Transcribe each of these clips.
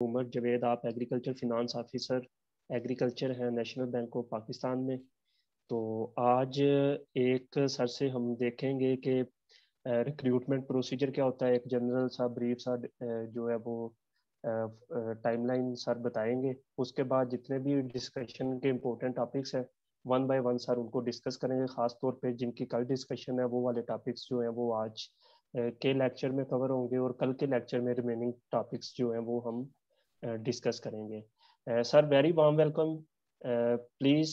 उमर जवेद, आप agriculture finance officer agriculture हैं national bank of Pakistan में। तो आज एक सर से हम देखेंगे कि रिक्रूटमेंट प्रोसीजर क्या होता है। एक जनरल सा ब्रीफ सा जो है वो टाइमलाइन सर बताएंगे। उसके बाद जितने भी डिस्कशन के इम्पोर्टेंट टॉपिक्स हैं वन बाय वन सर उनको डिस्कस करेंगे। खास तौर पे जिनकी कल डिस्कशन है वो वाले टॉपिक्स जो हैं वो आज के लेक्चर में कवर होंगे और कल के लेक्चर में रिमेनिंग टॉपिक्स जो हैं वो हम डिस्कस करेंगे। Sir very warm welcome, please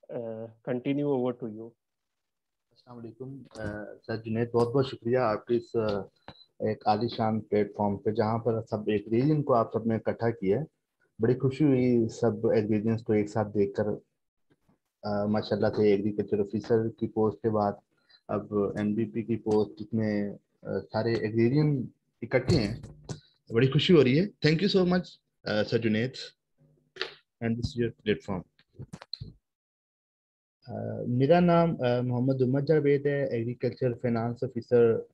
continue, over to you. अस्सलाम वालेकुम सर जुनैद, बहुत बहुत शुक्रिया आपके इस एक आलीशान प्लेटफॉर्म पे जहाँ पर सब एग्रीडियंट को आप सबने इकट्ठा किया है। बड़ी खुशी हुई सब एग्रीडियंट्स को एक साथ देखकर। माशाल्लाह से एग्रीकल्चर ऑफिसर की पोस्ट के बाद अब एमबीपी की पोस्ट में सारे एग्रीडियंट इकट्ठे हैं। बड़ी खुशी हो रही है। Thank you so much sir Junaid, and this your platform. मेरा नाम मोहम्मद उमर जावेद है, agriculture finance officer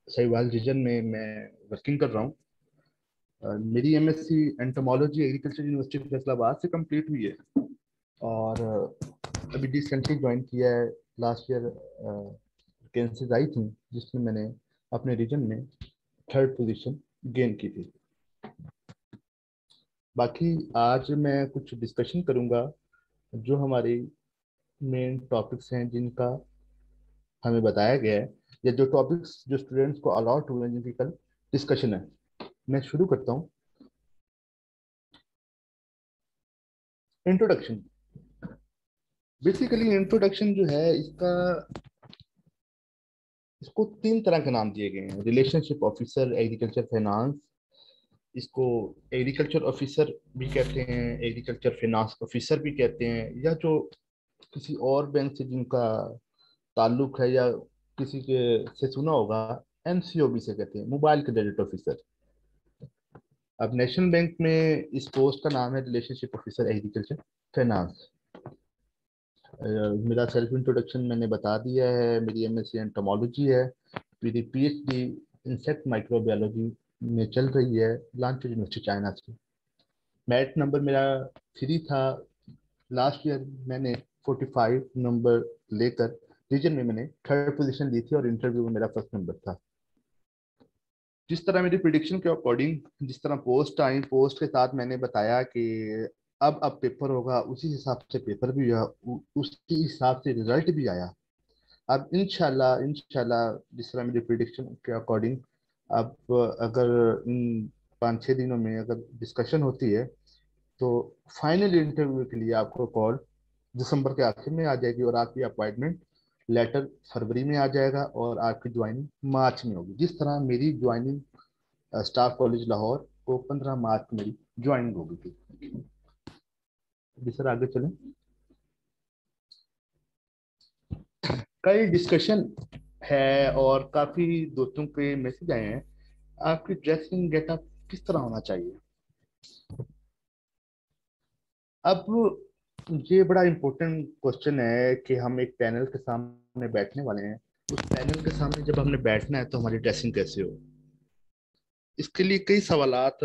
Sahiwal region में मैं वर्किंग कर रहा हूँ। मेरी MSc entomology agriculture university Faisalabad से कंप्लीट हुई है और अभी रिसेंटली ज्वाइन किया है। लास्ट ईयर वैकेंसीज आई थी जिसमें मैंने अपने रीजन में थर्ड पोजीशन गेन की थी। बाकी आज मैं कुछ डिस्कशन करूंगा जो हमारी मेन टॉपिक्स हैं जिनका हमें बताया गया है, या जो टॉपिक्स जो स्टूडेंट्स को अलॉट हुए हैं जिनकी कल डिस्कशन है। मैं शुरू करता हूँ। इंट्रोडक्शन। बेसिकली इंट्रोडक्शन जो है इसको तीन तरह के नाम दिए गए हैं। रिलेशनशिप ऑफिसर एग्रीकल्चर फाइनेंस, इसको एग्रीकल्चर ऑफिसर भी कहते हैं, एग्रीकल्चर फाइनेंस ऑफिसर भी कहते हैं, या जो किसी और बैंक से जिनका ताल्लुक है या किसी के से सुना होगा, एमसीओबी से कहते हैं, मोबाइल क्रेडिट ऑफिसर। अब नेशनल बैंक में इस पोस्ट का नाम है रिलेशनशिप ऑफिसर एग्रीकल्चर फाइनेंस। मेरा सेल्फ इंट्रोडक्शन मैंने बता दिया है। मेरी एमएससी एंटोमोलॉजी है। मेरी पीएचडी इंसेक्ट माइक्रोबायोलॉजी में चल रही है, लांचो यूनिवर्सिटी चाइना से। मेरिट नंबर मेरा 3 था। लास्ट ईयर मैंने 45 नंबर लेकर रीजन में मैंने थर्ड पोजीशन ली थी और इंटरव्यू में मेरा फर्स्ट नंबर था। जिस तरह मेरी प्रिडिक्शन के अकॉर्डिंग जिस तरह पोस्ट आई, पोस्ट के साथ मैंने बताया कि अब पेपर होगा, उसी हिसाब से पेपर भी हुआ, उसी हिसाब से रिजल्ट भी आया। अब इंशाल्लाह इंशाल्लाह जिस तरह मेरी प्रिडिक्शन के अकॉर्डिंग अब अगर इन 5-6 दिनों में अगर डिस्कशन होती है तो फाइनल इंटरव्यू के लिए आपको कॉल दिसंबर के आखिर में आ जाएगी और आपकी अपॉइंटमेंट लेटर फरवरी में आ जाएगा और आपकी ज्वाइनिंग मार्च में होगी। जिस तरह मेरी ज्वाइनिंग स्टाफ कॉलेज लाहौर को 15 मार्च को मेरी ज्वाइनिंग होगी थी। जी सर, आगे चलें। कई डिस्कशन है और काफी दोस्तों के मैसेज आए हैं, आपकी ड्रेसिंग गेटअप किस तरह होना चाहिए। अब ये बड़ा इम्पोर्टेंट क्वेश्चन है कि हम एक पैनल के सामने बैठने वाले हैं। उस पैनल के सामने जब हमने बैठना है तो हमारी ड्रेसिंग कैसे हो, इसके लिए कई सवालात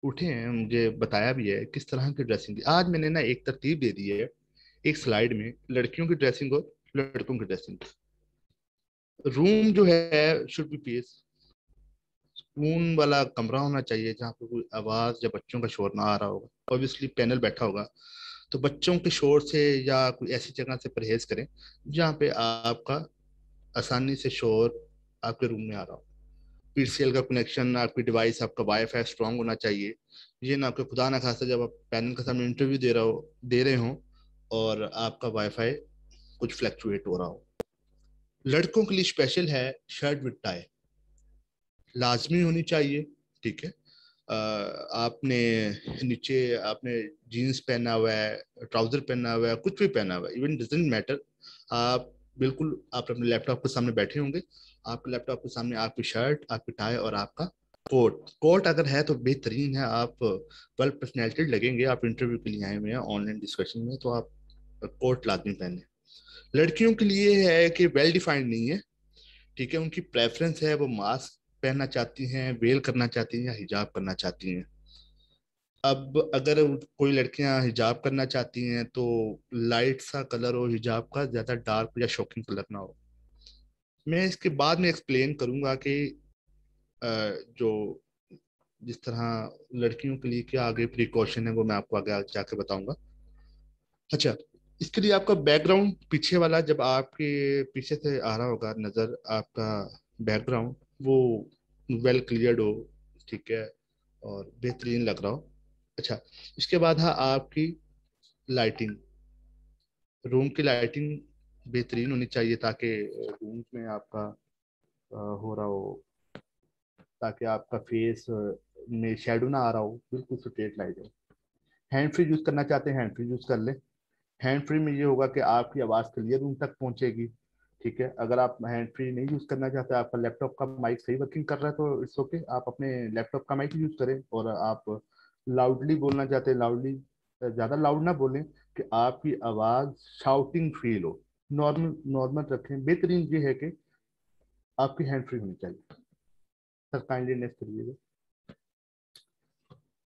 उठे हैं। मुझे बताया भी है किस तरह की ड्रेसिंग। आज मैंने ना एक तरतीब दे दी है एक स्लाइड में, लड़कियों की ड्रेसिंग और लड़कों की ड्रेसिंग। रूम जो है शुड बी पीस, सुकून वाला कमरा होना चाहिए जहाँ पे कोई आवाज या बच्चों का शोर ना आ रहा होगा। ऑब्वियसली पैनल बैठा होगा तो बच्चों के शोर से या कोई ऐसी जगह से परहेज करें जहाँ पे आपका आसानी से शोर आपके रूम में आ रहा हो। पीसीएल का कनेक्शन, आपकी डिवाइस, आपका वाईफाई स्ट्रांग होना चाहिए। ये ना कि खुदा ना खास्ता जब आप पैनल के सामने इंटरव्यू दे रहे हो और आपका वाईफाई कुछ फ्लैक्चुएट हो रहा हो। लड़कों के लिए स्पेशल है शर्ट विद टाई, लाजमी होनी चाहिए। ठीक है, आपने नीचे आपने जीन्स पहना हुआ है, ट्राउजर पहना हुआ है, कुछ भी पहना हुआ है, इवन डजेंट मैटर। आप बिल्कुल आप अपने लैपटॉप के सामने बैठे होंगे, आपके लैपटॉप के सामने आपकी शर्ट, आपकी टाई और आपका कोट। कोट अगर है तो बेहतरीन है, आप वेल पर्सनैलिटी लगेंगे। आप इंटरव्यू के लिए आए हुए हैं ऑनलाइन डिस्कशन में, तो आप कोट लाजमी पहने। लड़कियों के लिए है कि वेल डिफाइंड नहीं है। ठीक है, उनकी प्रेफरेंस है, वो मास्क पहनना चाहती हैं, वेल करना चाहती हैं या हिजाब करना चाहती हैं। अब अगर कोई लड़कियां हिजाब करना चाहती हैं तो लाइट सा कलर हो हिजाब का, ज्यादा डार्क या शॉकिंग कलर ना हो। मैं इसके बाद में एक्सप्लेन करूंगा कि जो जिस तरह लड़कियों के लिए क्या आगे प्रिकॉशन है वो मैं आपको आगे जाके बताऊंगा। अच्छा, इसके लिए आपका बैकग्राउंड पीछे वाला, जब आपके पीछे से आ रहा होगा नजर आपका बैकग्राउंड, वो वेल क्लियर्ड हो, ठीक है, और बेहतरीन लग रहा हो। अच्छा, इसके बाद है आपकी लाइटिंग। रूम की लाइटिंग बेहतरीन होनी चाहिए ताकि रूम में आपका हो रहा हो, ताकि आपका फेस में शेडो ना आ रहा हो, बिल्कुल स्ट्रेट लाइट हो। हैंड फ्री यूज करना चाहते हैं हैंड फ्री यूज कर ले। हैंड फ्री में ये होगा कि आपकी आवाज़ क्लियर रूम तक पहुंचेगी। ठीक है, अगर आप हैंड फ्री नहीं यूज करना चाहते, आपका लैपटॉप का माइक सही वर्किंग कर रहा है तो इट्स ओके, आप अपने लैपटॉप का माइक यूज करें। और आप लाउडली बोलना चाहते हैं, लाउडली, ज़्यादा लाउड ना बोलें कि आपकी आवाज़ शाउटिंग फील हो। नॉर्मल नॉर्मल रखें। बेहतरीन ये है कि आपकी हैंड फ्री होनी चाहिए। सर काइंडली नेक्स्ट करिएगा।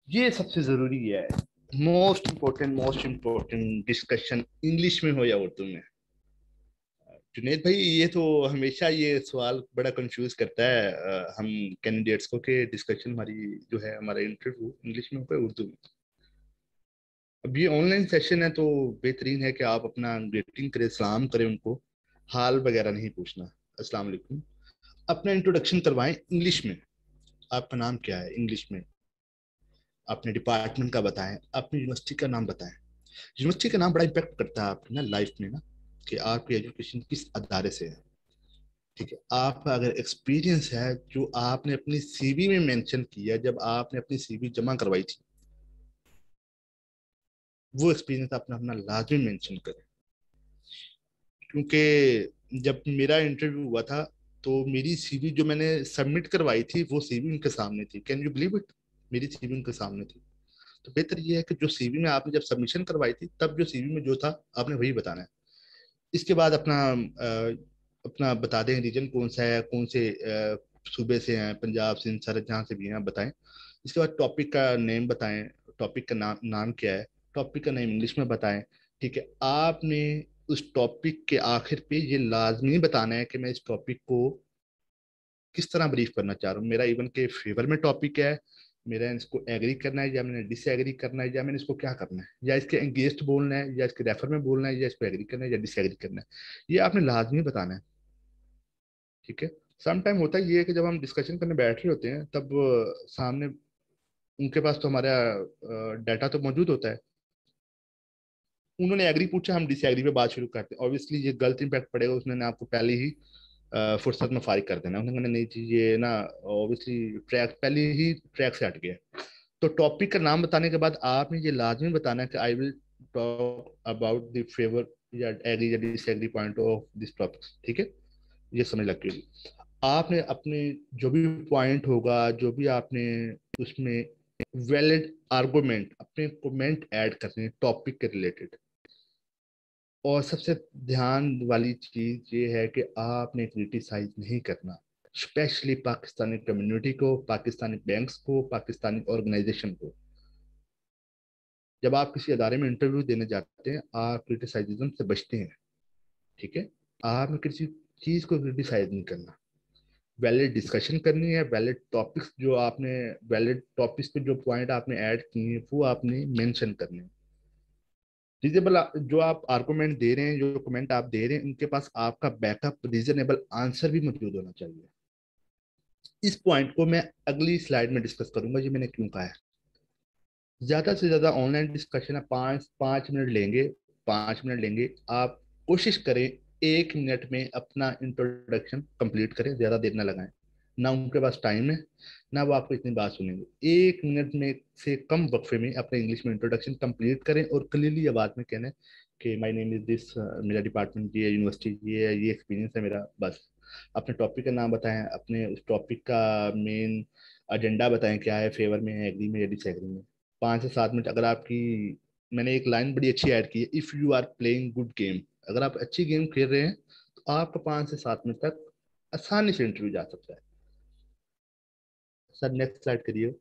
ये सबसे ज़रूरी है, मोस्ट इम्पोर्टेंट डिस्कशन, इंग्लिश में हो या उर्दू में। जुनेद भाई, ये तो हमेशा ये सवाल बड़ा कंफ्यूज करता है हम कैंडिडेट्स को कि डिस्कशन हमारी जो है, हमारा इंटरव्यू इंग्लिश में हो या उर्दू में। अब ये ऑनलाइन सेशन है तो बेहतरीन है कि आप अपना ग्रीटिंग करें, सलाम करें उनको, हाल वगैरह नहीं पूछना। अस्सलाम वालेकुम। अपना इंट्रोडक्शन करवाएं इंग्लिश में। आपका नाम क्या है इंग्लिश में, अपने डिपार्टमेंट का बताएं, अपनी यूनिवर्सिटी का नाम बताएं। यूनिवर्सिटी का नाम बड़ा इम्पेक्ट करता है आपकी ना लाइफ में ना, कि आपकी एजुकेशन किस अदारे से है। ठीक है, आप अगर एक्सपीरियंस है जो आपने अपनी सीवी में मेंशन किया जब आपने अपनी सीवी जमा करवाई थी, वो एक्सपीरियंस आपने अपना लाजमी मेंशन करें। क्योंकि जब मेरा इंटरव्यू हुआ था तो मेरी सीवी जो मैंने सबमिट करवाई थी वो सीवी उनके सामने थी। कैन यू बिलीव इट, मेरी सीवी उनके सामने थी। तो बेहतर ये है कि जो सीवी में आपने जब सबमिशन करवाई थी तब जो सीवी में जो था आपने वही बताना है। इसके बाद अपना बता दें रीजन कौन सा है, कौन से सूबे से हैं, पंजाब सिंध सर जहाँ से भी हैं बताएं। इसके बाद टॉपिक का नेम बताएं, टॉपिक का नाम नाम क्या है, टॉपिक का नेम इंग्लिश में बताएं। ठीक है, आपने उस टॉपिक के आखिर पे ये लाजमी बताना है कि मैं इस टॉपिक को किस तरह ब्रीफ करना चाह रहा हूँ। मेरा इवन के फेवर में टॉपिक है, मेरा इसको एग्री करना है या मैंने डिसएग्री करना है, या मैंने इसको क्या करना है, या इसके अगेंस्ट बोलना है या इसके रेफर में बोलना है, या इसको एग्री करना है या डिसएग्री करना है। ये आपने लाजमी बताना है। ठीक है, सम टाइम होता है ये कि जब हम डिस्कशन करने बैठ रहे होते हैं तब सामने उनके पास तो हमारा डाटा तो मौजूद होता है। उन्होंने एग्री पूछा, हम डिसएग्री पे बात शुरू करते हैं, ऑब्वियसली ये गलत इंपैक्ट पड़ेगा। उसने आपको पहले ही फुर्सत में फारिग कर देना। उन्होंने नहीं चीज ये ना, ऑब्वियसली ट्रैक पहले ही ट्रैक से हट गया। तो टॉपिक का नाम बताने के बाद आपने ये लाजमी बताना है कि I will talk about the favour या एग्री या disagree point of this topic. ठीक है, ये समझ लग गई। आपने अपने जो भी पॉइंट होगा, जो भी आपने उसमें वैलिड आर्गुमेंट, अपने कमेंट ऐड करने टॉपिक के रिलेटेड। और सबसे ध्यान वाली चीज ये है कि आपने क्रिटिसाइज नहीं करना, स्पेशली पाकिस्तानी कम्युनिटी को, पाकिस्तानी बैंक्स को, पाकिस्तानी ऑर्गेनाइजेशन को। जब आप किसी अदारे में इंटरव्यू देने जाते हैं आप क्रिटिसाइजिज्म से बचते हैं। ठीक है, आपने किसी चीज को क्रिटिसाइज नहीं करना, वैलिड डिस्कशन करनी है। वैलिड टॉपिक्स जो आपने, वैलिड टॉपिक्स पे जो पॉइंट आपने ऐड किए हैं वो आपने मेंशन करने हैं। रीजनेबल जो आप आर्गुमेंट दे रहे हैं, जो कमेंट आप दे रहे हैं, उनके पास आपका बैकअप रीजनेबल आंसर भी मौजूद होना चाहिए। इस पॉइंट को मैं अगली स्लाइड में डिस्कस करूंगा, ये मैंने क्यों कहा है। ज्यादा से ज्यादा ऑनलाइन डिस्कशन है, पाँच पाँच मिनट लेंगे, 5 मिनट लेंगे। आप कोशिश करें 1 मिनट में अपना इंट्रोडक्शन कंप्लीट करें, ज्यादा देर ना लगाएं। ना उनके पास टाइम है, ना वो आपको इतनी बात सुनेंगे। 1 मिनट में से कम वक्फे में अपने इंग्लिश में इंट्रोडक्शन कंप्लीट करें और क्लियरली आवाज में कहना है कि माय नेम इज दिस, मेरा डिपार्टमेंट ये है, यूनिवर्सिटी ये है, ये एक्सपीरियंस है मेरा। बस अपने टॉपिक का नाम बताएं, अपने उस टॉपिक का मेन एजेंडा बताएं, क्या है, फेवर में है, एग्री में या डिसएग्री में। 5 से 7 मिनट। अगर आपकी, मैंने एक लाइन बड़ी अच्छी ऐड की है, if you are playing good game, अगर आप अच्छी गेम खेल रहे हैं तो आपका 5 से 7 मिनट तक आसानी से इंटरव्यू जा सकता है। सर नेक्स्ट स्लाइड करिए।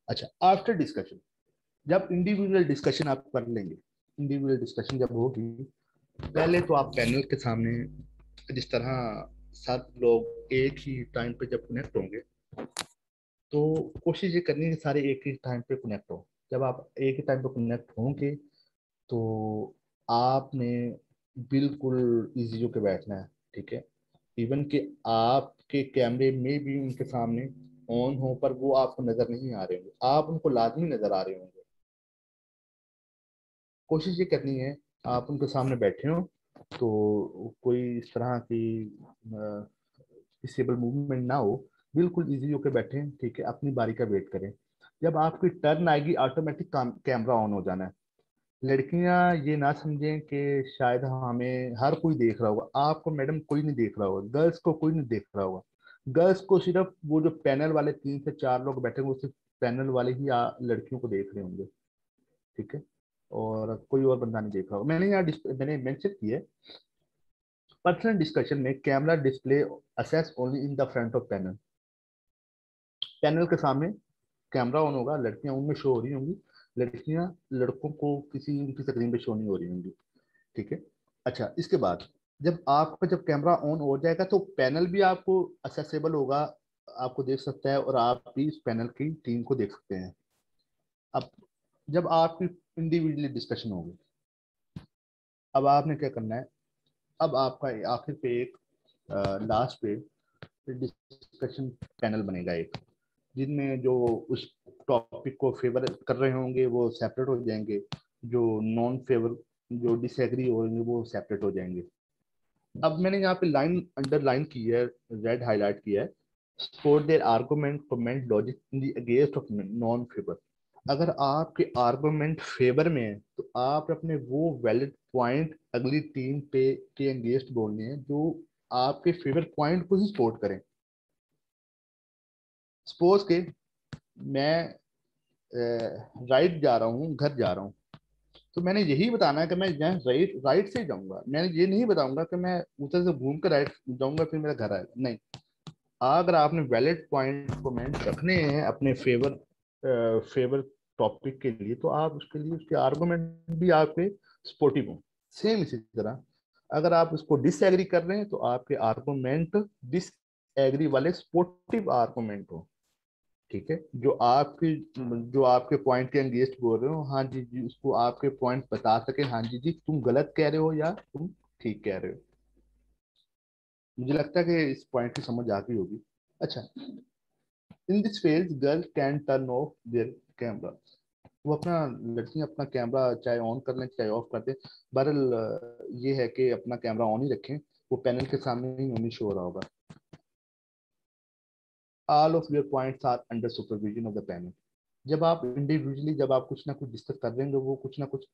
अच्छा, आफ्टर डिस्कशन, जब इंडिविजुअल डिस्कशन आप कर लेंगे, इंडिविजुअल डिस्कशन जब होगी, पहले तो आप पैनल के सामने जिस तरह सब लोग एक ही टाइम पे जब कनेक्ट होंगे, तो कोशिश ये करनी है कि सारे एक ही टाइम पे कनेक्ट हो। जब आप एक ही टाइम पे कनेक्ट होंगे तो आपने बिल्कुल इजी होके बैठना है, ठीक है। इवन कि आपके कैमरे में भी उनके सामने ऑन हो, पर वो आपको नजर नहीं आ रहे होंगे, आप उनको लाजमी नजर आ रहे होंगे। कोशिश ये करनी है आप उनके सामने बैठे हो तो कोई इस तरह की डिसेबल मूवमेंट ना हो, बिल्कुल इजी होके बैठे, ठीक है। अपनी बारी का वेट करें, जब आपकी टर्न आएगी ऑटोमेटिक कैमरा ऑन हो जाना है। लड़कियां ये ना समझें कि शायद हमें हर कोई देख रहा होगा, आपको मैडम कोई नहीं देख रहा होगा, गर्ल्स को कोई नहीं देख रहा होगा। गर्ल्स को सिर्फ वो जो पैनल वाले 3 से 4 लोग बैठे होंगे, सिर्फ पैनल वाले ही लड़कियों को देख रहे होंगे, ठीक है। और कोई और बंदा नहीं देख रहा होगा। मैंने यहाँ मैंने मेंशन किया है, पर्सनल डिस्कशन में camera display assess only in the front of panel. Panel के सामने कैमरा ऑन होगा, लड़कियां उनमें शो हो रही होंगी, लड़कियां लड़कों को किसी उनकी स्क्रीन पे शो नहीं हो रही होंगी, ठीक है। अच्छा, इसके बाद जब आपका जब कैमरा ऑन हो जाएगा तो पैनल भी आपको असेसेबल होगा, आपको देख सकता है, और आप भी इस पैनल की टीम को देख सकते हैं। अब जब आपकी इंडिविजुअली डिस्कशन होगी, अब आपने क्या करना है, अब आपका आखिर पे एक लास्ट पे डिस्कशन पैनल बनेगा एक, जिनमें जो उस टॉपिक को फेवर कर रहे होंगे वो सेपरेट हो जाएंगे, जो नॉन फेवर जो डिसएग्री होंगे वो सेपरेट हो जाएंगे। अब मैंने यहाँ पे लाइन अंडरलाइन की है, रेड हाईलाइट किया है, support their argument comment logic in the against of non favour. अगर आपके आर्गुमेंट फेवर में है तो आप अपने वो वैलिड पॉइंट अगली टीम पे के अगेंस्ट बोलने हैं जो आपके फेवर पॉइंट को ही सपोर्ट करें। सपोज के मैं राइट जा रहा हूँ, घर जा रहा हूँ, तो मैंने यही बताना है कि मैं यहाँ राइट राइट से जाऊंगा, मैंने ये नहीं बताऊंगा कि मैं उधर से घूम कर राइट जाऊंगा फिर मेरा घर आएगा, नहीं। अगर आपने वैलिड पॉइंट कमेंट रखने हैं अपने फेवर टॉपिक के लिए, तो आप उसके लिए उसके आर्गुमेंट भी आपके सपोर्टिव हो। सेम इसी तरह अगर आप उसको डिसएग्री कर रहे हैं तो आपके आर्गुमेंट डिसएग्री वाले सपोर्टिव आर्गुमेंट हो, ठीक है। जो आपके पॉइंट के अगेंस्ट बोल रहे हो, हाँ जी जी उसको आपके पॉइंट बता सके, हाँ जी जी तुम गलत कह रहे हो या तुम ठीक कह रहे हो। मुझे लगता है कि इस पॉइंट की समझ आती होगी। अच्छा, in this phase girl can turn of their camera. वो अपना लड़कियां अपना कैमरा चाहे ऑन कर लें चाहे ऑफ कर दें, बहरहाल ये है कि अपना कैमरा ऑन ही रखें, वो पैनल के सामने ही ऑन शो हो रहा होगा। All of your points are under supervision of the panel. जब आप इंडिविजुअली जब आप कुछ ना कुछ डिस्कस कर रहे होंगे, वो कुछ ना कुछ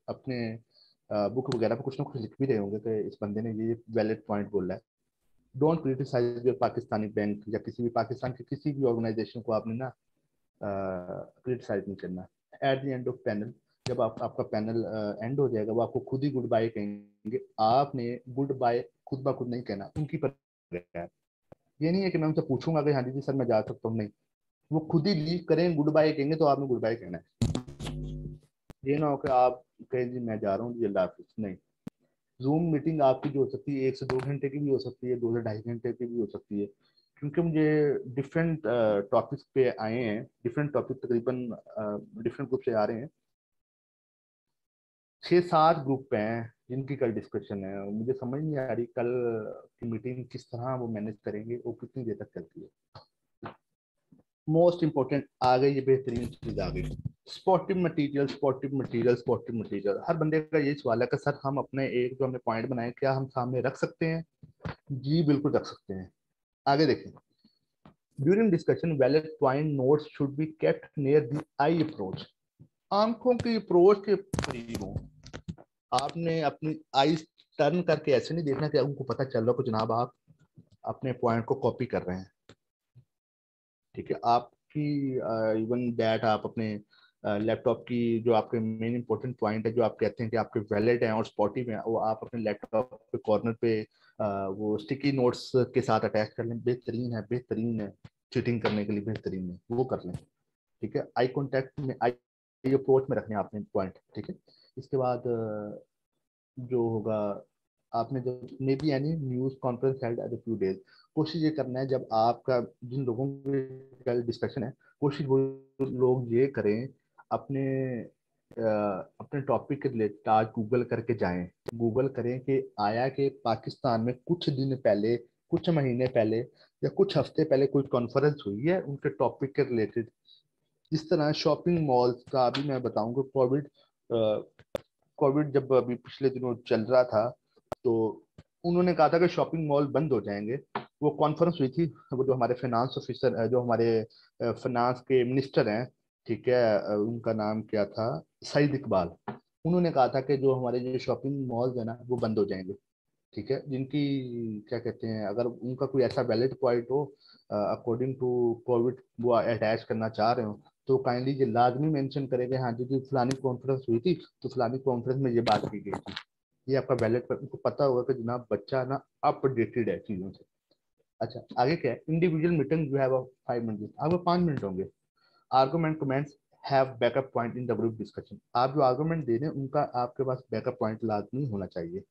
अपने बुक वगैरह पे कुछ ना कुछ लिख भी रहे होंगे कि इस बंदे ने ये वैलिड पॉइंट बोला है। Don't criticise your Pakistani bank या किसी भी पाकिस्तान के किसी भी ऑर्गेनाइजेशन को आपने ना क्रिटिसाइज नहीं करना। At the end of panel, जब आपका पैनल एंड हो जाएगा, वो आपको खुद ही गुड बाय कहेंगे, आपने गुड बाय खुद ब खुद नहीं कहना, उनकी पर है। ये नहीं है कि मैं उनसे पूछूंगा कि हाँ जी सर मैं जा सकता हूँ, नहीं, वो खुद ही लीव करें गुड बाय कहेंगे तो आपने गुड बाय कहना है। ये ना हो कि आप कहें जी मैं जा रहा हूँ जी अल्लाह हाफिज, नहीं। जूम मीटिंग आपकी जो हो सकती है 1 से 2 घंटे की भी हो सकती है, 2 से ढाई घंटे की भी हो सकती है, क्योंकि मुझे डिफरेंट टॉपिक्स पे आए हैं, डिफरेंट टॉपिक तकरीबन डिफरेंट ग्रुप से आ रहे हैं, 6-7 ग्रुप पे हैं जिनकी कल डिस्कशन है। मुझे समझ नहीं आ रही कल की मीटिंग किस तरह वो मैनेज करेंगे और कितनी देर तक चलती है। मोस्ट इंपॉर्टेंट आ गई, ये बेहतरीन चीज आ गई, sportive material, sportive material, sportive material. हर बंदे का यही सवाल है कि सर हम अपने एक जो हमने पॉइंट बनाए क्या हम सामने रख सकते हैं? जी बिल्कुल रख सकते हैं। आगे देखें, during discussion valid point notes should be kept near the I approach. आंखों की अप्रोच के करीब हो, आपने अपनी आई टर्न करके ऐसे नहीं देखना कि उनको पता चल रहा हो कि जनाब आप अपने पॉइंट को कॉपी कर रहे हैं, ठीक है। आपकी इवन दैट आप अपने लैपटॉप की जो आपके मेन इंपॉर्टेंट पॉइंट है जो आप कहते हैं कि आपके वैलिड हैं और स्पॉटिव हैं, वो आप अपने लैपटॉप के कॉर्नर पे वो स्टिकी नोट्स के साथ अटैच कर लें, बेहतरीन है, बेहतरीन है। चीटिंग करने के लिए बेहतरीन है, वो कर लें, ठीक है। आई ये अप्रोच में रखने हैं आपने पॉइंट, ठीक है। इसके बाद जो होगा, आपने जब may be any news conference held at few days, कोशिश ये करना है जब आपका जिन लोगों के डिस्कशन है, कोशिश वो लोग ये करें अपने अपने टॉपिक के रिलेटेड आज गूगल करके जाएं, गूगल करें कि आया कि पाकिस्तान में कुछ दिन पहले, कुछ महीने पहले या कुछ हफ्ते पहले कोई कॉन्फ्रेंस हुई है उनके टॉपिक के रिलेटेड। इस तरह शॉपिंग मॉल्स का अभी मैं बताऊंगा, कोविड जब अभी पिछले दिनों चल रहा था तो उन्होंने कहा था कि शॉपिंग मॉल बंद हो जाएंगे। वो कॉन्फ्रेंस हुई थी, वो जो हमारे फाइनेंस ऑफिसर, जो हमारे फाइनेंस के मिनिस्टर हैं, ठीक है, उनका नाम क्या था, सईद इकबाल, उन्होंने कहा था कि जो हमारे जो शॉपिंग मॉल्स है ना वो बंद हो जाएंगे, ठीक है। जिनकी क्या कहते हैं, अगर उनका कोई ऐसा वैलिड पॉइंट हो अकॉर्डिंग टू कोविड वो अटैच करना चाह रहे हो, तो काइंडली ये लाजमी मेंशन करेंगे, हाँ जी फलानी कॉन्फ्रेंस हुई थी तो फलानी कॉन्फ्रेंस में ये बात की गई थी। ये आपका वैलिड, उनको पता होगा कि जनाब बच्चा ना अपडेटेड है चीजों से। अच्छा, आगे क्या है, individual meeting you have 5 minute, आपको 5 मिनट होंगे। Argument comments have backup point in the group discussion, आप जो आर्गुमेंट दे रहे हैं उनका आपके पास बैकअप पॉइंट लाजमी होना चाहिए।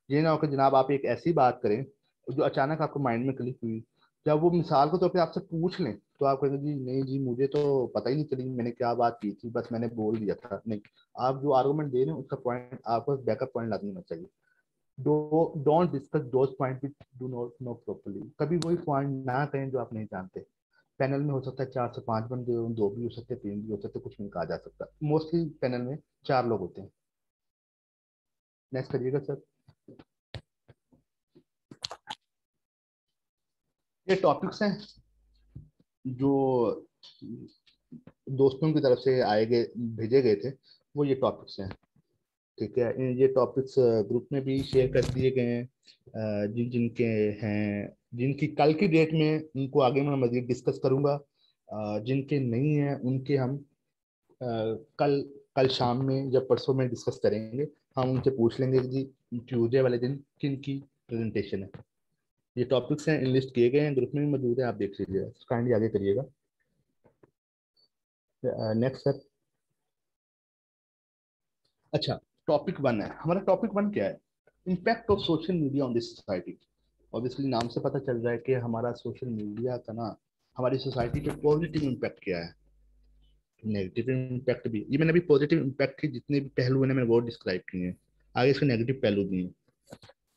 ये ना हो कि जनाब आप एक ऐसी बात करें जो अचानक आपको माइंड में क्लिक हुई, जब वो मिसाल को तौर पे आपसे पूछ लें तो आप कहेंगे जी नहीं जी मुझे तो पता ही नहीं चली मैंने क्या बात की थी, बस मैंने बोल दिया था। नहीं, आप जो आर्गुमेंट दे रहे हैं उसका पॉइंट आपको बैकअप पॉइंट लाजमी होना चाहिए। Don't discuss those point which do not know properly, कभी वही पॉइंट ना कहें जो आप नहीं जानते। पैनल में हो सकता है 4 से 5 बंदे हो, 2 भी हो सकते हैं, 3 भी हो सकते हैं, कुछ नहीं कहा जा सकता। मोस्टली पैनल में 4 लोग होते हैं। नेक्स्ट करिएगा सर। ये टॉपिक्स हैं जो दोस्तों की तरफ से आए गए, भेजे गए थे, वो ये टॉपिक्स हैं, ठीक है। ये टॉपिक्स ग्रुप में भी शेयर कर दिए गए हैं। जिन जिनके हैं, जिनकी कल की डेट में उनको आगे मैं मजीद डिस्कस करूंगा, जिनके नहीं हैं उनके हम कल कल शाम में या परसों में डिस्कस करेंगे। हम उनसे पूछ लेंगे कि जी ट्यूसडे वाले दिन किन की प्रेजेंटेशन है। ये टॉपिक्स हैं, इनलिस्ट किए गए हैं, ग्रुप में भी मौजूद है, आप देख लीजिएगा, काइंडली आगे करिएगा। Next sir. अच्छा, टॉपिक 1 है हमारा। टॉपिक 1 क्या है, impact of social media on this society. Obviously नाम से पता चल रहा है कि हमारा सोशल मीडिया का ना हमारी सोसाइटी पे पॉजिटिव इम्पैक्ट क्या है, नेगेटिव इम्पैक्ट भी। ये मैंने अभी पॉजिटिव इम्पैक्ट के जितने भी पहलू हैं मैंने वो डिस्क्राइब किए हैं, आगे इसके नेगेटिव पहलू भी हैं।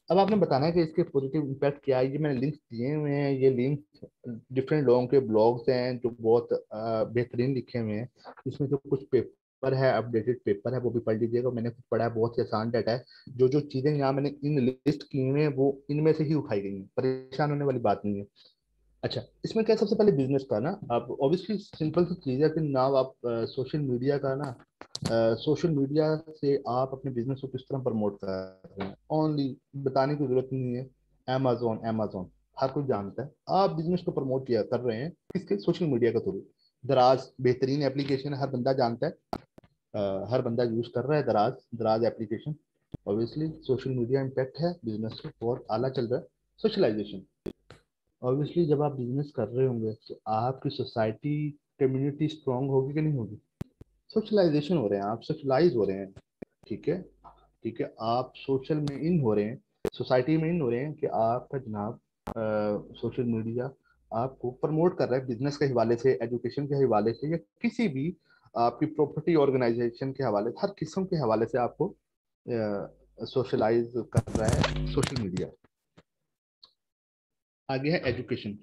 अब आपने बताना है कि इसके पॉजिटिव इम्पैक्ट क्या है। ये मैंने लिंक्स दिए हुए हैं, ये लिंक डिफरेंट लोगों के ब्लॉग्स हैं जो बहुत बेहतरीन लिखे हुए हैं। इसमें जो कुछ पेपर है, अपडेटेड पेपर है, वो भी पढ़ लीजिएगा, मैंने खुद पढ़ा है, बहुत ही आसान डाटा है। जो जो चीजें यहाँ मैंने इन लिस्ट की हुई हैं वो इनमें से ही उठाई गई हैं, परेशान होने वाली बात नहीं है। अच्छा, इसमें क्या, सबसे पहले बिजनेस का ना, आप ऑब्वियसली सिंपल सी चीज है कि ना आप सोशल मीडिया का ना, सोशल मीडिया से आप अपने बिजनेस को किस तरह प्रमोट कर रहे हैं, ओनली बताने की जरूरत नहीं है। अमेजोन, अमेजोन हर कोई जानता है, आप बिजनेस को प्रमोट किया कर रहे हैं किसके, सोशल मीडिया के थ्रू। दराज बेहतरीन एप्लीकेशन है, हर बंदा जानता है, हर बंदा यूज कर रहा है दराज, दराज application. Obviously social media impact है, बिजनेस को बहुत आला चल रहा है। सोशलाइजेशन, ऑब्वियसली जब आप बिजनेस कर रहे होंगे तो आपकी सोसाइटी, कम्युनिटी स्ट्रांग होगी कि नहीं होगी। सोशलाइजेशन हो रहे हैं, आप सोशलाइज हो रहे हैं, ठीक है, ठीक है, आप सोशल में इन हो रहे हैं, सोसाइटी में इन हो रहे हैं कि आपका जनाब सोशल मीडिया आपको प्रमोट कर रहा है बिजनेस के हवाले से, एजुकेशन के हवाले से, या किसी भी आपकी प्रॉपर्टी ऑर्गेनाइजेशन के हवाले से, हर किस्म के हवाले से आपको सोशलाइज कर रहा है सोशल मीडिया। आगे है एजुकेशन।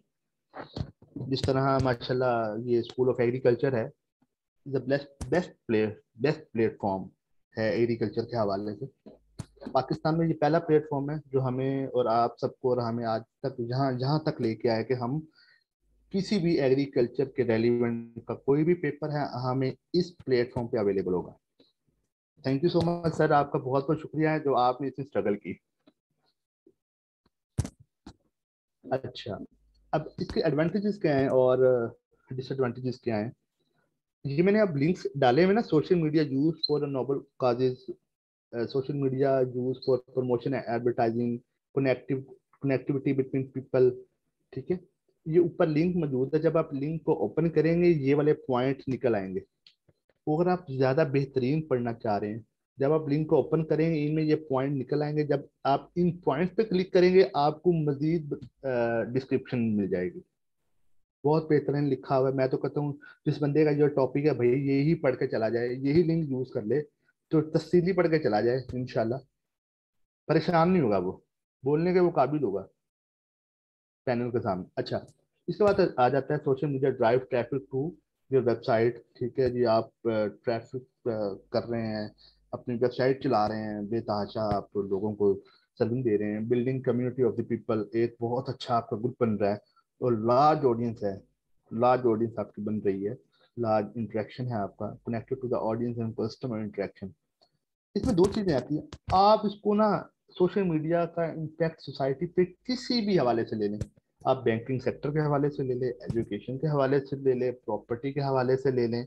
जिस तरह माशाल्लाह ये स्कूल ऑफ एग्रीकल्चर है, द बेस्ट प्लेटफॉर्म है एग्रीकल्चर के हवाले से। पाकिस्तान में ये पहला प्लेटफॉर्म है जो हमें और आप सबको और हमें आज तक जहाँ जहाँ तक लेके आया कि हम किसी भी एग्रीकल्चर के रेलिवेंट का कोई भी पेपर है हमें इस प्लेटफॉर्म पे अवेलेबल होगा। Thank you so much sir, आपका बहुत बहुत शुक्रिया है जो आपने इसमें स्ट्रगल की। अच्छा, अब इसके एडवांटेजेस क्या हैं और डिसएडवांटेजेस क्या हैं। ये मैंने अब लिंक्स डाले हुए ना, social media use for noble causes, social media use for promotion advertising, connectivity between people, ठीक है। ये ऊपर लिंक मौजूद है, जब आप लिंक को ओपन करेंगे ये वाले पॉइंट निकल आएंगे। अगर आप ज्यादा बेहतरीन पढ़ना चाह रहे हैं, जब आप लिंक को ओपन करेंगे इनमें ये पॉइंट निकल आएंगे, जब आप इन पॉइंट पे क्लिक करेंगे आपको मजीद डिस्क्रिप्शन मिल जाएगी। बहुत बेहतरीन लिखा हुआ है। मैं तो कहता हूँ जिस बंदे का जो टॉपिक है भाई यही पढ़ के चला जाए, यही लिंक यूज कर ले तो तफसीली पढ़ के चला जाए, इंशाल्लाह परेशान नहीं होगा वो, बोलने के वो काबिल होगा पैनल के सामने। अच्छा, इसके बाद आ जाता है social media drive traffic to your website. ठीक है जी, आप ट्रैफिक कर रहे हैं, अपनी वेबसाइट चला रहे हैं, बेतहाशा आप लोगों को सर्विंग दे रहे हैं, building community of the people, एक बहुत अच्छा आपका ग्रुप बन रहा है और लार्ज ऑडियंस है, लार्ज ऑडियंस आपकी बन रही है, लार्ज इंटरेक्शन है आपका, connected to the audience and customer interaction. इसमें दो चीजें आती हैं, आप इसको ना सोशल मीडिया का इम्पैक्ट सोसाइटी पे किसी भी हवाले से ले लें, आप बैंकिंग सेक्टर के हवाले से ले लें, एजुकेशन के हवाले से ले लें, प्रॉपर्टी के हवाले से ले लें,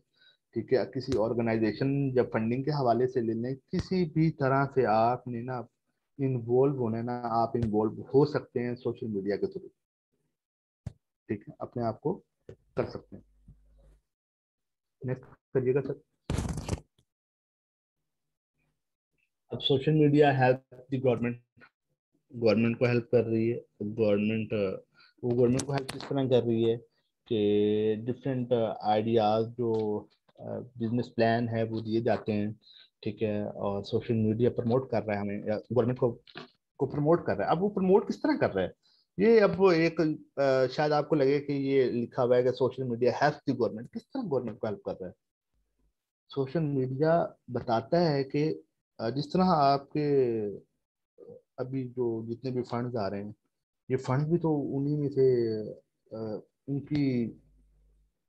ठीक है, किसी ऑर्गेनाइजेशन या फंडिंग के हवाले से ले लें, किसी भी तरह से आपने ना इन्वॉल्व होना है ना, आप इन्वॉल्व हो सकते हैं सोशल मीडिया के थ्रू। ठीक है, अपने आप को कर सकते हैं। नेक्स्ट करिएगा सर। अब social media help the government, government को हेल्प कर रही है। गवर्नमेंट वो गवर्नमेंट को हेल्प किस तरह कर रही है कि डिफरेंट आइडियाज जो बिजनेस प्लान है वो दिए जाते हैं, ठीक है, और सोशल मीडिया प्रमोट कर रहा है हमें, गवर्नमेंट को प्रमोट कर रहा है। अब वो प्रमोट किस तरह कर रहा है, ये अब वो एक शायद आपको लगे कि ये लिखा हुआ है कि social media help the government, किस तरह गवर्नमेंट को हेल्प कर रहा है। सोशल मीडिया बताता है कि जिस तरह आपके अभी जो जितने भी फंड्स आ रहे हैं, ये फंड भी तो उन्हीं में से उनकी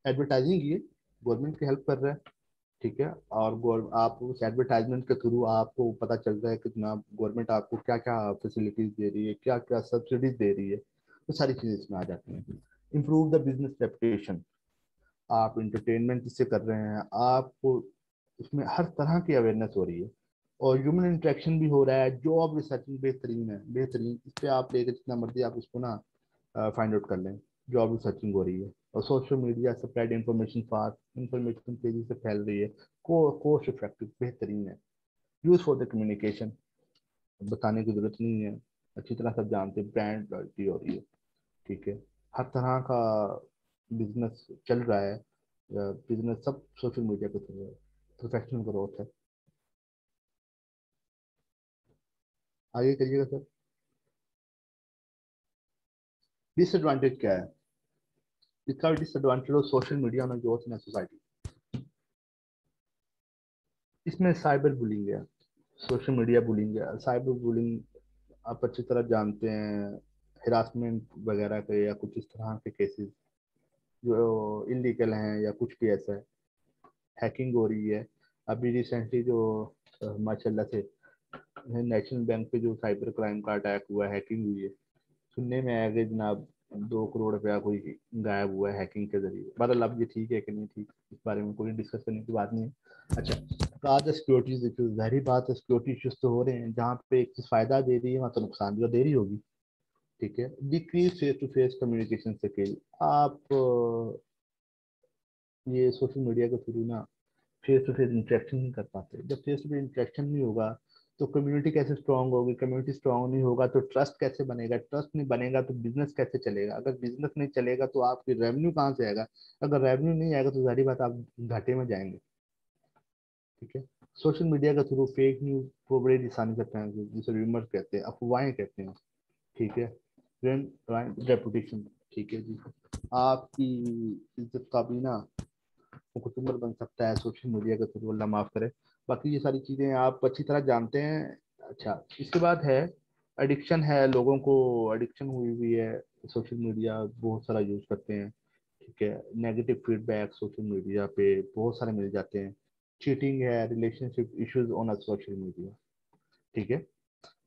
एडवर्टाइजिंग की है, गवर्नमेंट की हेल्प कर रहा है। ठीक है, और आप उस एडवर्टाइजमेंट के थ्रू आपको पता चल रहा है कि जनाब गवर्नमेंट आपको क्या क्या फैसिलिटीज दे रही है, क्या क्या सब्सिडीज दे रही है, वो सारी चीजें इसमें आ जाती हैं। इम्प्रूव द बिजनेस रेपुटेशन, आप इंटरटेनमेंट इससे कर रहे हैं, आपको इसमें हर तरह की अवेयरनेस हो रही है, और ह्यूमन इंटरेक्शन भी हो रहा है। जॉब रिसर्चिंग बेहतरीन है, बेहतरीन, इस पे आप लेकर जितना मर्जी आप इसको ना फाइंड आउट कर लें, जॉब रिसर्चिंग हो रही है। और social media spread information fast, information तेजी से फैल रही है, कोस्ट इफेक्टिव, बेहतरीन है। यूज फॉर द कम्युनिकेशन, बताने की जरूरत नहीं है, अच्छी तरह सब जानते हैं, ब्रांड लॉयल्टी हो रही है। ठीक है, हर तरह का बिजनेस चल रहा है, बिजनेस सब सोशल मीडिया के थ्रू है, प्रोफेशनल ग्रोथ है। आगे करिएगा सर। डिसएडवांटेज क्या है, इसका disadvantage of social media on growth in society, इसमें साइबर बुलिंग है, सोशल मीडिया बुलिंग है, साइबर बुलिंग आप अच्छी तरह जानते हैं, हिरासमेंट वगैरह के या कुछ इस तरह के केसेस जो इलीगल हैं या कुछ भी ऐसा है, हैकिंग हो रही है। अभी रिसेंटली जो माशाल्लाह से नेशनल बैंक पे जो साइबर क्राइम का अटैक हुआ, हैकिंग हुई है, सुनने में आया कि जनाब 2 करोड़ रुपया कोई गायब हुआ है हैकिंग के जरिए। बहरहाल अब ये ठीक है कि नहीं ठीक, इस बारे में कोई डिस्कस करने की बात नहीं है। अच्छा, कहा था सिक्योरिटीज इश्यूज, जाहिर बात है सिक्योरिटी इश्यूज तो हो रहे हैं, जहाँ पे एक चीज फायदा दे रही है वहाँ तो नुकसान भी तो दे रही होगी। ठीक है, decrease face to face communication skill, आप ये सोशल मीडिया के थ्रू ना फेस टू फेस इंटरेक्शन नहीं कर पाते। जब फेस टू फेस इंटरेक्शन नहीं होगा तो कम्युनिटी कैसे स्ट्रांग होगी, कम्युनिटी स्ट्रांग नहीं होगा तो ट्रस्ट कैसे बनेगा, ट्रस्ट नहीं बनेगा तो बिजनेस कैसे चलेगा, अगर बिजनेस नहीं चलेगा तो आपकी रेवेन्यू कहाँ से आएगा, अगर रेवेन्यू नहीं आएगा तो सारी बात आप घाटे में जाएंगे। ठीक है, सोशल मीडिया के थ्रू फेक न्यूज को बड़ी आसानी से फैल, जिसे रूमर कहते हैं, अफवाहें कहते हैं। ठीक है, रेपुटेशन, ठीक है जी, आपकी इज्जत का भी ना मुकदमर बन सकता है सोशल मीडिया के थ्रू, अल्लाह माफ करे। बाकी ये सारी चीजें आप अच्छी तरह जानते हैं। अच्छा, इसके बाद है एडिक्शन है, लोगों को एडिक्शन हुई हुई है, सोशल मीडिया बहुत सारा यूज करते हैं। ठीक है, नेगेटिव फीडबैक सोशल मीडिया पे बहुत सारे मिल जाते हैं। चीटिंग है, relationship issues on social media. ठीक है,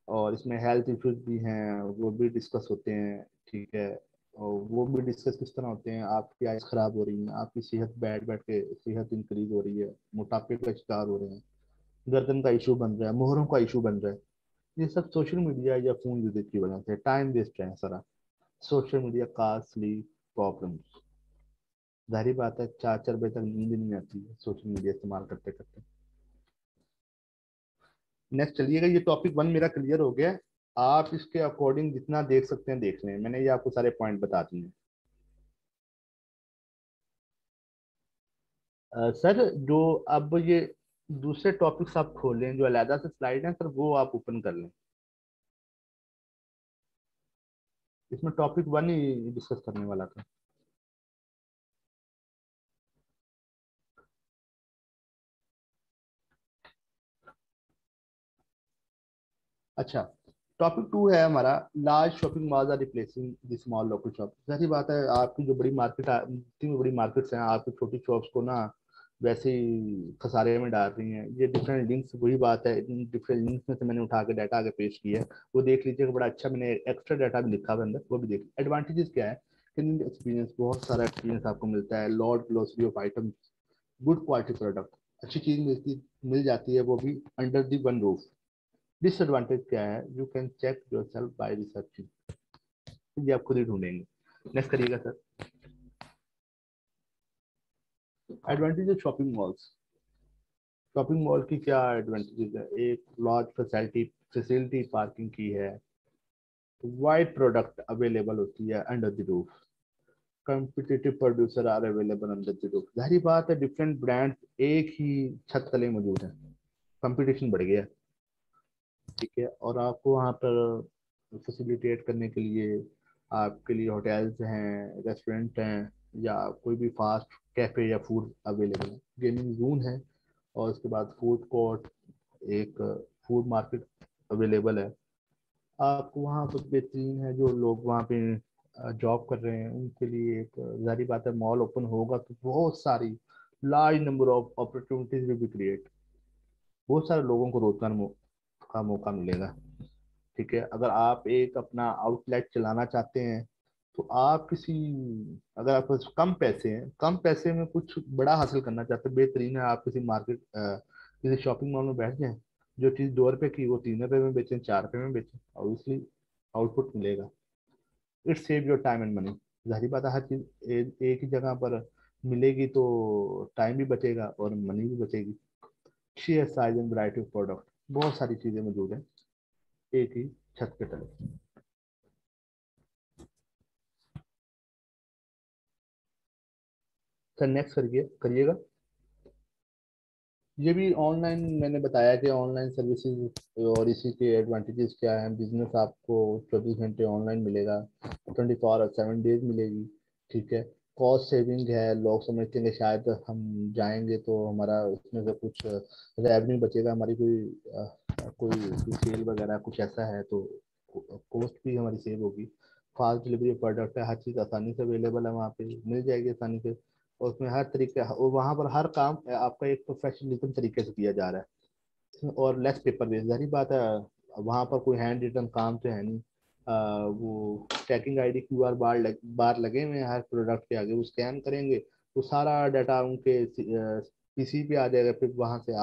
और इसमें हेल्थ इश्यूज भी हैं, वो भी डिस्कस होते हैं। ठीक है, और वो भी डिस्कस किस तरह होते हैं, आपकी आइज खराब हो रही हैं, आपकी सेहत बैठ बैठ के सेहत इंक्रीज हो रही है, मोटापे का शिकार हो रहे हैं, गर्दन का इशू बन रहा है, मोहरों का इशू बन रहा है, ये सब सोशल मीडिया या फोन यूजेज की वजह से, टाइम वेस्ट है सारा, सोशल मीडिया का स्लीप प्रॉब्लम्स। जाहिर बात है 4-4 बजे तक नींद नहीं आती है सोशल मीडिया इस्तेमाल करते करते। नेक्स्ट चलिएगा, ये टॉपिक 1 मेरा क्लियर हो गया है। आप इसके अकॉर्डिंग जितना देख सकते हैं देख लें, मैंने ये आपको सारे पॉइंट बता दिए हैं। सर जो अब ये दूसरे टॉपिक्स आप खोलें जो अलहदा से स्लाइड है सर, वो आप ओपन कर लें। इसमें टॉपिक 1 ही डिस्कस करने वाला था। अच्छा, टॉपिक 2 है हमारा, large shopping malls are replacing the small local shop. सारी बात है, आपकी जो बड़ी मार्केट, इतनी बड़ी मार्केट्स हैं, आपकी छोटी शॉप्स को ना वैसे ही खसारे में डाल रही हैं। ये डिफरेंट लिंक्स, वही बात है, इन डिफरेंट लिंक्स में से मैंने उठा के डाटा आगे पेश किया है, वो देख लीजिएगा। बड़ा अच्छा मैंने एक्स्ट्रा डाटा भी लिखा हुआ है अंदर, वो भी देख। एडवांटेजेस क्या है कि एक्सपीरियंस, बहुत सारा एक्सपीरियंस आपको मिलता है। Lord glossary of items, good quality product, अच्छी चीज मिल जाती है, वो भी under the one roof. Disadvantage क्या है, you can check yourself by researching, ये आप खुद ही ढूंढेंगे। नेक्स्ट करिएगा sir. Advantage of shopping malls. Shopping mall की क्या एडवांटेजेस है, एक लार्ज फैसिलिटी पार्किंग की है, वाइड प्रोडक्ट अवेलेबल होती है under the roof, competitive producer are available under the roof. जाहिर बात है डिफरेंट ब्रांड एक ही छत तले मौजूद है, कंपटीशन बढ़ गया। ठीक है, और आपको वहाँ पर फैसिलिटेट करने के लिए आपके लिए होटल्स हैं, रेस्टोरेंट हैं, या कोई भी फास्ट कैफे या फूड अवेलेबल है, गेमिंग जोन है, और उसके बाद फूड कोर्ट, एक फूड मार्केट अवेलेबल है। आपको वहाँ पर बेहतरीन है, जो लोग वहाँ पे जॉब कर रहे हैं उनके लिए एक जारी बात है, मॉल ओपन होगा तो बहुत सारी large number of opportunities will be create, बहुत सारे लोगों को रोजगार का मौका मिलेगा। ठीक है, अगर आप एक अपना आउटलेट चलाना चाहते हैं तो आप किसी, अगर आपके पास कम पैसे हैं, कम पैसे में कुछ बड़ा हासिल करना चाहते हैं, बेहतरीन है आप किसी मार्केट, किसी शॉपिंग मॉल में बैठ जाएं, जो चीज़ 2 रुपए की वो 3 रुपए में बेचें, 4 रुपए में बेचें, ऑब्वियसली आउटपुट मिलेगा। It save your time and money. जाहिर बात है, हर चीज़ एक ही जगह पर मिलेगी तो टाइम भी बचेगा और मनी भी बचेगी। Share size and variety of product, बहुत सारी चीज़ें मौजूद हैं एक ही छत के तले। सर नेक्स्ट करिएगा। ये भी ऑनलाइन मैंने बताया कि ऑनलाइन सर्विसेज और इसी के एडवांटेजेस क्या हैं। बिजनेस आपको 24 घंटे ऑनलाइन मिलेगा, 24/7 डेज मिलेगी। ठीक है, कॉस्ट सेविंग है, लोग समझते हैं कि शायद हम जाएंगे तो हमारा उसमें से कुछ रेवेन्यू बचेगा, हमारी कोई सेल वगैरह कुछ ऐसा है तो कॉस्ट भी हमारी सेव होगी। फास्ट डिलीवरी प्रोडक्ट है, हर चीज़ आसानी से अवेलेबल है, वहाँ पे मिल जाएगी आसानी से। और उसमें हर तरीके, और वहाँ पर हर काम आपका एक प्रोफेशनलिज्म तरीके से किया जा रहा है, और लेस पेपर बेस्ड। जारी बात है, वहाँ पर कोई हैंड रिटन काम तो है नहीं। वो ट्रैकिंग आईडी QR बार लगे हुए हैं हर प्रोडक्ट के आगे, वो स्कैन करेंगे तो सारा डाटा उनके पीसी पे आ जाएगा, फिर वहाँ से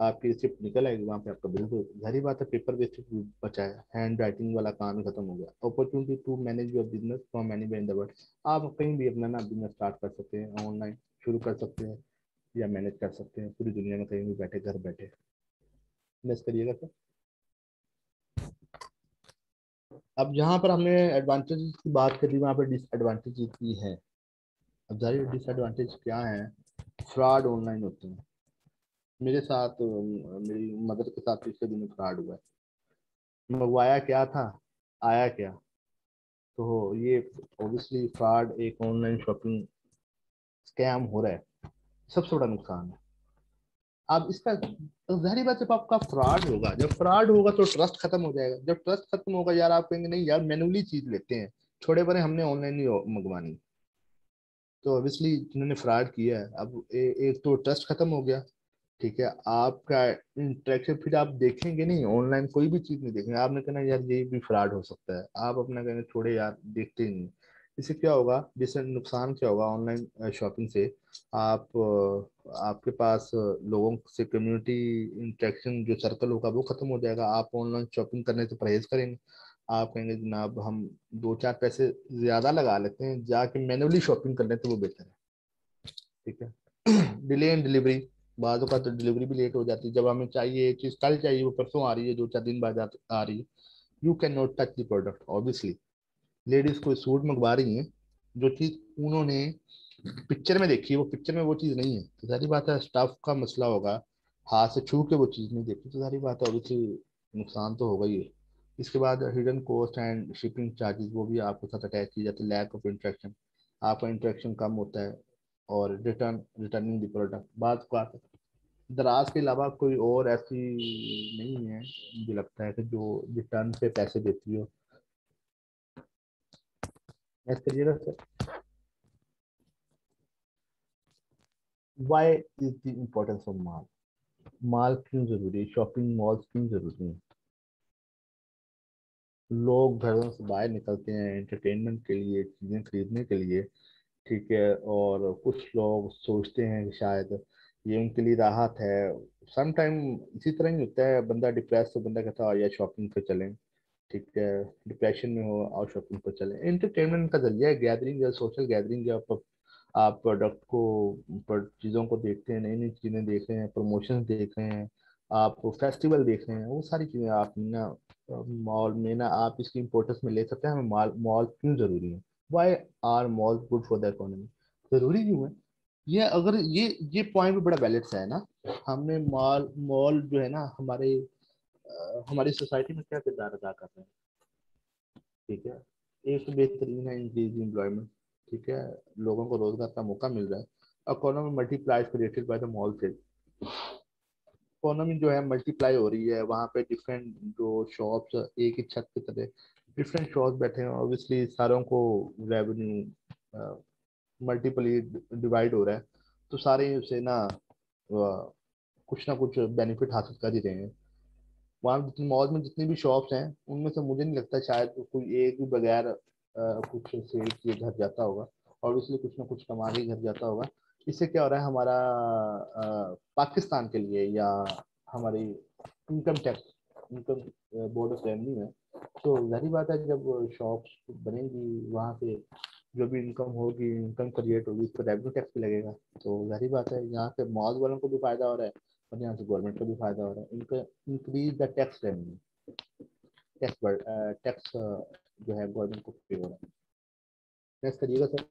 आपकी रिसिप्ट निकल आएगी, वहाँ पे आपका बिल। तो जारी बात है, पेपर बेस्ड बचा है, हैंड राइटिंग वाला काम ही खत्म हो गया। Opportunity to manage your business from anywhere in the world. आप कहीं भी अपना ना बिजनेस स्टार्ट कर सकते हैं, ऑनलाइन शुरू कर सकते हैं या मैनेज कर सकते हैं पूरी दुनिया में, कहीं भी बैठे, घर बैठे। मैनेज करिएगा सर। अब जहाँ पर हमने एडवांटेज की बात करी, वहाँ पर डिसएडवांटेज भी है। अब जाहिर डिसएडवांटेज क्या है, फ्रॉड ऑनलाइन होते हैं। मेरे साथ मेरी मदर के साथ पिछले दिनों फ्रॉड हुआ है। मंगवाया क्या था, आया क्या। तो ये ऑब्वियसली फ्रॉड, एक ऑनलाइन शॉपिंग स्कैम हो रहा है, सबसे बड़ा नुकसान है। अब इसका जाहिर बात, जब आपका फ्रॉड होगा, जब फ्रॉड होगा तो ट्रस्ट खत्म हो जाएगा। जब ट्रस्ट खत्म होगा यार, आप कहेंगे नहीं यार मैनुअली चीज लेते हैं, छोड़े बड़े हमने ऑनलाइन ही मंगवानी। तो ऑब्वियसली जिन्होंने फ्रॉड किया है, अब एक तो ट्रस्ट खत्म हो गया। ठीक है, आपका इंटरेक्शन फिर आप देखेंगे नहीं, ऑनलाइन कोई भी चीज नहीं देखेंगे, आपने कहना यार ये भी फ्रॉड हो सकता है, आप अपना कहना छोड़े यार, देखते ही नहीं। इससे क्या होगा, जिससे नुकसान क्या होगा ऑनलाइन शॉपिंग से, आपके पास लोगों से कम्युनिटी इंटरेक्शन जो सर्कल होगा वो खत्म हो जाएगा, आप ऑनलाइन शॉपिंग करने से परहेज करेंगे। आप कहेंगे जनाब हम 2-4 पैसे ज्यादा लगा लेते हैं, जाके मैनुअली शॉपिंग कर लें तो वो बेहतर है। ठीक है। डिले इन डिलीवरी, बाद का तो डिलीवरी भी लेट हो जाती है। जब हमें चाहिए चीज कल चाहिए, वो परसों आ रही है, 2-4 दिन बाद आ रही है। You can not touch the product obviously. Ladies कोई सूट मंगवा रही हैं, जो चीज उन्होंने पिक्चर में देखी है वो पिक्चर में वो चीज नहीं है, तो सारी बात है स्टाफ का मसला होगा। हाथ से छू के वो चीज नहीं देखी तो सारी बात है ऑब्वियसली नुकसान तो होगा ही है। इसके बाद hidden cost and shipping charges वो भी आपके साथ अटैच की जाती है। लैक ऑफ इंटरेक्शन, आपका इंटरेक्शन कम होता है। और रिटर्निंग द प्रोडक्ट, बात दराज के अलावा कोई और ऐसी नहीं है मुझे लगता है कि जो रिटर्न पे पैसे देती हो। नेक्स्ट करिएगा sir. Why is the importance of माल। माल क्यों जरूरी है, शॉपिंग मॉल्स क्यों जरूरी है। लोग घरों से बाहर निकलते हैं एंटरटेनमेंट के लिए, चीजें खरीदने के लिए। ठीक है। और कुछ लोग सोचते हैं कि शायद ये उनके लिए राहत है। सम टाइम इसी तरह ही होता है, बंदा डिप्रेस तो बंदा कहता है यार शॉपिंग पे चलें। ठीक है। डिप्रेशन में हो और शॉपिंग पर चलें। एंटरटेनमेंट का जरिया है, गैदरिंग है, सोशल गैदरिंग है। आप प्रोडक्ट को चीज़ों को देखते हैं, नई नई चीज़ें देख रहे हैं, प्रमोशन देख रहे हैं, आप फेस्टिवल देख रहे हैं, वो सारी चीज़ें आप ना मॉल में ना आप इसकी इम्पोर्टेंस में ले सकते हैं। हमें मॉल मॉल क्यों जरूरी है। Why are mall good for the economy. जरूरी क्यों है ये, अगर ये पॉइंट भी बड़ा वैलिड सा है ना। हमने मॉल मॉल जो है ना हमारी सोसाइटी में क्या किरदार अदा कर रहे हैं। ठीक है। एक तो बेहतरीन है इंक्रीज एम्प्लॉयमेंट। ठीक है। लोगों को रोजगार का मौका मिल रहा है। Economy multiplies created by the mall से। इकोनॉमी जो है मल्टीप्लाई हो रही है, वहाँ पे डिफरेंट जो शॉप्स एक ही छत के तले डिफरेंट शॉप्स बैठे हैं, ऑब्वियसली सारों को रेवेन्यू मल्टीपली डिवाइड हो रहा है। तो सारे उसे कुछ ना कुछ बेनिफिट हासिल कर ही रहे हैं। वहाँ जितनी मॉल में जितनी भी शॉप्स हैं उनमें से मुझे नहीं लगता शायद कोई एक भी बगैर कुछ सेल किए घर जाता होगा। और इसलिए कुछ ना कुछ कमा के घर जाता होगा। इससे क्या हो रहा है हमारा पाकिस्तान के लिए या हमारी income tax income board of revenue है। तो जाहिर बात है जब शॉप्स बनेंगी वहाँ पे जो भी इनकम होगी, इनकम क्रिएट होगी, उस पर रेवेन्यू टैक्स भी लगेगा। तो जाहिर बात है यहाँ से मॉल वालों को भी फायदा हो रहा है और यहाँ से गवर्नमेंट को भी फायदा हो रहा है। इनका increase the tax revenue, tax जो है गवर्नमेंट को पे हो रहा है। टैक्स करिएगा सर।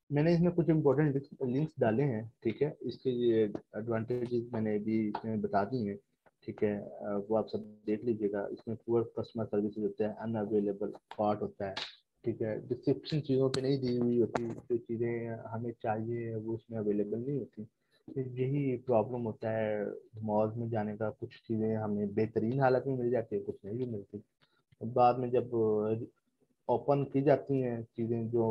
मैंने इसमें कुछ इंपॉर्टेंट लिंक्स डाले हैं। ठीक है। इसके एडवांटेजेस मैंने भी इसमें बता दी हैं। ठीक है। वो आप सब देख लीजिएगा। इसमें पुअर कस्टमर सर्विस होता है, अनअवेलेबल पार्ट होता है। ठीक है। डिस्क्रिप्शन चीज़ों पे नहीं दी हुई होती, जो चीज़ें हमें चाहिए वो उसमें अवेलेबल नहीं होती। तो यही प्रॉब्लम होता है मॉल में जाने का। कुछ चीज़ें हमें बेहतरीन हालत में मिल जाती है, कुछ नहीं भी मिलती। बाद में जब ओपन की जाती हैं चीज़ें जो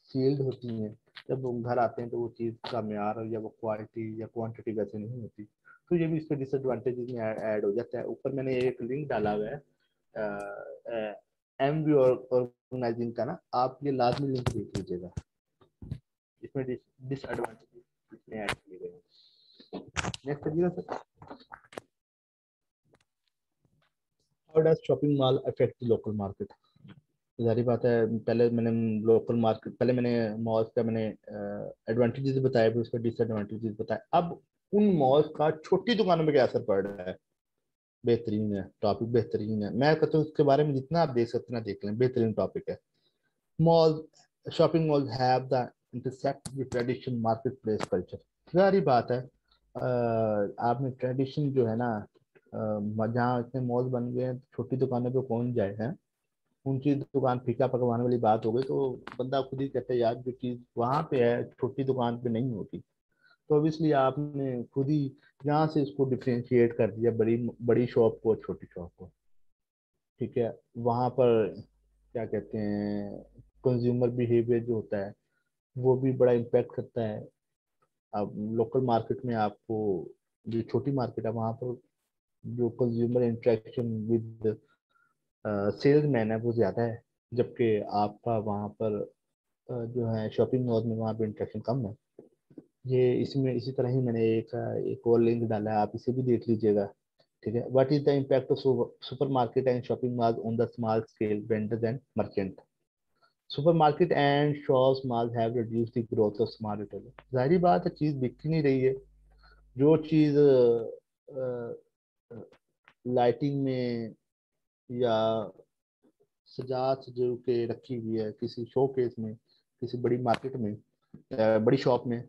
सील्ड होती हैं, जब वो घर आते हैं तो वो चीज़ का म्यार या वो क्वालिटी या क्वांटिटी वैसे नहीं होती। तो ये भी इसके डिसएडवांटेजेस में ऐड हो जाता है। ऊपर मैंने एक लिंक डाला हुआ है एम वी ऑर्गेनाइजिंग का ना, आप ये लाजमी लिंक देख लीजिएगा। इसमें डिसएडवांटेजेस इसमें ऐड किए गए हैं। नेक्स्ट करिएगा sir. How does shopping mall affect the local market. जारी बात है, पहले मैंने लोकल मार्केट पहले मैंने मॉल्स का मैंने एडवांटेजेस बताए, फिर उसका डिसएडवांटेजेस बताए। अब उन मॉल्स का छोटी दुकानों में क्या असर पड़ रहा है। बेहतरीन है टॉपिक, बेहतरीन है। मैं कहता हूँ उसके बारे में जितना आप देख सकते हैं ना देख लें, बेहतरीन टॉपिक है। Mall shopping mall have the intersect with tradition market place culture. सारी बात है। आपने ट्रेडिशन जो है ना, जहाँ इतने मॉल बन गए हैं, छोटी दुकानों पे कौन जाए है। ऊंची दुकान फीका पकवान वाली बात हो गई तो बंदा खुद ही कहता है यार जो चीज वहां पे है छोटी दुकान पे नहीं होती। तो ऑब्वियसली आपने खुद ही यहाँ से इसको डिफ्रेंशिएट कर दिया, बड़ी बड़ी शॉप को और छोटी शॉप को। ठीक है। वहां पर क्या कहते हैं कंज्यूमर बिहेवियर जो होता है वो भी बड़ा इम्पेक्ट करता है। अब लोकल मार्केट में आपको, जो छोटी मार्केट है वहां पर जो consumer interaction with salesman है वो ज्यादा है। जबकि आपका वहाँ पर जो है शॉपिंग मॉल में वहाँ पे इंटरेक्शन कम है। ये इसमें इसी तरह ही मैंने एक और लिंक डाला है, आप इसे भी देख लीजिएगा। ठीक है. What is the impact of supermarket and shopping mall on the small scale vendors and merchant. Supermarket and shops mall have reduced the growth of small retailer. जाहिर बात है चीज बिक नहीं रही है. जो चीज लाइटिंग में या सजा सजू के रखी हुई है किसी शोकेस में, किसी बड़ी मार्केट में, बड़ी शॉप में,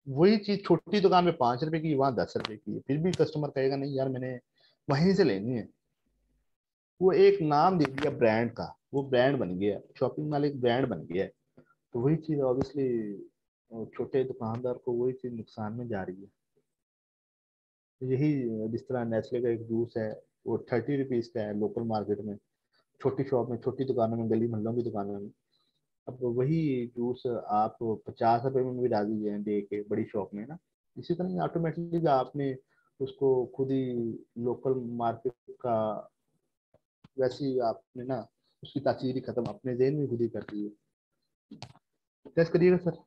वही चीज छोटी दुकान में 5 रुपए की, वहां 10 रुपए की है, फिर भी कस्टमर कहेगा नहीं यार मैंने वहीं से लेनी है. वो एक नाम दे दिया ब्रांड का, वो ब्रांड बन गया, शॉपिंग मॉल एक ब्रांड बन गया है. तो वही चीज ऑब्वियसली छोटे दुकानदार को वही चीज नुकसान में जा रही है. यही जिस तरह नेस्ले का एक जूस है, वो 30 रुपीज का है लोकल मार्केट में, छोटी शॉप में, छोटी दुकानों में, गली मोहल्लों की दुकानों में. अब वही जूस आप 50 रुपए में भी राजी हैं दे के बड़ी शॉप में ना. इसी तरह ऑटोमेटिकली आपने उसको खुद ही लोकल मार्केट का वैसे ही आपने ना उसकी तासीर ही खत्म अपने जेहन में खुद ही कर दी है. टेस्ट करिएगा सर.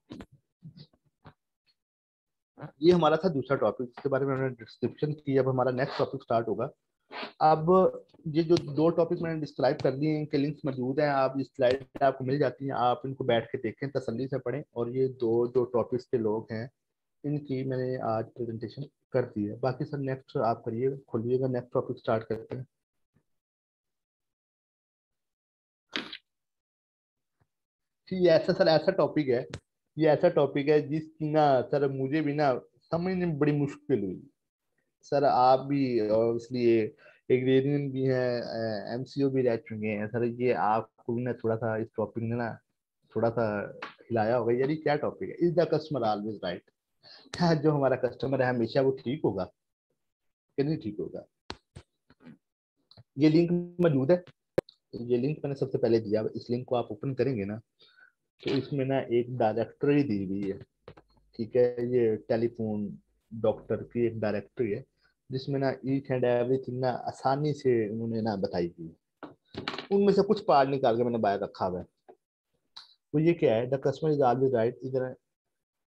ये हमारा था दूसरा टॉपिक जिसके बारे में हमने डिस्क्रिप्शन की. अब हमारा नेक्स्ट टॉपिक स्टार्ट होगा. अब ये जो 2 टॉपिक मैंने डिस्क्राइब कर दिए हैं, इनके लिंक्स मौजूद हैं, आप इस स्लाइड पे आपको मिल जाती हैं, आप इनको बैठ के देखें, तसल्ली से पढ़ें. और ये दो जो टॉपिक्स के लोग हैं इनकी मैंने आज प्रेजेंटेशन कर दी है. बाकी सर नेक्स्ट आप करिएगा, खोलिएगा, नेक्स्ट टॉपिक स्टार्ट करते हैं. ये ऐसा सर ऐसा टॉपिक है, ये ऐसा टॉपिक है जिसकी ना सर मुझे भी ना समझने में बड़ी मुश्किल हुई. सर आप भी इसलिए एग्रेरियन भी हैं, एमसीओ भी रह चुके हैं सर. ये आपको भी ना थोड़ा सा इस टॉपिक ने ना थोड़ा सा हिलाया होगा. यार ये क्या टॉपिक है, is the customer always right. क्या जो हमारा कस्टमर है हमेशा वो ठीक होगा कि नहीं ठीक होगा. ये लिंक मौजूद है, ये लिंक मैंने सबसे पहले दिया. इस लिंक को आप ओपन करेंगे ना तो इसमें ना एक डायरेक्टरी दी हुई है. ठीक है, ये टेलीफोन डॉक्टर की एक डायरेक्टरी है जिसमें ना ईच एंड एवरीथिंग ना आसानी से उन्होंने ना बताई थी. उनमें से कुछ पार्ट निकाल के मैंने बाहर रखा हुआ है. तो ये क्या है, the customer is always right is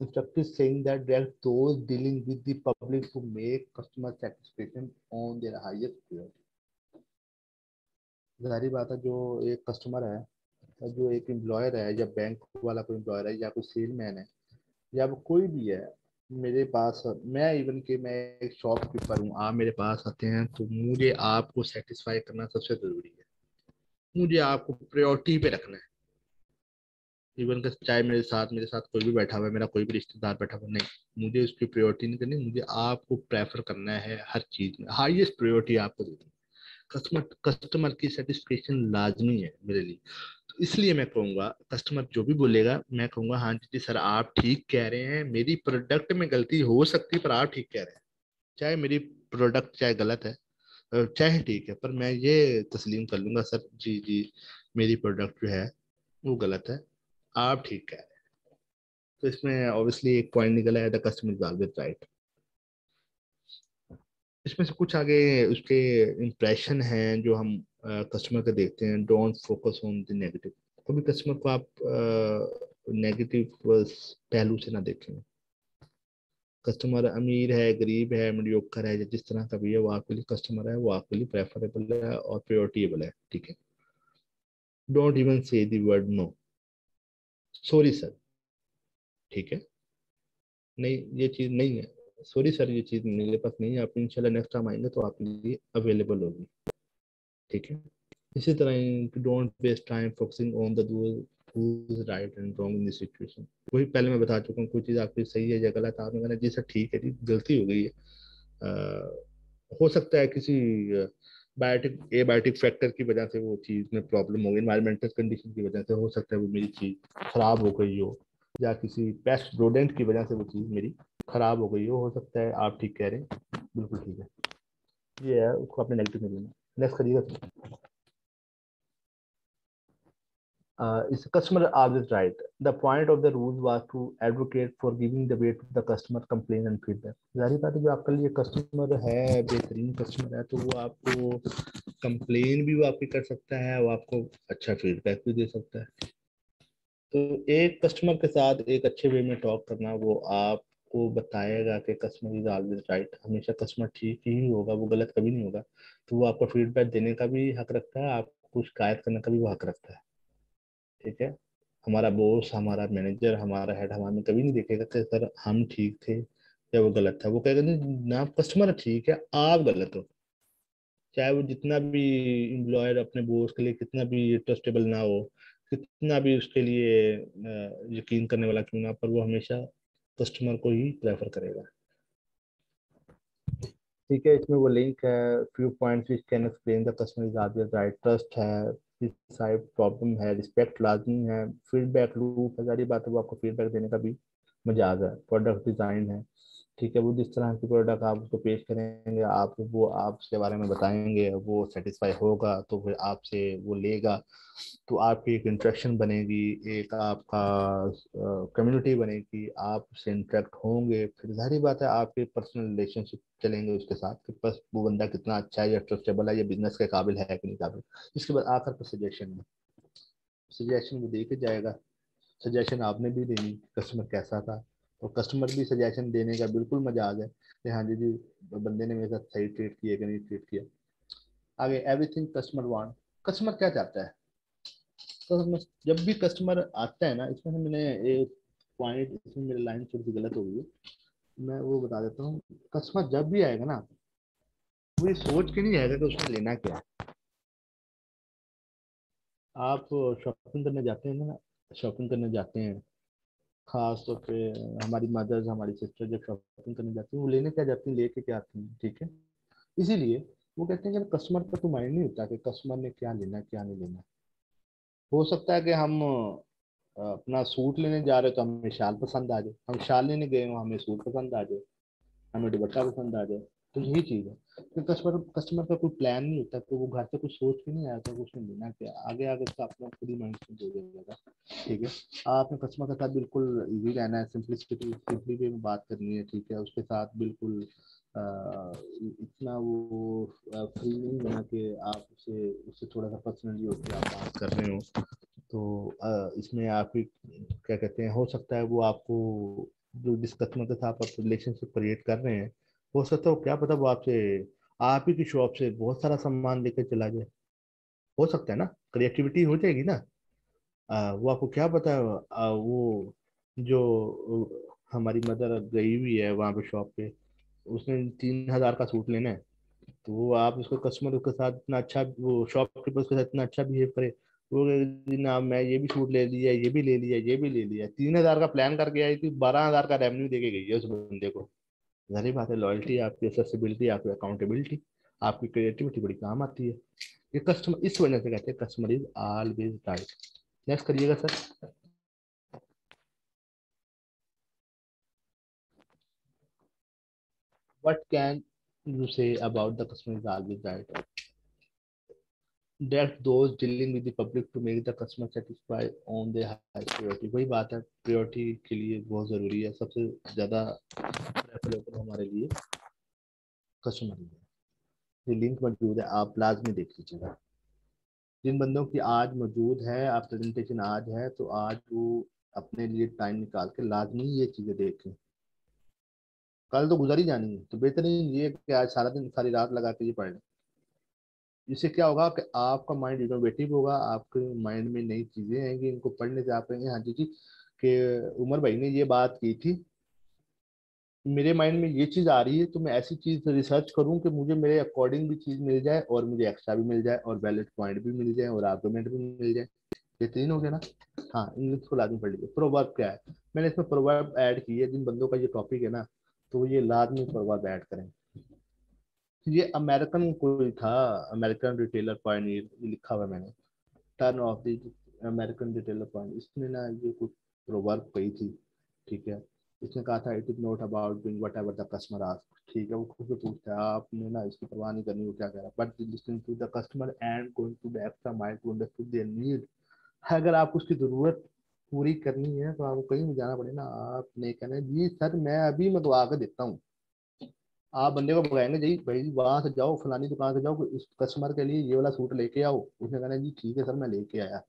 instructive saying that they are those dealing with the public who make customer satisfaction on their highest priority. जाहिर बात है जो एक कस्टमर है, जो एक एम्प्लॉयर है, या बैंक वाला कोई एम्प्लॉयर है, या कोई सेलमैन है, या वो कोई भी है मेरे पास, मैं इवन के मैं एक शॉपकीपर हूँ, आप मेरे पास आते हैं तो मुझे आपको सेटिस्फाई करना सबसे जरूरी है. मुझे आपको प्रायोरिटी पे रखना है. इवन का चाहे मेरे साथ कोई भी बैठा हुआ है, मेरा कोई भी रिश्तेदार बैठा हुआ, नहीं मुझे उसकी प्रायोरिटी नहीं करनी. मुझे आपको प्रेफर करना है हर चीज में, हाईएस्ट प्रायोरिटी आपको देनी. कस्टमर की सेटिस्फेक्शन लाजमी है मेरे लिए. तो इसलिए मैं कहूँगा कस्टमर जो भी बोलेगा मैं कहूँगा हाँ जी सर आप ठीक कह रहे हैं, मेरी प्रोडक्ट में गलती हो सकती है पर आप ठीक कह रहे हैं. चाहे मेरी प्रोडक्ट चाहे गलत है चाहे ठीक है, पर मैं ये तस्लीम कर लूंगा सर जी जी मेरी प्रोडक्ट जो है वो गलत है, आप ठीक कह रहे हैं. तो इसमें ऑब्वियसली एक पॉइंट निकला है, the customer is always right. इसमें से कुछ आगे उसके इम्प्रेशन हैं जो हम कस्टमर का देखते हैं. Don't focus on the negative. कभी कस्टमर को आप नेगेटिव पहलू से ना देखें. कस्टमर अमीर है, गरीब है, मीडियोकर है, जिस तरह का भी है वो आपके लिए कस्टमर है, वो आपके लिए प्रेफरेबल है और प्रायोरिटेबल है. ठीक है. Don't even say the word no, sorry sir. ठीक है, नहीं ये चीज नहीं है, सॉरी सर ये चीज मेरे पास नहीं है, आप इंशाल्लाह नेक्स्ट टाइम आएंगे तो आपके लिए अवेलेबल होगी. ठीक है. इसी तरह don't waste time focusing on the right and wrong in this situation. वही पहले मैं बता चुका हूँ, कोई चीज़ आपकी सही है या गलत, आपने कहना जी सर ठीक है जी गलती हो गई है. हो सकता है किसी बायोटिक एबायोटिक फैक्टर की वजह से वो चीज़ में प्रॉब्लम हो गई, इन्वायरमेंटल कंडीशन की वजह से हो सकता है वो मेरी चीज़ खराब हो गई हो, या किसी पेस्ट रोडेंट की वजह से वो चीज़ मेरी खराब हो गई हो सकता है. आप ठीक कह रहे हैं, बिल्कुल ठीक है. ये है, उसको आपने नेगेटिव नहीं लेना. नेक्स्ट करिएगा. Is customer always right? The point of the rules was to advocate for giving the way to the customer complaint and feedback. जाहिर बात है जो आपका लिए कस्टमर है, बेहतरीन कस्टमर है, तो वो आपको कंप्लेन भी वो आपकी कर सकता है, वो आपको अच्छा फीडबैक भी दे सकता है. तो एक कस्टमर के साथ एक अच्छे वे में टॉक करना वो आपको आपको बताएगा कि कस्टमर इज ऑलवेज राइट, हमेशा कस्टमर ठीक ही होगा, वो गलत कभी नहीं होगा, तो वो आपको फीडबैक देने का भी हक रखता है, आपको शिकायत करने का भी वो हक रखता है। ठीक है, हमारा बॉस, हमारा मैनेजर, हमारा हेड हमें कभी नहीं देखेगा कि सर हम ठीक थे या वो गलत था। वो कहेगा नहीं ना, कस्टमर ठीक है, आप गलत हो। चाहे वो जितना भी एम्प्लॉयर अपने बॉस के लिए कितना भी ट्रस्टेबल ना हो, कितना भी उसके लिए यकीन करने वाला क्यों ना, पर वो हमेशा कस्टमर को ही प्रेफर करेगा। ठीक है, इसमें वो लिंक है, few points which can explain the customer is always right, trust है, साइड प्रॉब्लम है, रिस्पेक्ट लाजमी है, फीडबैक लूप है, सारी बात है, वो आपको फीडबैक देने का भी मजाज है, प्रोडक्ट डिजाइन है। ठीक है, वो जिस तरह की प्रोडक्ट आप उसको पेश करेंगे, आप वो आप उसके बारे में बताएंगे, वो सेटिस्फाई होगा तो फिर आपसे वो लेगा, तो आपकी एक इंटरेक्शन बनेगी, एक आपका कम्युनिटी बनेगी, आप उससे इंटरेक्ट होंगे, फिर जाहिर बात है आपके पर्सनल रिलेशनशिप चलेंगे उसके साथ कि बस वो बंदा कितना अच्छा है या ट्रस्टेबल है या बिजनेस के काबिल है कि नहीं काबिल। इसके बाद आखिर पर सजेशन, सजेशन वो दे के जाएगा, सजेशन आपने भी देनी, कस्टमर कैसा था, और कस्टमर भी सजेशन देने का बिल्कुल मजा आ जाए कि हाँ जी जी बंदे ने मेरे साथ सही ट्रीट किया कि नहीं ट्रीट किया। आगे एवरीथिंग कस्टमर वांट, कस्टमर क्या चाहता है। तो जब भी कस्टमर आता है ना, इसमें से मैंने एक पॉइंट, इसमें मेरी लाइन थोड़ी सी गलत हो गई है, मैं वो बता देता हूँ। कस्टमर जब भी आएगा ना, वो ये सोच के नहीं आएगा कि उसने लेना क्या है। आप शॉपिंग करने जाते हैं ना, शॉपिंग करने जाते हैं, खास तौर पे हमारी मदर्स, हमारी सिस्टर जब शॉपिंग करने जाती है, वो लेने क्या जाती है, लेके क्या आती हैं। ठीक है, इसीलिए वो कहते हैं कि कस्टमर का तो माइंड नहीं होता कि कस्टमर ने क्या लेना क्या नहीं लेना। हो सकता है कि हम अपना सूट लेने जा रहे हो तो हमें शाल पसंद आ जाए, हम शाल लेने गए हो हमें सूट पसंद आ जाए, हमें दुपट्टा पसंद आ जाए। तो यही चीज है कि कस्टमर कस्टमर का कोई प्लान नहीं होता, तो वो घर से कुछ सोच के नहीं आया था उसने लेना क्या, आगे आगे तो अपना खुद ही माइंड सेट हो जाएगा। ठीक है, आपने कस्टमर के साथ बिल्कुल इजी रहना है, सिंपली वे में बात करनी है। ठीक है, उसके साथ बिल्कुल इतना वो फ्री नहीं बना कि आप उसे उससे थोड़ा सा पर्सनली होकर आप बात कर रहे हो। तो इसमें आप क्या कहते हैं, हो सकता है वो आपको जो जिस कस्टमर के साथ आप रिलेशनशिप क्रिएट कर रहे हैं, हो सकता है वो क्या पता वो आपसे आप ही की शॉप से बहुत सारा सामान लेकर चला जाए। हो सकता है ना, क्रिएटिविटी हो जाएगी ना। वो आपको क्या पता है, वो जो हमारी मदर गई हुई है वहाँ पे शॉप पे, उसने 3,000 का सूट लेना है, तो वो आप उसको कस्टमर के साथ इतना अच्छा, वो शॉपकीपर के साथ इतना अच्छा बिहेव करे, वो कहे, ना मैं ये भी सूट ले लिया, ये भी ले लिया, ये भी ले लिया, 3,000 का प्लान करके आई थी, 12,000 का रेवेन्यू देके गई है उस बंदे को। जाहिर बात है लॉयल्टी, आपकी एक्सेसिबिलिटी, आपकी अकाउंटेबिलिटी, आपकी क्रिएटिविटी बड़ी काम आती है। ये कस्टमर इस वजह से कहते हैं customer is always right. Next करिएगा sir. What can you say about the customer is always right, that those dealing with the public to make the customer satisfied on the high priority। वही बात है, priority के लिए बहुत ज़रूरी है, सबसे ज़्यादा प्रेफरेबल हमारे लिए कस्टमर ही है। ये लिंक मौजूद है, आप लाजमी देख लीजिएगा। जिन बंदों की आज मौजूद है, आप प्रेजेंटेशन आज है, तो आज वो अपने लिए टाइम निकाल के लाजमी ये चीज़ें देखें। कल तो गुजर ही जानी है, तो बेहतरीन ये कि आज सारा दिन सारी रात लगा के ये पढ़ लें। इससे क्या होगा कि आपका माइंड इनोवेटिव होगा, आपके माइंड में नई चीजें आएंगी, इनको पढ़ने से आप कहेंगे हाँ जी जी कि उमर भाई ने ये बात की थी, मेरे माइंड में ये चीज आ रही है, तो मैं ऐसी चीज रिसर्च करूं कि मुझे मेरे अकॉर्डिंग भी चीज मिल जाए और मुझे एक्स्ट्रा भी मिल जाए और वैलिड पॉइंट भी मिल जाए और आर्गुमेंट भी मिल जाए। ये तीन हो गया ना। हाँ, इंग्लिश को लाजमी पढ़ लीजिए। प्रोवर्ब क्या है, मैंने इसमें प्रोवर्ब ऐड की है, जिन बंदों का ये टॉपिक है ना, तो ये लाजमी प्रोवर्ब ऐड करें। ये अमेरिकन कोई था, अमेरिकन रिटेलर पायनियर, ये लिखा हुआ है मैंने, turn off the American retailer point, इसने ना ये कुछ प्रोवर्ब कही थी। ठीक है, इसने कहा था it is not about doing what ever the customer ask. ठीक है, वो खुद से पूछता है, आपने ना इसकी परवाह नहीं करनी वो क्या कह रहा है, but listening to the customer and going to the extra mile to understand their need. अगर आप उसकी जरूरत पूरी करनी है तो आपको कहीं भी जाना पड़े ना, आपने कहना है जी सर मैं अभी मंगवा के देता हूँ। आप बंदे को बुलाएंगे जी भाई वहां से जाओ फलानी दुकान से जाओ, इस कस्टमर के लिए ये वाला सूट लेके आओ, उसने कहना है जी ठीक है सर मैं लेके आया।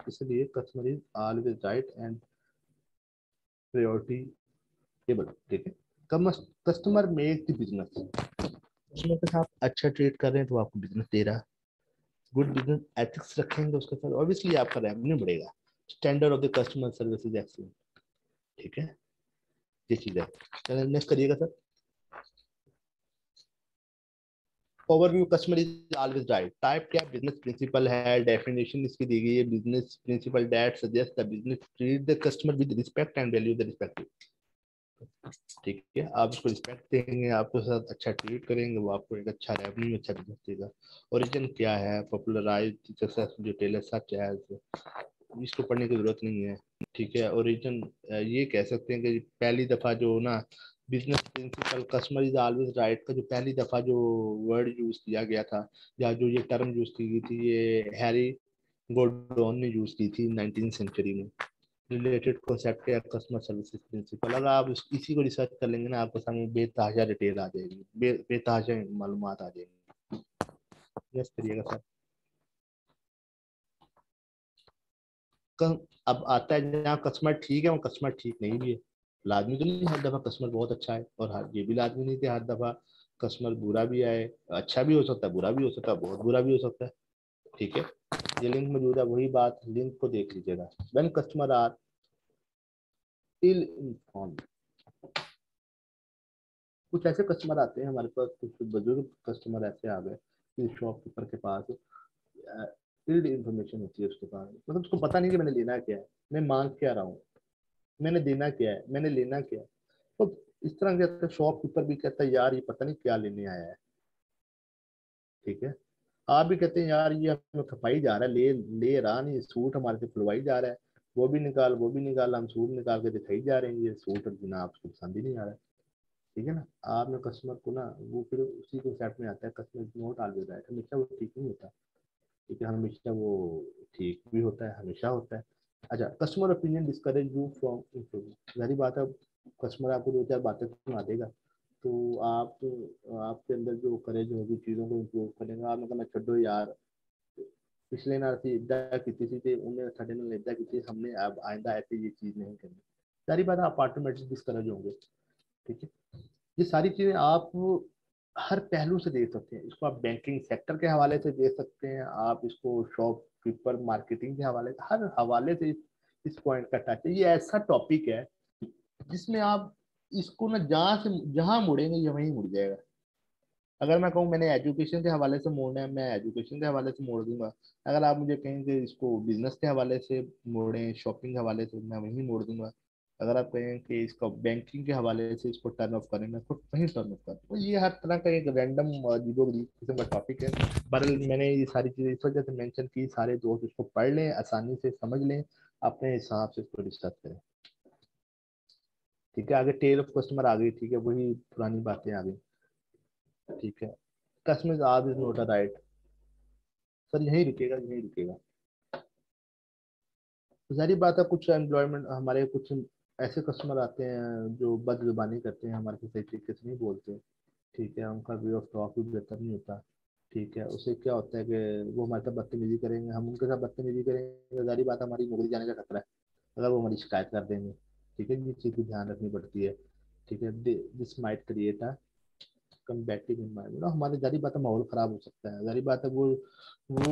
इसलिए customer is always right and priority table, ठीक है। Customer make the business, customer के साथ अच्छा ट्रीट कर रहे हैं तो आपको बिजनेस दे रहा है। गुड बिजनेस एथिक्स रखेंगे उसके साथ, ऑब्वियसली आपका रेवेन्यू बढ़ेगा। Standard of the customer service is excellent, ठीक है, ये चीज है। चलिए नेक्स्ट करिएगा sir. Overview, customer is always right. Type क्या बिजनेस प्रिंसिपल है, डेफिनेशन इसकी दी गई है, business principal that suggest the business treat the customer with respect and value the respect, ठीक है। आप उसको रिस्पेक्ट देंगे, आपके साथ अच्छा ट्रीट करेंगे, वो आपको एक अच्छा रेवेन्यू, अच्छा बिजनेस देगा। ओरिजिन क्या है, popularise success detailer such as, इसको पढ़ने की जरूरत नहीं है, ठीक है। ओरिजिन ये कह सकते हैं कि पहली दफा जो ना business principle customer is always right का जो पहली दफा जो वर्ड यूज किया गया था या जो ये टर्म यूज की गई थी, ये हैरी गोल्डन ने यूज की थी 19वीं सेंचुरी में। रिलेटेड कॉन्सेप्ट है कस्टमर सर्विसेज प्रिंसिपल। अगर आप इसी को रिसर्च कर लेंगे ना, आपको सामने बेतहाशा डिटेल आ जाएगी, बेतहाशा मालूमात आ जाएगी। यस करिएगा सर। अब आता है जहाँ कस्टमर ठीक है और कस्टमर ठीक नहीं भी है। लाजमी तो नहीं हर दफा कस्टमर बहुत अच्छा है, और हर ये भी लाजमी नहीं कि हर दफा कस्टमर बुरा भी आए। अच्छा भी हो सकता है, बुरा भी हो सकता है, बहुत बुरा भी हो सकता है, ठीक है। ये लिंक मौजूद है, वही बात, लिंक को देख लीजिएगा। When customer are ill informed, कुछ ऐसे कस्टमर आते हैं हमारे पास, कुछ बुजुर्ग कस्टमर ऐसे आ गए कि शॉपकीपर के पास इल्ड इंफॉर्मेशन होती है उसके पास, मतलब उसको पता नहीं कि मैंने लेना क्या है, मैं मांग क्या रहा हूँ, मैंने देना क्या है, मैंने लेना क्या है। तो इस तरह के शॉपकीपर भी कहता है यार ये पता नहीं क्या लेने आया है, ठीक है। आप भी कहते हैं यार ये हमें खपाई जा रहा है, ले ले रहा नहीं, सूट हमारे से खुलवाई जा रहा है, वो भी निकाल वो भी निकाल, हम सूट निकाल के दिखाई जा रहे हैं, ये सूट बिना आपको पसंद ही नहीं आ रहा है, ठीक है ना। आपने कस्टमर को ना वो फिर उसी को सेट में आता है, कस्टमर नोट आल देता है, हमेशा वो ठीक नहीं होता, ठीक है, हमेशा वो ठीक भी होता है, हमेशा होता है। अच्छा, customer opinion discourage you from improving, सारी बात है। कस्टमर आपको दो चार बातें सुना देगा तो आप आपके अंदर जो करेज होगी चीज़ों को इम्प्रूव करेगा। आपने कहना छोड़ो यार, पिछले ना ਅਸੀਂ इदा की थी ਤੇ ਉਹਨੇ ਸਾਡੇ ਨਾਲ ਇਦਾਂ ਕੀਤੀ, हमने अब आइंदा ऐसे ये चीज़ नहीं करनी, सारी बात आप ऑटोमेटिक डिस्करेज होंगे, ठीक है। ये सारी चीजें आप हर पहलू से देख सकते हैं। इसको आप बैंकिंग सेक्टर के हवाले से देख सकते हैं, आप इसको शॉपकीपर मार्केटिंग के हवाले से, हर हवाले से इस पॉइंट का टच है। ये ऐसा टॉपिक है जिसमें आप इसको ना जहाँ से जहाँ मुड़ेंगे ये वहीं मुड़ जाएगा। अगर मैं कहूँ मैंने एजुकेशन के हवाले से मोड़ना है, मैं एजुकेशन के हवाले से मोड़ दूंगा। अगर आप मुझे कहें कि इसको बिजनेस के हवाले से मोड़ें, शॉपिंग के हवाले से, मैं वहीं मोड़ दूंगा। अगर आप कहें कि इसको बैंकिंग के हवाले से इसको टर्न ऑफ करें, मैं खुद वहीं टर्न ऑफ कर दूंगा। ये हर तरह का एक रैंडम अजीबो गरीब किस्म का टॉपिक है। बहरहाल मैंने ये सारी चीजें इस वजह से मेंशन की, सारे दोस्त इसको पढ़ लें, आसानी से समझ लें, अपने हिसाब से इसको डिस्कस करें, ठीक है। आगे टेल ऑफ कस्टमर आ गई, ठीक है, वही पुरानी बातें आ गई, ठीक है। कस्टमर आज is not a right, sir यहीं रुकेगा, यहीं रुकेगा। तो सारी बात है, कुछ एम्प्लॉयमेंट हमारे कुछ ऐसे कस्टमर आते हैं जो बदजुबानी करते हैं, हमारे से सही तरीके से नहीं बोलते, ठीक है, उनका वे ऑफ टॉक भी बेहतर नहीं होता, ठीक है। उससे क्या होता है कि वो हमारे साथ बदतमीजी करेंगे, हम उनके साथ बदतमीजी करेंगे, सारी बात हमारी नौकरी जाने का खतरा है अगर वो हमारी शिकायत कर देंगे, ठीक है। ये चीज़ की ध्यान रखनी पड़ती है, ठीक है। This might create a combative environment, हमारी जारी बात है माहौल खराब हो सकता है, जारी बात है वो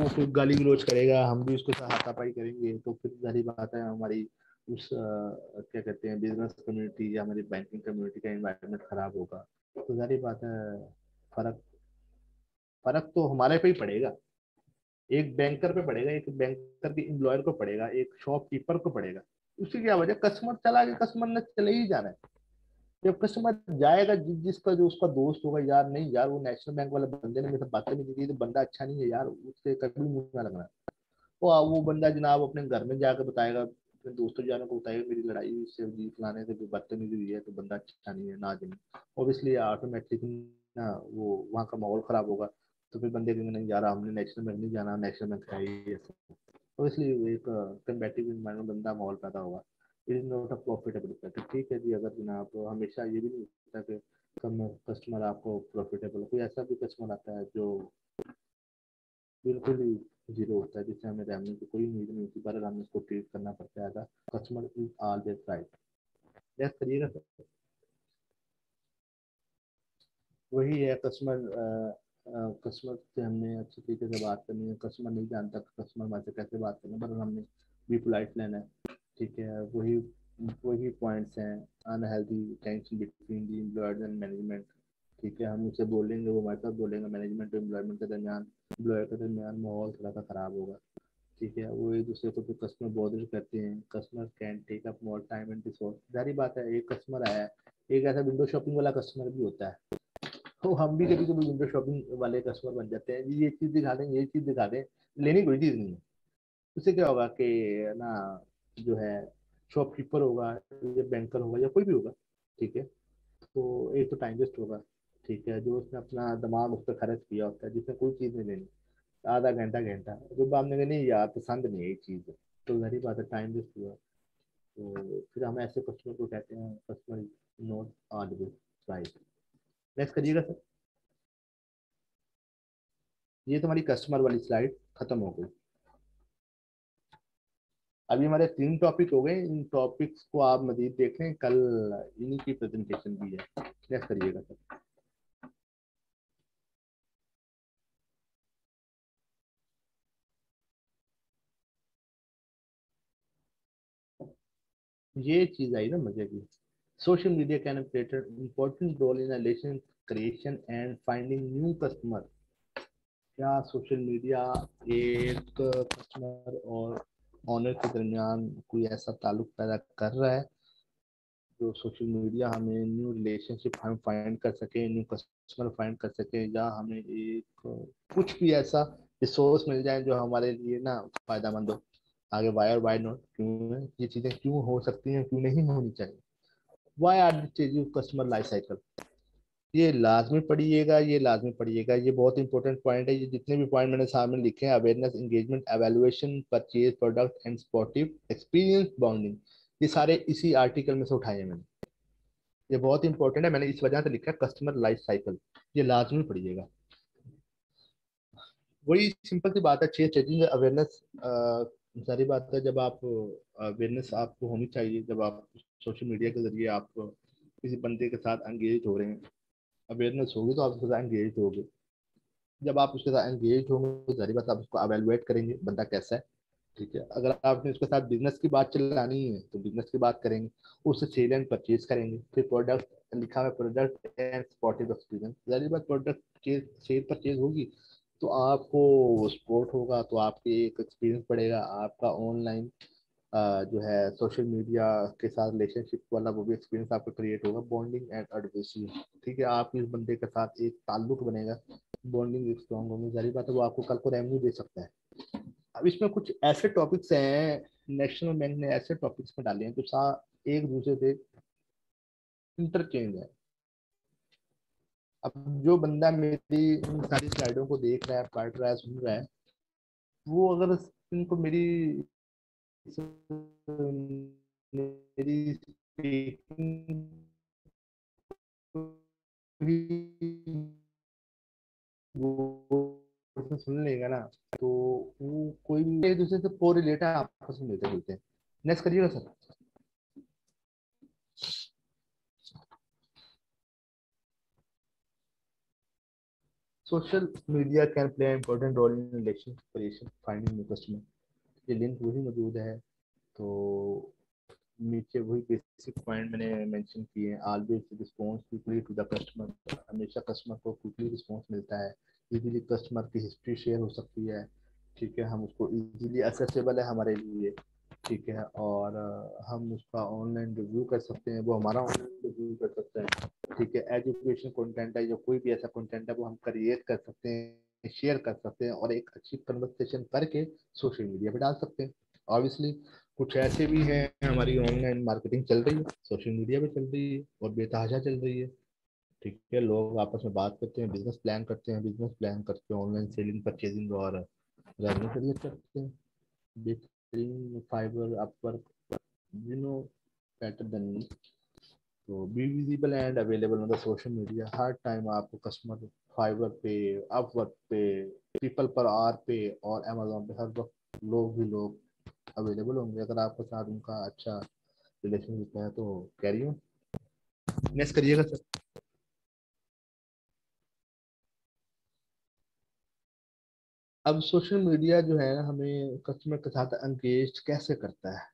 फिर गाली गलौज करेगा, हम भी उसको हाथापाई करेंगे, तो फिर जारी बात है हमारी उस क्या कहते हैं बिजनेस कम्युनिटी या हमारी बैंकिंग कम्युनिटी का इन्वायरमेंट खराब होगा। तो जारी बात है फर्क फर्क तो हमारे पे ही पड़ेगा, एक बैंकर पे पड़ेगा, एक बैंकर के एम्प्लॉयर को पड़ेगा, एक शॉपकीपर को पड़ेगा। उसकी क्या वजह, कस्टमर चला गया, कस्टमर ने चले ही जाना है। जब कस्टमर जाएगा जिसका जो उसका दोस्त होगा, यार नहीं यार वो नेशनल बैंक वाले बंदे ने मेरे से बातें नहीं की, तो बंदा अच्छा नहीं है यार, उससे कभी मुंह ना लगना। वो बंदा जनाब अपने घर में जाकर बताएगा, अपने दोस्तों जाने को बताएगा मेरी लड़ाई इससे जी फलाने से बदतमीजी हुई है, तो बंदा अच्छा नहीं है ना जाने, ऑब्वियसली ऑटोमेटिक ना वो वहाँ का माहौल खराब होगा। तो फिर बंदे कहेंगे नहीं यार हमने नेशनल बैंक नहीं जाना, नेशनल बैंक है ही ऐसा, तो इसलिए एक कम्बैटिव इन्वायरमेंट गंदा माहौल पैदा होगा। It is not a profitable factor, ठीक है जी। अगर जनाब तो हमेशा ये भी नहीं होता कि कस्टमर आपको प्रॉफिटेबल, कोई ऐसा भी कस्टमर आता है जो बिल्कुल ही जीरो होता है, जिससे हमें रेवेन्यू की कोई उम्मीद नहीं होती, पर हमें उसको ट्रीट करना पड़ता है। Customer is always right. Yes करिएगा सर। वही है कस्टमर, कस्टमर से हमने अच्छी तरीके से बात करनी है। कस्टमर नहीं जानता कस्टमर हमारे से कैसे बात करना है, पर हमने बी पोलाइट लेना है। ठीक है, वही वही पॉइंट्स हैं। Unhealthy tension between the employers and management. ठीक है, हम उससे बोलेंगे, वो हमारे साथ बोलेंगे, मैनेजमेंट और एम्प्लॉयमेंट के दरमियान, एम्प्लॉयर के दरमियान माहौल थोड़ा सा खराब होगा। ठीक है, वो एक दूसरे को जो कस्टमर बॉदर करते हैं, customer can take up more time and resource. जारी बात है, एक कस्टमर आया है, एक ऐसा विंडो शॉपिंग वाला कस्टमर भी होता है, तो हम भी कभी कभी विंडो शॉपिंग वाले कस्टमर बन जाते हैं। जी ये चीज दिखा दें, ये चीज दिखा दें, लेनी कोई चीज नहीं है। उससे क्या होगा कि ना, जो है शॉपकीपर होगा या बैंकर होगा या कोई भी होगा, ठीक है, तो एक तो टाइम वेस्ट होगा। ठीक है, जो उसने अपना दिमाग उस पर खर्च किया होता है, जिसने कोई चीज नहीं लेनी, आधा घंटा घंटा, जब आपने कहा नहीं यार पसंद नहीं है ये चीज, तो जाहिर बात है टाइम वेस्ट हुआ। तो फिर हम ऐसे कस्टमर को कहते हैं customer not Audible. Right, next करिएगा सर। ये तुम्हारी कस्टमर वाली स्लाइड खत्म हो गई। अभी हमारे 3 टॉपिक हो गए, इन टॉपिक्स को आप मजीद देखें, कल इन्हीं की प्रेजेंटेशन भी है। नेक्स्ट करिएगा सर। ये चीज आई ना मजे की। Social media can play an important role in relation creation and finding new customer. क्या सोशल मीडिया एक कस्टमर और ऑनर के दरमियान कोई ऐसा ताल्लुक पैदा कर रहा है जो सोशल मीडिया हमें न्यू रिलेशनशिप हम फाइंड कर सके, न्यू कस्टमर फाइंड कर सके, या हमें एक कुछ भी ऐसा रिसोर्स मिल जाए जो हमारे लिए ना फायदेमंद हो आगे। वाई और वाई नॉट, क्यों है ये चीजें, क्यों हो सकती हैं, क्यों नहीं होनी चाहिए। Why are the change customer life cycle, ये लाजमी पढ़िएगा, ये लाजमी पढ़िएगा, ये बहुत इंपॉर्टेंट पॉइंट है। ये जितने भी पॉइंट मैंने सामने लिखे हैं, awareness, engagement, evaluation, purchase, product and sportive experience, bonding, ये सारे इसी आर्टिकल में से उठाए हैं मैंने। ये बहुत इंपॉर्टेंट है, मैंने इस वजह से लिखा है कस्टमर लाइफ साइकिल, ये लाजमी पढ़िएगा। वही सिंपल सी बात है, चेंजिंग अवेयरनेस। सारी बात है, जब आप अवेयरनेस आपको होनी चाहिए, जब आप सोशल मीडिया के जरिए आप किसी बंदे के साथ एंगेज हो रहे हैं, अवेयरनेस होगी तो आप उसके साथ एंगेज होगे। जब आप उसके साथ एंगेज होंगे तो जारी बात आप उसको अवेलुएट करेंगे बंदा कैसा है। ठीक है, अगर आपने उसके साथ बिजनेस की बात चलानी है तो बिजनेस की बात करेंगे, उससे सेल एंड परचेज करेंगे। फिर प्रोडक्ट लिखा हुआ, प्रोडक्ट एंड स्पॉटिव एक्सपीरियंस, जारी बात प्रोडक्ट सेल परचेज होगी तो आपको सपोर्ट होगा, तो आपके एक एक्सपीरियंस बढ़ेगा आपका ऑनलाइन, जो है सोशल मीडिया के साथ रिलेशनशिप वाला वो भी एक्सपीरियंस आपको क्रिएट होगा। बॉन्डिंग एंड एडवोकेसी, ठीक है, आप इस बंदे के साथ एक ताल्लुक बनेगा, बॉन्डिंग एक स्ट्रॉन्ग होगी, जारी बात है वो आपको कल को रेवेन्यू दे सकता है। अब इसमें कुछ ऐसे टॉपिक्स हैं, नेशनल बैंक ने ऐसे टॉपिक्स में डाले हैं जो एक दूसरे से इंटरचेंज है। अब जो बंदा मेरी इन सारी स्लाइडों को देख रहा है, पढ़ रहा है, सुन रहा है, वो अगर इनको मेरी स्पीकिंग वो सुन लेगा ना, तो वो कोई भी एक दूसरे से कोरिलेट है, आपस में मिलते जुलते हैं। नेक्स्ट करिएगा sir. Social media can play important role in relation creation finding new customer, ये लिंक वही मौजूद है। तो नीचे वही बेसिक पॉइंट मैंने मेंशन किए हैं। Always response quickly to the customer, हमेशा कस्टमर को क्विकली रिस्पॉन्स मिलता है। इजीली कस्टमर की हिस्ट्री शेयर हो सकती है। ठीक है, हम उसको इजीली एक्सेसिबल है हमारे लिए। ठीक है, और हम उसका ऑनलाइन रिव्यू कर सकते हैं, वो हमारा ऑनलाइन रिव्यू कर सकते हैं। ठीक है, एजुकेशन कंटेंट है या कोई भी ऐसा कंटेंट है वो हम क्रिएट कर सकते हैं, शेयर कर सकते हैं, और एक अच्छी कन्वर्सेशन करके सोशल मीडिया पे डाल सकते हैं। ऑब्वियसली कुछ ऐसे भी हैं, हमारी ऑनलाइन मार्केटिंग चल रही है, सोशल मीडिया पे चल रही है और बेतहाशा चल रही है। ठीक है, लोग आपस में बात करते हैं, बिजनेस प्लान करते हैं, बिजनेस प्लान करके ऑनलाइन सेलिंग, परचेजिंग और रेवेन्यू क्रिएट करते हैं। बेहतरीन Fiverr, Upwork, you know better than me. तो be visible and available on the social media, हर टाइम आपको कस्टमर फाइवर पे, अपवर्क पे, पीपल पर आर पे और अमेजोन पे हर वक्त लोग अवेलेबल होंगे अगर आपके साथ उनका अच्छा रिलेशनशिप है तो। कैरी ऑन, नेक्स्ट करिएगा सर। अब सोशल मीडिया जो है ना हमें कस्टमर के साथ एंगेज कैसे करता है।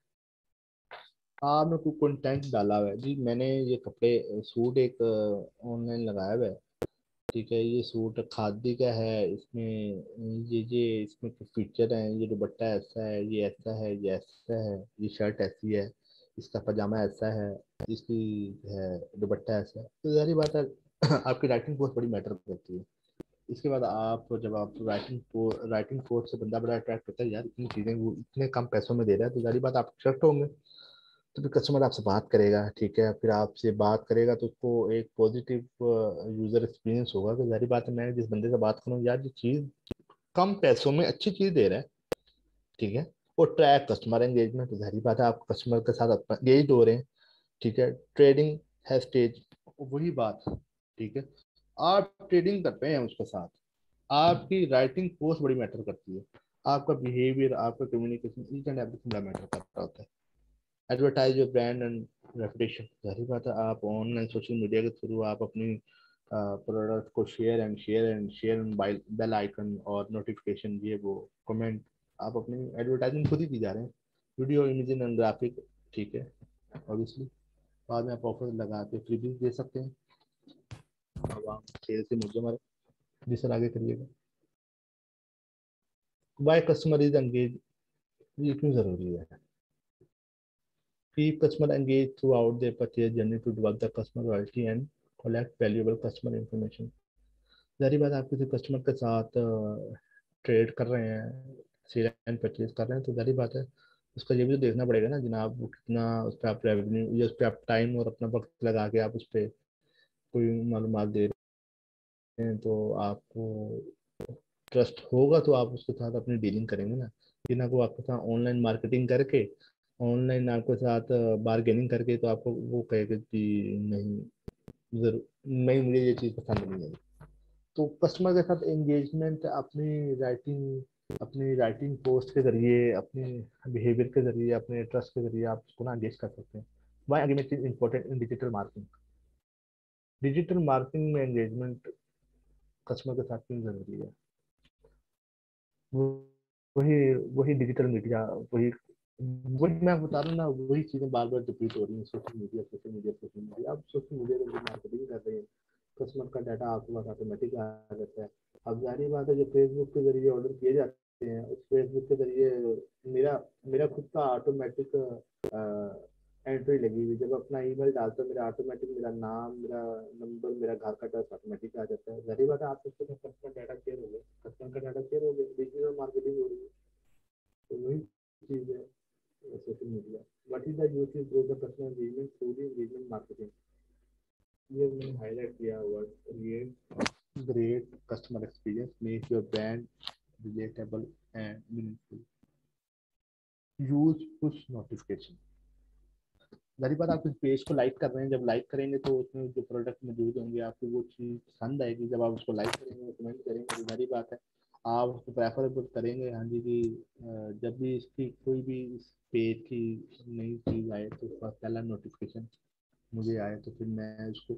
आपने कोई कंटेंट डाला हुआ है जी, मैंने ये कपड़े सूट एक ऑनलाइन लगाया हुआ है, ठीक है, ये सूट खादी का है, इसमें ये इसमें फीचर है, ये दुपट्टा ऐसा है, ये ऐसा है, ये ऐसा है, ये शर्ट ऐसी है, इसका पजामा ऐसा है, इसकी है दुपट्टा ऐसा है, तो जारी बात है आपकी राइटिंग बहुत बड़ी मैटर करती है। इसके बाद आप जब आप राइटिंग फोर्स से बंदा बड़ा अट्रैक्ट होता है, यार इतनी चीजें वो इतने कम पैसों में दे रहा है, तो जारी बात आप अट्रैक्ट होंगे, तो फिर कस्टमर आपसे बात करेगा, ठीक है, फिर आपसे बात करेगा तो उसको एक पॉजिटिव यूजर एक्सपीरियंस होगा कि जारी बात है मैं जिस बंदे से बात करूँ यार ये चीज कम पैसों में अच्छी चीज दे रहा है, ठीक है। और ट्रैक कस्टमर एंगेजमेंट, जारी बात है आप कस्टमर के साथ एंगेज हो रहे हैं, ठीक है। ट्रेडिंग है स्टेज, वही बात, ठीक है, आप ट्रेडिंग करते हैं उसके साथ, आपकी राइटिंग पोस्ट बड़ी मैटर करती है, आपका बिहेवियर, आपका कम्युनिकेशन, ईच एंड एवरीथिंग बड़ा मैटर करता होता है। Advertise your brand and reputation, जाहिर बात है आप ऑनलाइन सोशल मीडिया के थ्रू आप अपनी प्रोडक्ट को शेयर एंड बेल आइकन और नोटिफिकेशन ये वो कमेंट, आप अपनी एडवर्टाइजिंग खुद ही की जा रहे हैं, वीडियो इमेज एंड ग्राफिक, ठीक है, ऑब्वियसली। बाद में आप ऑफर लगा के फ्री भी दे सकते हैं। अब आप सेल से मुझे हमारे जी सर आगे करिएगा। वाई कस्टमर इज एंगेज, ये क्यों जरूरी है। Keep customer engaged throughout their purchase journey to develop the customer loyalty and collect valuable customer information. जारी बात आप किसी कस्टमर के साथ ट्रेड कर रहे हैं, सेल एंड परचेज कर रहे हैं, तो जारी बात है उसका ये भी तो देखना पड़ेगा ना जनाब, वो कितना उस पर आप रेवेन्यू या उस पर आप टाइम और अपना वक्त लगा के आप उस पर कोई मालूमात दे रहे हैं, तो आपको ट्रस्ट होगा तो आप उसके साथ अपनी डीलिंग करेंगे ना, कि ना को आपके साथ ऑनलाइन मार्केटिंग करके, ऑनलाइन आपके साथ बार्गेनिंग करके तो आपको वो कहेगा कि नहीं, जरूर नहीं, मुझे ये चीज़ पसंद नहीं है। तो कस्टमर के साथ एंगेजमेंट अपनी राइटिंग पोस्ट के जरिए, अपने बिहेवियर के जरिए, अपने ट्रस्ट के जरिए आप उसको ना एंगेज कर सकते हैं। Why engagement is important in digital marketing. Digital marketing में एंगेजमेंट कस्टमर के साथ क्यों जरूरी है। वो- वही वही डिजिटल मीडिया, वही वही मैं बता रहा हूँ ना, वही चीजें बार बार रिपीट हो रही हैं, सोशल मीडिया। आप सोशल मीडिया पर मार्केटिंग कर रहे हैं, कस्टमर का डाटा आपके पास ऑटोमेटिक आ जाता है। अब जाहिर बात है जो फेसबुक के जरिए ऑर्डर किए जाते हैं, उस फेसबुक के जरिए मेरा मेरा खुद का ऑटोमेटिक एंट्री लगी हुई, जब अपना ईमेल डालता हूँ मेरा ऑटोमेटिक मेरा नाम, मेरा नंबर, मेरा घर का एड्रेस ऑटोमेटिक आ जाता है। जाहिर बात है आप उसके साथ कस्टमर डाटा शेयर हो गया, कस्टमर का डाटा शेयर हो गया, डिजिटल मार्केटिंग हो रही है। तो वही चीज है social media. What is the use to grow the customer engagement through the engagement marketing. ये मैंने हाईलाइट किया हुआ, create great customer experience, make your brand relatable and meaningful, use push notification. जारी बात आप इस पेज को लाइक कर रहे हैं, जब लाइक करेंगे तो उसमें जो प्रोडक्ट मौजूद होंगे आपको वो चीज़ पसंद आएगी, जब आप उसको लाइक करेंगे कमेंट करेंगे तो जारी बात है आप उसको प्रेफर करेंगे। हाँ जी कि जब भी इसकी कोई भी इस पेज की नई चीज़ आए तो उसका पहला नोटिफिकेशन मुझे आए, तो फिर मैं उसको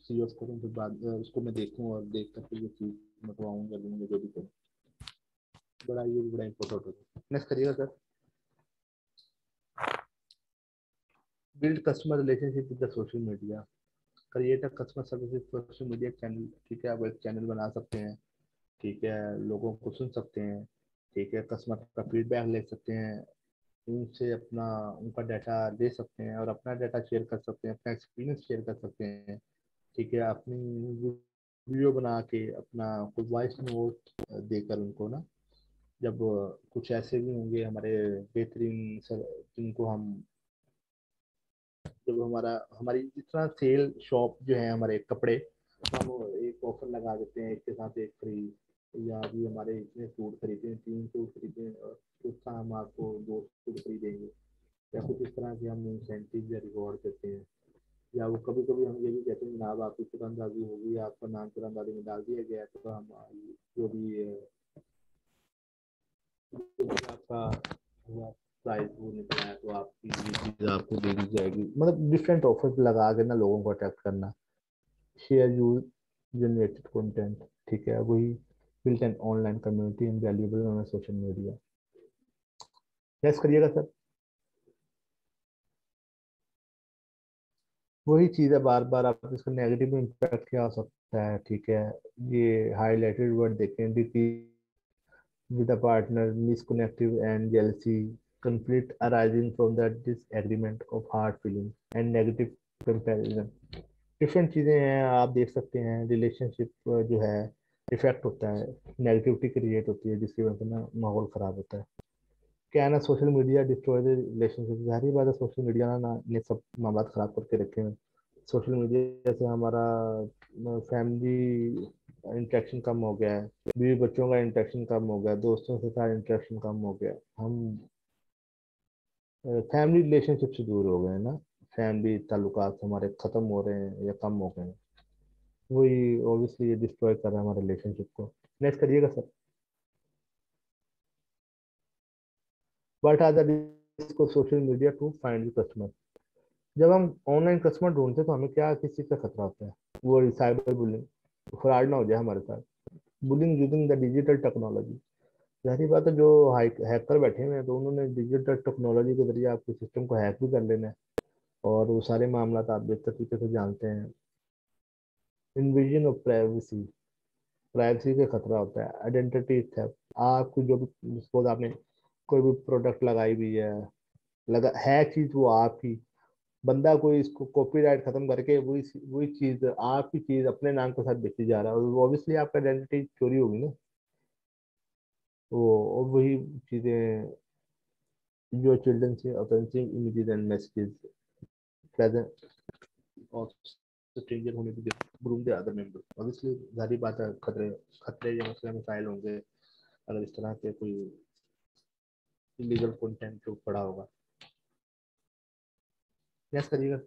सी ऑफ करूँ, फिर बाद उसको मैं देखूँ और देख कर फिर वो चीज़ मंगवाऊँ या लूँगा जो भी करूँ। बड़ा ये भी बड़ा इंपॉर्टेंट होता है। नेक्स्ट करिएगा sir. Build customer relationship with the social media, create a customer service social media channel, ठीक है, आप एक चैनल बना सकते हैं, ठीक है, लोगों को सुन सकते हैं, ठीक है, कस्टमर का फीडबैक ले सकते हैं, उनसे अपना उनका डाटा ले सकते हैं और अपना डाटा शेयर कर सकते हैं, अपना एक्सपीरियंस शेयर कर सकते हैं, ठीक है, अपनी वीडियो बना के अपना कोई वॉइस नोट देकर उनको ना, जब कुछ ऐसे भी होंगे हमारे बेहतरीन सर जिनको हम, जब हमारी जितना सेल शॉप जो है हमारे कपड़े, तो हम एक ऑफर लगा देते हैं, एक के साथ एक फ्री, या अभी हमारे इतने सूट खरीदे हैं, 3 सूट खरीदे हैं और उसका हम आपको 2 सूट फ्री देंगे, या कुछ इस तरह के हम इंसेंटिव या रिवॉर्ड देते हैं। या वो कभी कभी हम ये भी कहते हैं जनाब आपकी तुरंतबाजी होगी, आपका नाम तुरंतबाजी में डाल दिया गया है, तो हम जो भी आपका प्राइस वो निकला है तो आपकी ये चीज़ आपको दे दी जाएगी, मतलब डिफरेंट ऑफर्स लगा के ना लोगों को अट्रैक्ट करना। शेयर यूज जनरेटेड कंटेंट, ठीक है, वही built an online community invaluable on social media. Yes करिएगा सर। वही चीज़ है, बार बार आप इसका नेगेटिव इम्पैक्ट क्या हो सकता है, ठीक है। ये हाईलाइटेड वर्ड देखें, with a partner, misconnective and jealousy, conflict arising from the disagreement of hard feeling and negative comparison. Different चीज़ें हैं, आप देख सकते हैं रिलेशनशिप जो है इफेक्ट होता है, नेगेटिविटी क्रिएट होती है जिसकी वजह से ना माहौल ख़राब होता है। क्या है ना, social media destroy the relationship. जाहिर बात है सोशल मीडिया ना ने सब मामला ख़राब करके रखे हैं। सोशल मीडिया से हमारा फैमिली इंटरेक्शन कम हो गया है, बीवी बच्चों का इंटरेक्शन कम हो गया, दोस्तों के साथ इंटरेक्शन कम हो गया। हम फैमिली रिलेशनशिप से दूर हो गए हैं ना, फैमिली ताल्लुकात हमारे ख़त्म हो रहे हैं या कम हो गए हैं। वही ऑब्वियसली ये डिस्ट्रॉय कर रहा है हमारे रिलेशनशिप को। नेक्स्ट करिएगा sir. What are the risk of social media to find customer. जब हम ऑनलाइन कस्टमर ढूंढते हैं तो हमें क्या किस चीज़ का खतरा होता है, वो साइबर बुलिंग, फ्रॉड ना हो जाए हमारे साथ। Bullying using the digital technology. जाहिर बात है जो हैकर बैठे हुए हैं तो उन्होंने डिजिटल टेक्नोलॉजी के जरिए आपके सिस्टम को हैक भी कर लेना है, और वो सारे मामला आप बेहतर तरीके से जानते हैं। इन्वेजन ऑफ प्राइवेसी, प्राइवेसी का खतरा होता है। आइडेंटिटी थेफ्ट, आपको जो भी सपोज आपने कोई भी प्रोडक्ट लगाई हुई है, लगा है चीज वो आपकी, बंदा कोई इसको कॉपीराइट खत्म करके वही वही चीज आपकी चीज अपने नाम के साथ बेची जा रहा है, और ऑब्वियसली आपका आइडेंटिटी चोरी होगी ना। वो और वही चीजें जो चिल्ड्रन से offensive images and messages present और स्ट्रेंजर होने की ग्रुप दे अदर मेंबर। ऑब्वियसली जारी बात है, खतरे खतरे या मसले मसाइल होंगे अगर इस तरह के कोई इलीगल कंटेंट जो पड़ा होगा। यस करिएगा।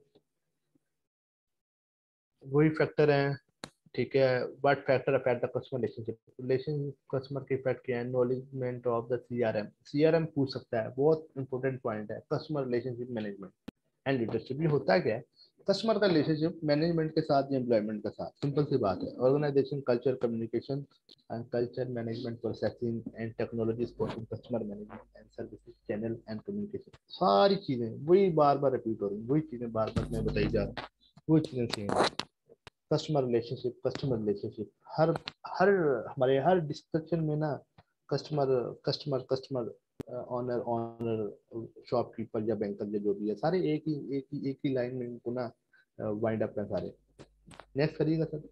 वही फैक्टर है, ठीक है। But factor affect the customer relation customer के इफेक्ट किया है, acknowledgement of the CRM. CRM पूछ सकता है, बहुत इंपॉर्टेंट पॉइंट है, customer relationship management and leadership. ये होता क्या है, कस्टमर का रिलेशनशिप मैनेजमेंट के साथ या एम्प्लॉयमेंट के साथ। सिंपल सी बात है, organisation culture communication and culture management processing and technology supporting customer management and services channel and communication. सारी चीजें वही बार बार रिपीट हो रही, वही चीजें बार बार मैं बताई जा रहा हूँ, वही चीजें सेम है। कस्टमर रिलेशनशिप हर हर हमारे हर डिस्कशन में ना, customer customer customer, owner owner, shopkeeper या बैंकर या जो भी है, सारे एक ही लाइन में इनको ना वाइंड अप है सारे। नेक्स्ट करिएगा सर।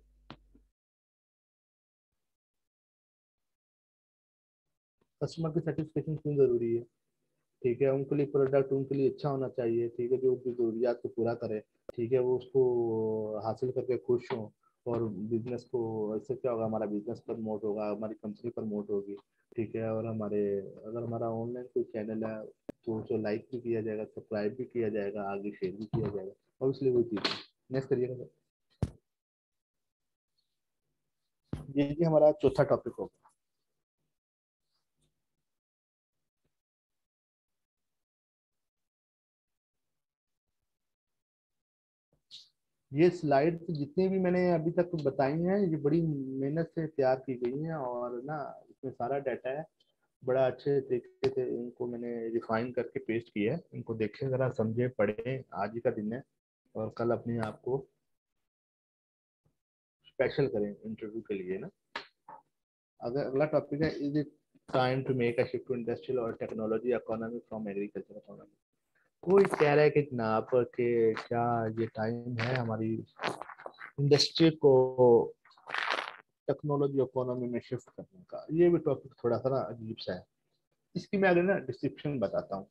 कस्टमर की सेटिस्फेक्शन क्यों जरूरी है, ठीक है। उनके लिए प्रोडक्ट उनके लिए अच्छा होना चाहिए, ठीक है, जो उनकी जरूरियात को पूरा करे, ठीक है, वो उसको हासिल करके खुश हो। और बिजनेस को, इससे क्या होगा, हमारा बिजनेस प्रमोट होगा, हमारी कंपनी प्रमोट होगी, ठीक है। और हमारे अगर हमारा ऑनलाइन कोई चैनल है तो उसको लाइक भी किया जाएगा, सब्सक्राइब भी किया जाएगा, आगे शेयर भी किया जाएगा, और इसलिए वो चीज़ है। नेक्स्ट करिएगा सर। ये हमारा चौथा टॉपिक होगा। ये स्लाइड जितनी भी मैंने अभी तक बताई हैं, ये बड़ी मेहनत से तैयार की गई हैं, और ना इसमें सारा डाटा है, बड़ा अच्छे तरीके से इनको मैंने रिफाइन करके पेस्ट किया है। इनको देखें जरा, समझे, पढ़ें, आज ही का दिन है, और कल अपने आप को स्पेशल करें इंटरव्यू के लिए ना। अगर अगला टॉपिक है, is it time to make a shift to industrial और technology economy from agriculture economy. कोई कह रहा है कि जनाब के क्या ये टाइम है हमारी इंडस्ट्री को टेक्नोलॉजी इकोनॉमी में शिफ्ट करने का। ये भी टॉपिक थोड़ा सा ना अजीब सा है, इसकी मैं अगर ना डिस्क्रिप्शन बताता हूँ।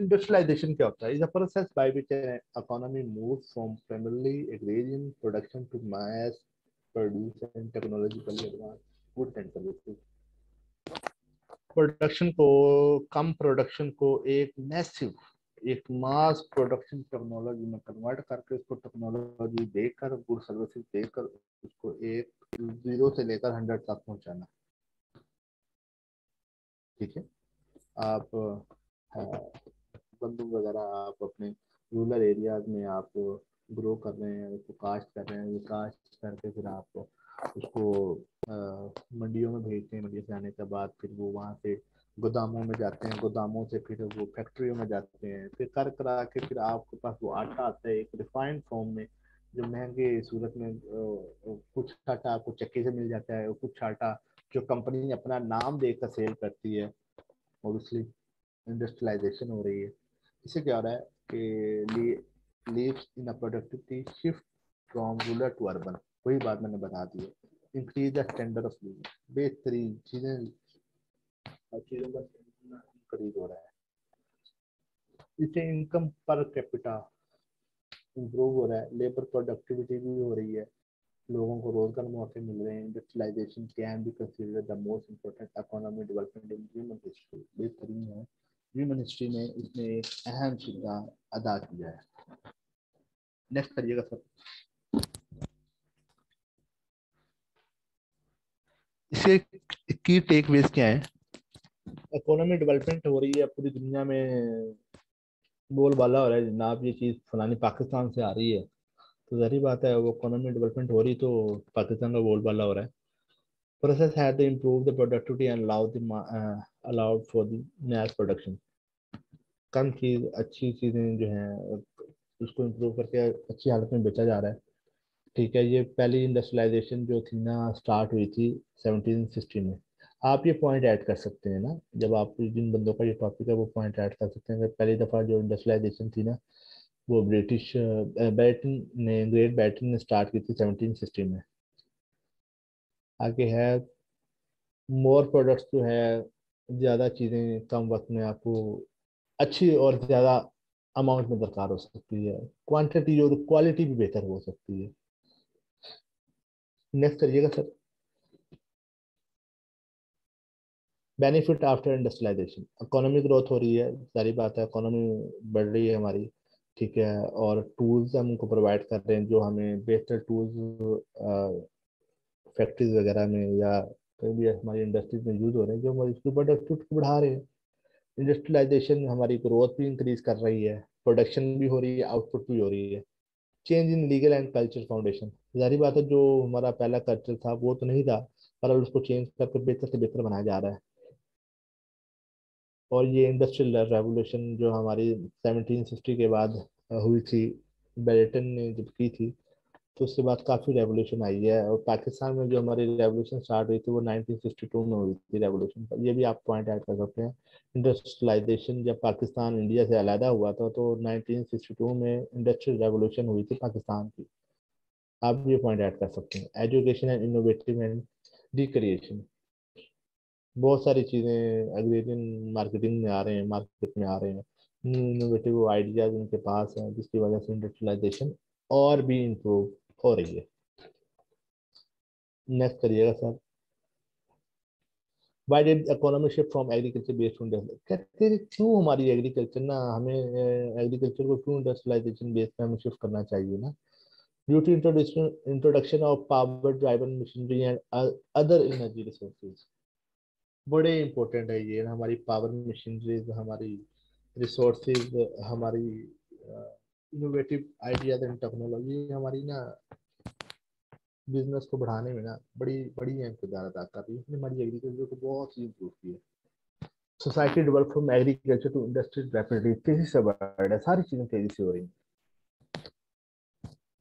इंडस्ट्रियलाइजेशन क्या होता है, is a process by which an economy moves from primarily agrarian production to mass produce and technologically advanced goods and services। Production को, कम प्रोडक्शन को एक मैसिव, एक मास प्रोडक्शन टेक्नोलॉजी में कन्वर्ट करके उसको टेक्नोलॉजी देकर, गुड सर्विसेज देकर उसको एक जीरो से लेकर 100 तक पहुंचाना, ठीक है। आप बंदूक वगैरह आप अपने रूरल एरियाज में आप ग्रो कर रहे हैं, उसको कास्ट कर रहे हैं, कास्ट करके फिर आप उसको मंडियों में भेजते हैं, मंडियों से आने के बाद फिर वो वहाँ से गोदामों में जाते हैं, गोदामों से फिर वो फैक्ट्रियों में जाते हैं, फिर कर करा के फिर आपके पास वो आटा आता है एक रिफाइंड फॉर्म में, जो महंगे सूरत में कुछ आटा आपको चक्की से मिल जाता है और कुछ आटा जो कंपनी अपना नाम देकर सेल करती है। ऑब्वियसली इंडस्ट्रियलाइजेशन हो रही है, इससे क्या हो रहा है कि leaves in a productivity shift from rural to urban. वही बात मैंने बता दी है, increase the standard of living, बेहतरीन चीजें, हर चीजों का इंक्रीज हो रहा है। इससे इनकम पर कैपिटा इम्प्रूव हो रहा है, लेबर प्रोडक्टिविटी भी हो रही है, लोगों को रोजगार मौके मिल रहे हैं। Industrialisation can be considered the most important economic development in human history. बेहतरीन है, ह्यूमन हिस्ट्री में इसने एक अहम किरदार अदा किया है। नेक्स्ट करिएगा सर। इसके की टेकअवेज क्या है? इकोनॉमी डेवलपमेंट हो रही है पूरी दुनिया में, बोलबाला हो रहा है जनाब ये चीज फलानी पाकिस्तान से आ रही है, तो जाहिर बात है वो इकोनॉमी डेवलपमेंट हो रही तो पाकिस्तान का बोलबाला हो रहा है। Process had to improve the productivity and allowed for the mass production। कम चीज अच्छी चीजें जो हैं उसको इम्प्रूव करके अच्छी हालत में बेचा जा रहा है। ठीक है, ये पहली इंडस्ट्रियलाइजेशन जो थी ना स्टार्ट हुई थी 1760 में। आप ये पॉइंट ऐड कर सकते हैं ना, जब आप जिन बंदों का ये टॉपिक है वो पॉइंट ऐड कर सकते हैं कि पहली दफा जो इंडस्ट्रियलाइजेशन थी ना वो ब्रिटिश बैटन ने, ग्रेट बैटन ने स्टार्ट की थी 1760 में। आगे है मोर प्रोडक्ट्स जो है, ज़्यादा चीज़ें कम वक्त में आपको अच्छी और ज़्यादा अमाउंट में दरकार हो सकती है, क्वांटिटी और क्वालिटी भी बेहतर हो सकती है। नेक्स्ट करिएगा sir. Benefit after industrialisation, economic growth हो रही है, सारी बात है, इकोनॉमी बढ़ रही है हमारी। ठीक है, और टूल्स हम उनको प्रोवाइड कर रहे हैं जो हमें बेहतर टूल्स फैक्ट्रीज वगैरह में या कहीं भी हमारी इंडस्ट्रीज में यूज हो रहे हैं जो हमारी उसकी प्रोडक्टिविटी को बढ़ा रहे हैं। इंडस्ट्रियलाइजेशन हमारी ग्रोथ भी इंक्रीज कर रही है, प्रोडक्शन भी हो रही है, आउटपुट भी हो रही है। Change in legal and culture foundation, जाहिर बात है जो हमारा पहला कल्चर था वो तो नहीं था, पर अब उसको चेंज करके बेहतर से बेहतर बनाया जा रहा है। और ये इंडस्ट्रियल रेवोल्यूशन जो हमारी 1760 के बाद हुई थी, बेल्टन ने जब की थी, तो उसके बाद काफ़ी रेवोल्यूशन आई है। और पाकिस्तान में जो हमारी रेवोल्यूशन स्टार्ट हुई थी वो 1962 में हुई थी रेवोल्यूशन, ये भी आप पॉइंट ऐड कर सकते हैं। इंडस्ट्रियलाइजेशन जब पाकिस्तान इंडिया से अलहदा हुआ था तो 1962 में इंडस्ट्रियल रेवोल्यूशन हुई थी पाकिस्तान की, आप भी ये पॉइंट ऐड कर सकते हैं। Education and innovative and recreation, बहुत सारी चीज़ें एग्रेरियन मार्केटिंग में आ रहे हैं, मार्केट में आ रहे हैं, न्यू इनोवेटिव आइडियाज उनके पास हैं जिसकी वजह से इंडस्ट्रियलाइजेशन और भी इम्प्रूव हो रही है। नेक्स्ट करिएगा sir. Why did economy shift from agriculture based to industrial, कहते हैं क्यों हमारी एग्रीकल्चर ना, हमें एग्रीकल्चर को क्यों इंडस्ट्रियलाइजेशन बेस पे हमें शिफ्ट करना चाहिए ना। Due to introduction of power driven machinery and other energy resources, बड़े इंपॉर्टेंट है ये, हमारी पावर मशीनरीज, हमारी रिसोर्सेज, हमारी इनोवेटिव आइडियाज एंड टेक्नोलॉजी हमारी ना बिजनेस को बढ़ाने में ना बड़ी बड़ी अहम किरदार अदा कर रही है। इसने हमारी एग्रीकल्चर को बहुत ही इम्प्रूव किया है। Society develop from agriculture to industry rapidly, तेजी से बढ़ रहा है, सारी चीजें तेजी से हो रही हैं।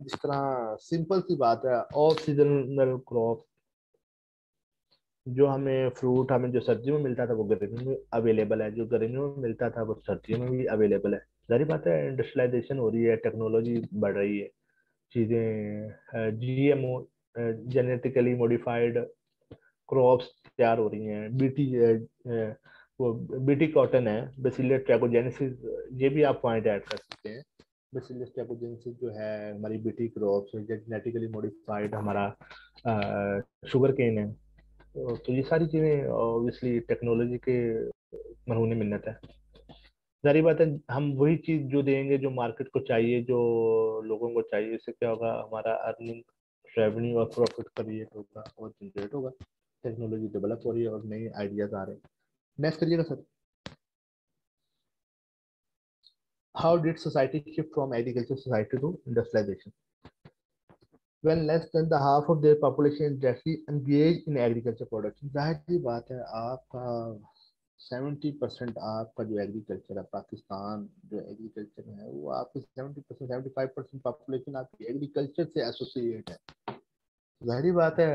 जिस तरह सिंपल सी बात है, ऑल सीजनल क्रॉप, जो हमें फ्रूट हमें जो सर्दियों में मिलता था वो गर्मियों में अवेलेबल है, जो गर्मियों में मिलता था वो सर्दियों में भी अवेलेबल है। जाहिर बात है इंडस्ट्रियलाइजेशन हो रही है, टेक्नोलॉजी बढ़ रही है, चीज़ें जीएमओ जेनेटिकली मॉडिफाइड क्रॉप्स तैयार हो रही हैं, बीटी वो बीटी कॉटन है, बेसिलस ट्रैकोजेनेसिस, ये भी आप पॉइंट ऐड कर सकते हैं। बेसिलस ट्रैकोजेनेसिस जो है हमारी बीटी क्रॉप्स, जेनेटिकली मॉडिफाइड हमारा शुगर केन है, तो ये सारी चीज़ें ऑब्वियसली टेक्नोलॉजी के मरहूने मिन्नत है। जारी बात है हम वही चीज़ जो देंगे जो मार्केट को चाहिए, जो लोगों को चाहिए, इससे क्या होगा, हमारा अर्निंग, रेवेन्यू और प्रॉफिट क्रिएट होगा और जनरेट होगा। टेक्नोलॉजी डेवलप हो रही है और नए आइडियाज आ रहे हैं। नेक्स्ट करिएगा sir. How did society shift from agriculture society to industrialisation, when less than the half of their population is directly engaged in agriculture production। जाहिर सी बात है, आपका 70% आपका जो एग्रीकल्चर है, पाकिस्तान जो एग्रीकल्चर है वो आपकी 70%, 75% पॉपुलेशन आपकी एग्रीकल्चर से एसोसिएट है। जाहिर बात है,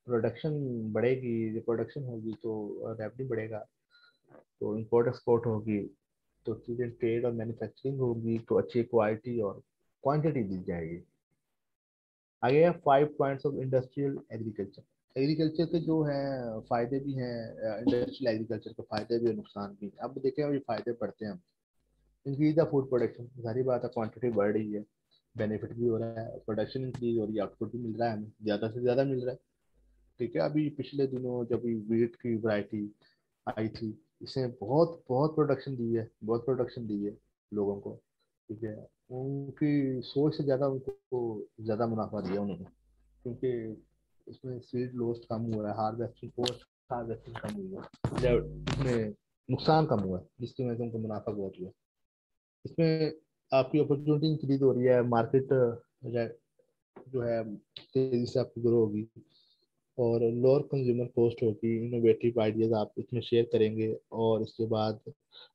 प्रोडक्शन बढ़ेगी, जो प्रोडक्शन होगी तो रेवेन्यू बढ़ेगा, तो इंपोर्ट एक्सपोर्ट होगी, तो चीजें ट्रेड और मैन्युफैक्चरिंग होगी, तो अच्छी क्वालिटी और क्वांटिटी दी जाएगी। आगे है 5 points of industrial agriculture. Agriculture के जो है फायदे भी हैं, इंडस्ट्रियल एग्रीकल्चर के फायदे भी और नुकसान भी। अब देखें, अभी फायदे पढ़ते हैं हम। इंक्रीज द फूड प्रोडक्शन, सारी बात है, क्वांटिटी बढ़ रही है, बेनिफिट भी हो रहा है, प्रोडक्शन इंक्रीज हो रही है, आउटपुट भी मिल रहा है, हमें ज़्यादा से ज़्यादा मिल रहा है। ठीक है, अभी पिछले दिनों जब वीट की वैरायटी आई थी, इसने बहुत बहुत प्रोडक्शन दी है, बहुत प्रोडक्शन दी है लोगों को। ठीक है, उनकी सोच से ज़्यादा उनको ज़्यादा मुनाफा दिया उन्होंने, क्योंकि इसमें सीड लॉस कम हुआ है, हार्वेस्टिंग पोस्ट हार्वेस्टिंग कम हुई है, जब इसमें नुकसान कम हुआ है, जिसकी वजह से उनको मुनाफा बहुत हुआ है। इसमें आपकी अपॉर्चुनिटी इंक्रीज हो रही है, मार्केट जो है तेजी से आपकी ग्रो होगी, और लोअर कंज्यूमर कॉस्ट होगी, इनोवेटिव आइडियाज आप इसमें शेयर करेंगे, और इसके बाद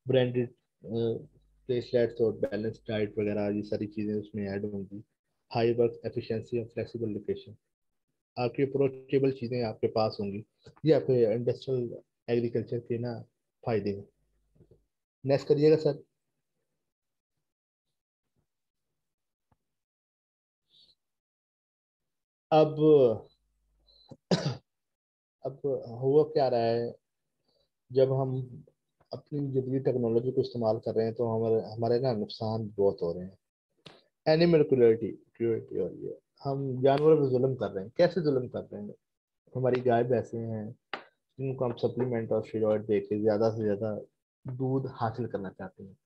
ब्रांडेड प्लेसलेट्स और बैलेंस डाइट वगैरह ये सारी चीज़ें उसमें ऐड होंगी। हाई वर्क एफिशिएंसी और फ्लेक्सिबल लोकेशन, आपकी अप्रोचेबल चीज़ें आपके पास होंगी। ये आपके इंडस्ट्रियल एग्रीकल्चर के ना फायदे हैं। नेक्स्ट करिएगा सर। अब अब हुआ क्या रहा है, जब हम अपनी जदीद टेक्नोलॉजी को इस्तेमाल कर रहे हैं तो हमारे हमारे ना नुकसान बहुत हो रहे हैं। एनिमल क्रूरटी हो रही है, हम जानवरों पर जुल्म कर रहे हैं। कैसे जुल्म कर रहे हैं? हमारी गाय भैंसे हैं, जिनको हम सप्लीमेंट और स्टेरॉइड दे के ज्यादा से ज्यादा दूध हासिल करना चाहते हैं।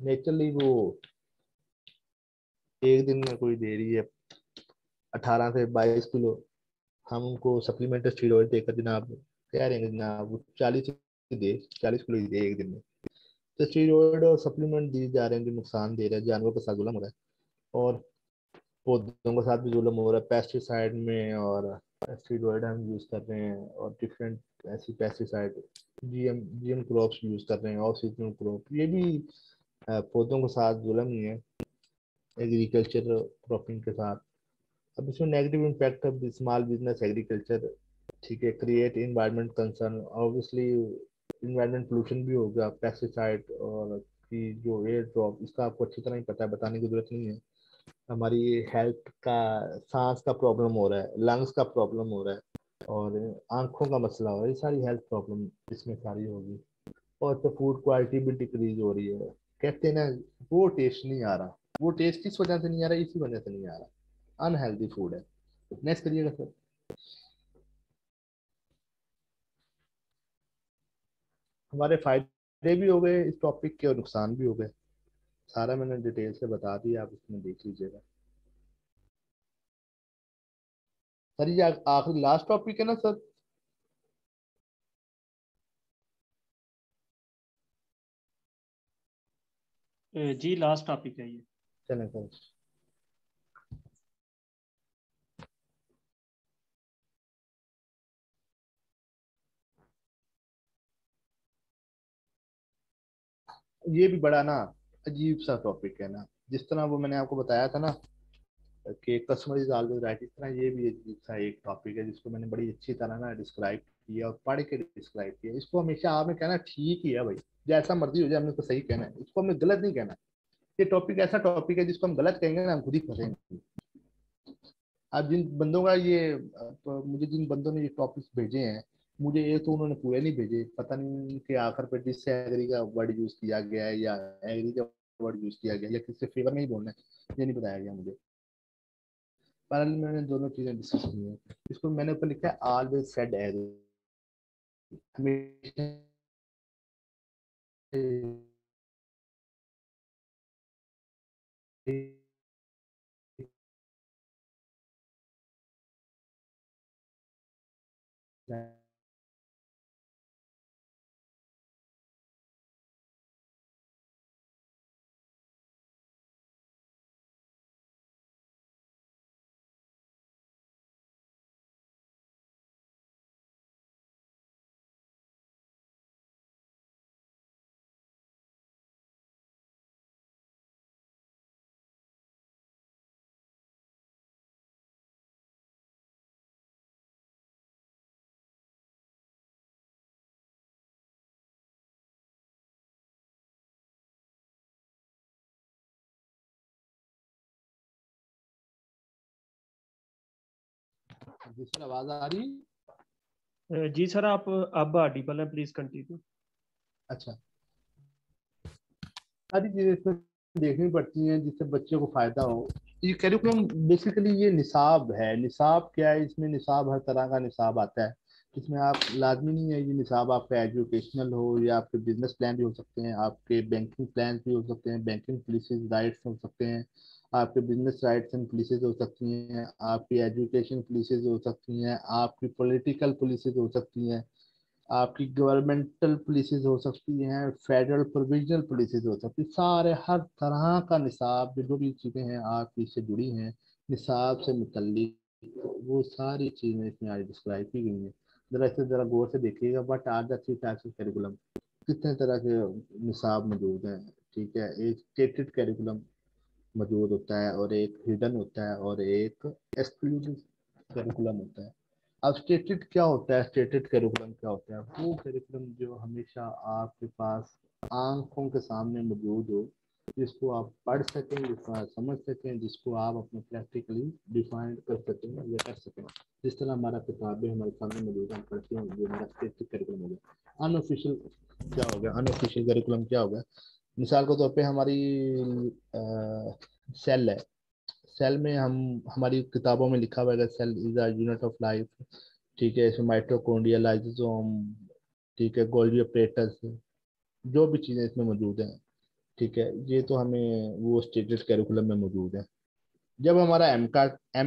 नेचुरली वो एक दिन में कोई दे रही है 18 से 22 किलो, हम उनको सप्लीमेंट स्टेरॉइड देकर जनाब कह रहे हैं जनाब वो 40 किलो ही दे एक दिन में। तो स्टेरॉइड और सप्लीमेंट दिए जा रहे हैं जो नुकसान दे रहे हैं, जानवरों के साथ जुल्म हो रहा है, और पौधों के साथ भी जुल्म हो रहा है पेस्टिसाइड में, और स्टेरॉइड हम यूज कर रहे हैं, और डिफरेंट ऐसी पेस्टिसाइड, जीएम क्रॉप्स यूज कर रहे हैं, ऑफ सीजनल क्रॉप, ये भी पौधों के साथ जुल्म ही है, एग्रीकल्चर क्रॉपिंग के साथ। अब इसमें negative impact of small business agriculture. ठीक है, create environment concern, obviously environment pollution भी होगा, पेस्टिसाइड और की जो एयर ड्रॉप, इसका आपको अच्छी तरह ही पता है, बताने की जरूरत नहीं है। हमारी हेल्थ का, सांस का प्रॉब्लम हो रहा है, लंग्स का प्रॉब्लम हो रहा है, और आंखों का मसला हो रहा है, ये सारी हेल्थ प्रॉब्लम इसमें सारी होगी। और तो फूड क्वालिटी भी डिक्रीज हो रही है। कहते हैं ना, वो टेस्ट नहीं आ रहा, वो टेस्ट किस वजह से नहीं आ रहा, इसी वजह से नहीं आ रहा, अनहेल्दी फूड है। नेक्स्ट करिएगा सर। हमारे फायदे भी हो गए इस टॉपिक के, और नुकसान भी हो गए, सारा मैंने डिटेल से बता दिया, आप इसमें देख लीजिएगा। सर ये आखिरी लास्ट टॉपिक है ना सर? जी लास्ट टॉपिक है ये। चलें सर। ये भी बड़ा ना अजीब सा टॉपिक है ना, जिस तरह वो मैंने आपको बताया था ना कि कस्टमर इज ऑलवेज राइट, इस तरह ये भी अजीब सा एक टॉपिक है, जिसको मैंने बड़ी अच्छी तरह ना डिस्क्राइब किया और पढ़ के डिस्क्राइब किया। इसको हमेशा आपने कहना ठीक ही है भाई, जैसा मर्जी हो जाए, हमने तो सही कहना है, इसको हमने गलत नहीं कहना। ये टॉपिक ऐसा टॉपिक है जिसको हम गलत कहेंगे ना, हम खुद ही फंसेंगे। अब जिन बंदों का ये मुझे जिन बंदों ने ये टॉपिक्स भेजे हैं, मुझे ये तो उन्होंने पूरे नहीं भेजे, पता नहीं कि आखिर पे डिस एग्री का वर्ड यूज किया गया है या एग्री का वर्ड यूज किया गया है, या किसके फेवर में ही बोलना है, ये नहीं बताया गया मुझे। पैरेलल में मैंने दोनों चीजें डिस्कस की हैं। इसको मैंने ऊपर लिखा है ऑलवेज सेड एग्री, हमेशा जी सर, आवाज आ रही है? जी सर, आप अब ऑडिबल है, प्लीज कंटिन्यू। अच्छा, सारी चीजें इसमें देखनी पड़ती हैं जिससे बच्चे को फायदा हो। ये करिकुलम बेसिकली ये निसाब है। निसाब क्या है? इसमें निसाब हर तरह का निसाब आता है। इसमें आप लाजमी नहीं है ये निसाब आपका एजुकेशनल हो, या आपके बिजनेस प्लान भी हो सकते हैं, आपके बैंकिंग प्लान भी हो सकते हैं, बैंकिंग पॉलिसीज राइट्स हो सकते हैं, आपके बिजनेस राइट्स एंड पॉलिसीज हो सकती हैं, आपकी एजुकेशन पॉलिसीज हो सकती हैं, आपकी पॉलिटिकल पॉलिसीज हो सकती हैं, आपकी गवर्नमेंटल पुलिसेस हो सकती हैं, फेडरल प्रोविजनल पुलिसेस हो सकती हैं। सारे हर तरह का निसाब जो भी चीज़ें हैं आपकी इससे जुड़ी हैं, निसाब से मुतल्लिक, वो सारी चीज़ें इसमें आज डिस्क्राइब की गई हैं। जरा इसे जरा गौर से देखिएगा। बट आज थ्री टाइप्स ऑफ करिकुलम, कितने तरह के निसाब मौजूद हैं। ठीक है, एक स्टेटेड करिकुलम मौजूद होता है, और एक हिडन होता है, और एक एक्सक्लूसिव करिकुलम होता है। अब स्टेटेड क्या होता है? स्टेटेड करिकुलम क्या होता है? वो करिकुलम जो हमेशा आपके पास आंखों के सामने मौजूद हो, जिसको आप पढ़ सकें, जिसको आप समझ सकें, जिसको आप अपने प्रैक्टिकली डिफाइन कर सकें या कर सकें। जिस तरह हमारा किताबें हमारे सामने मौजूद है, हम पढ़ते हैं, जो हमारा स्टेटेड करिकुलम हो गया। अनऑफिशियल क्या हो गया? अनऑफिशियल करिकुलम क्या हो गया? मिसाल के तौर पे हमारी सेल है। सेल में हम, हमारी किताबों में लिखा हुआ है cell is a unit of life. ठीक है, इसमें माइटोकॉन्ड्रिया, लाइसोसोम, ठीक है, गोल्गी ऑपरेटर्स, जो भी चीज़ें इसमें मौजूद हैं, ठीक है, ये तो हमें वो स्टेटेड कैरिकुलम में मौजूद है। जब हमारा एम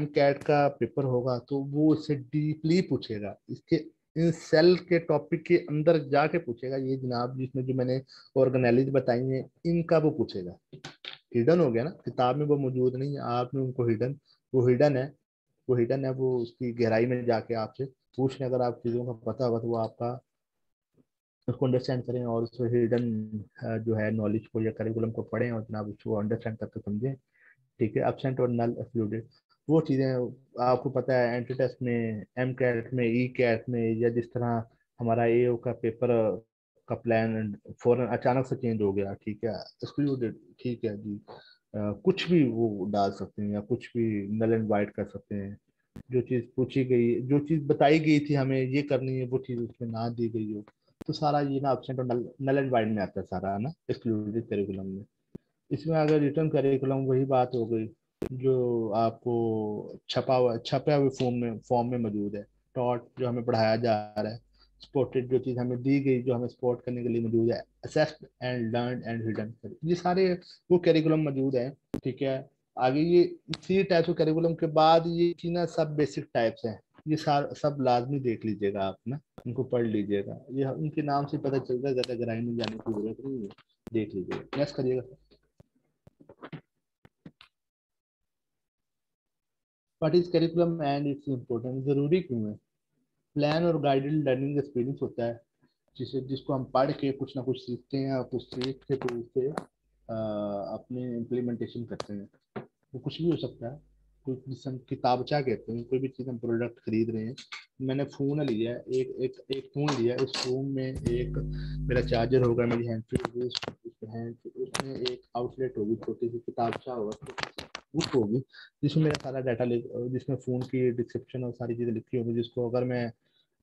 कैट का पेपर होगा तो वो इससे डीपली पूछेगा, इसके इन सेल के टॉपिक के अंदर जाके पूछेगा। ये जनाब जिसमें जो मैंने ऑर्गेनेलिज बताई हैं, इनका वो पूछेगा। हिडन हो गया ना, किताब में वो मौजूद नहीं है, आपने उनको हिडन, वो हिडन है, वो हिडन है, वो उसकी गहराई में जाके आपसे पूछ लें। अगर आप चीज़ों का पता होगा तो वो आपका उसको अंडरस्टैंड करें, और उस हिडन जो है नॉलेज को या करिकुलम को पढ़ें, और जनाब उसको अंडरस्टैंड करके समझें। ठीक है, एब्सेंट और नल एक्सक्लूडेड, वो चीज़ें आपको पता है एंट्री टेस्ट में, एम कैट में, ई कैट में, या जिस तरह हमारा एओ का पेपर का प्लान फौरन अचानक से चेंज हो गया। ठीक है, एक्सक्लूडेड। ठीक है जी, कुछ भी वो डाल सकते हैं, या कुछ भी नल एंड वाइट कर सकते हैं। जो चीज़ पूछी गई, जो चीज़ बताई गई थी हमें ये करनी है, वो चीज़ उसमें ना दी गई हो, तो सारा ये ना एब्सेंट और नल एंड वाइट में आता है सारा, है ना, एक्सक्लूडेड करिकुलम में। इसमें अगर रिटर्न करिकुलम, वही बात हो गई जो आपको छपा हुए फॉर्म में मौजूद है। टॉट जो हमें पढ़ाया जा रहा है, स्पॉटेड जो चीज़ हमें दी गई, जो हमें स्पॉट करने के लिए मौजूद है, assessed and learn and hidden, ये सारे वो करिकुलम मौजूद है। ठीक है, आगे ये थ्री टाइप्स ऑफ करिकुलम के बाद ये की ना सब बेसिक टाइप्स हैं। ये सब लाजमी देख लीजिएगा आप ना, उनको पढ़ लीजिएगा, ये उनके नाम से पता चलता है, ज्यादा गहराई में जाने की जरूरत नहीं है। देख लीजिएगा, नेक्स्ट करिएगा। What is curriculum and its importance, जरूरी क्यों है? प्लान और गाइडेड लर्निंग एक्सपीरियंस होता है, जिसको हम पढ़ के कुछ ना कुछ सीखते हैं, और कुछ सीख के फिर उसे अपने इम्प्लीमेंटेशन करते हैं। वो कुछ भी हो सकता है, कोई जिसे हम किताबचा कहते हैं, कोई भी चीज़ हम प्रोडक्ट खरीद रहे हैं। मैंने फ़ोन लिया है, एक फ़ोन लिया है, उस फ़ोन में एक मेरा चार्जर होगा, मेरी हैंड फ्री होगी, उसमें एक आउटलेट होगी, छोटी सी किताबचा होगा, छोटी सी बुक होगी, जिसमें मेरा सारा डाटा जिसमें फ़ोन की डिस्क्रिप्शन और सारी चीज़ें लिखी होगी, जिसको अगर मैं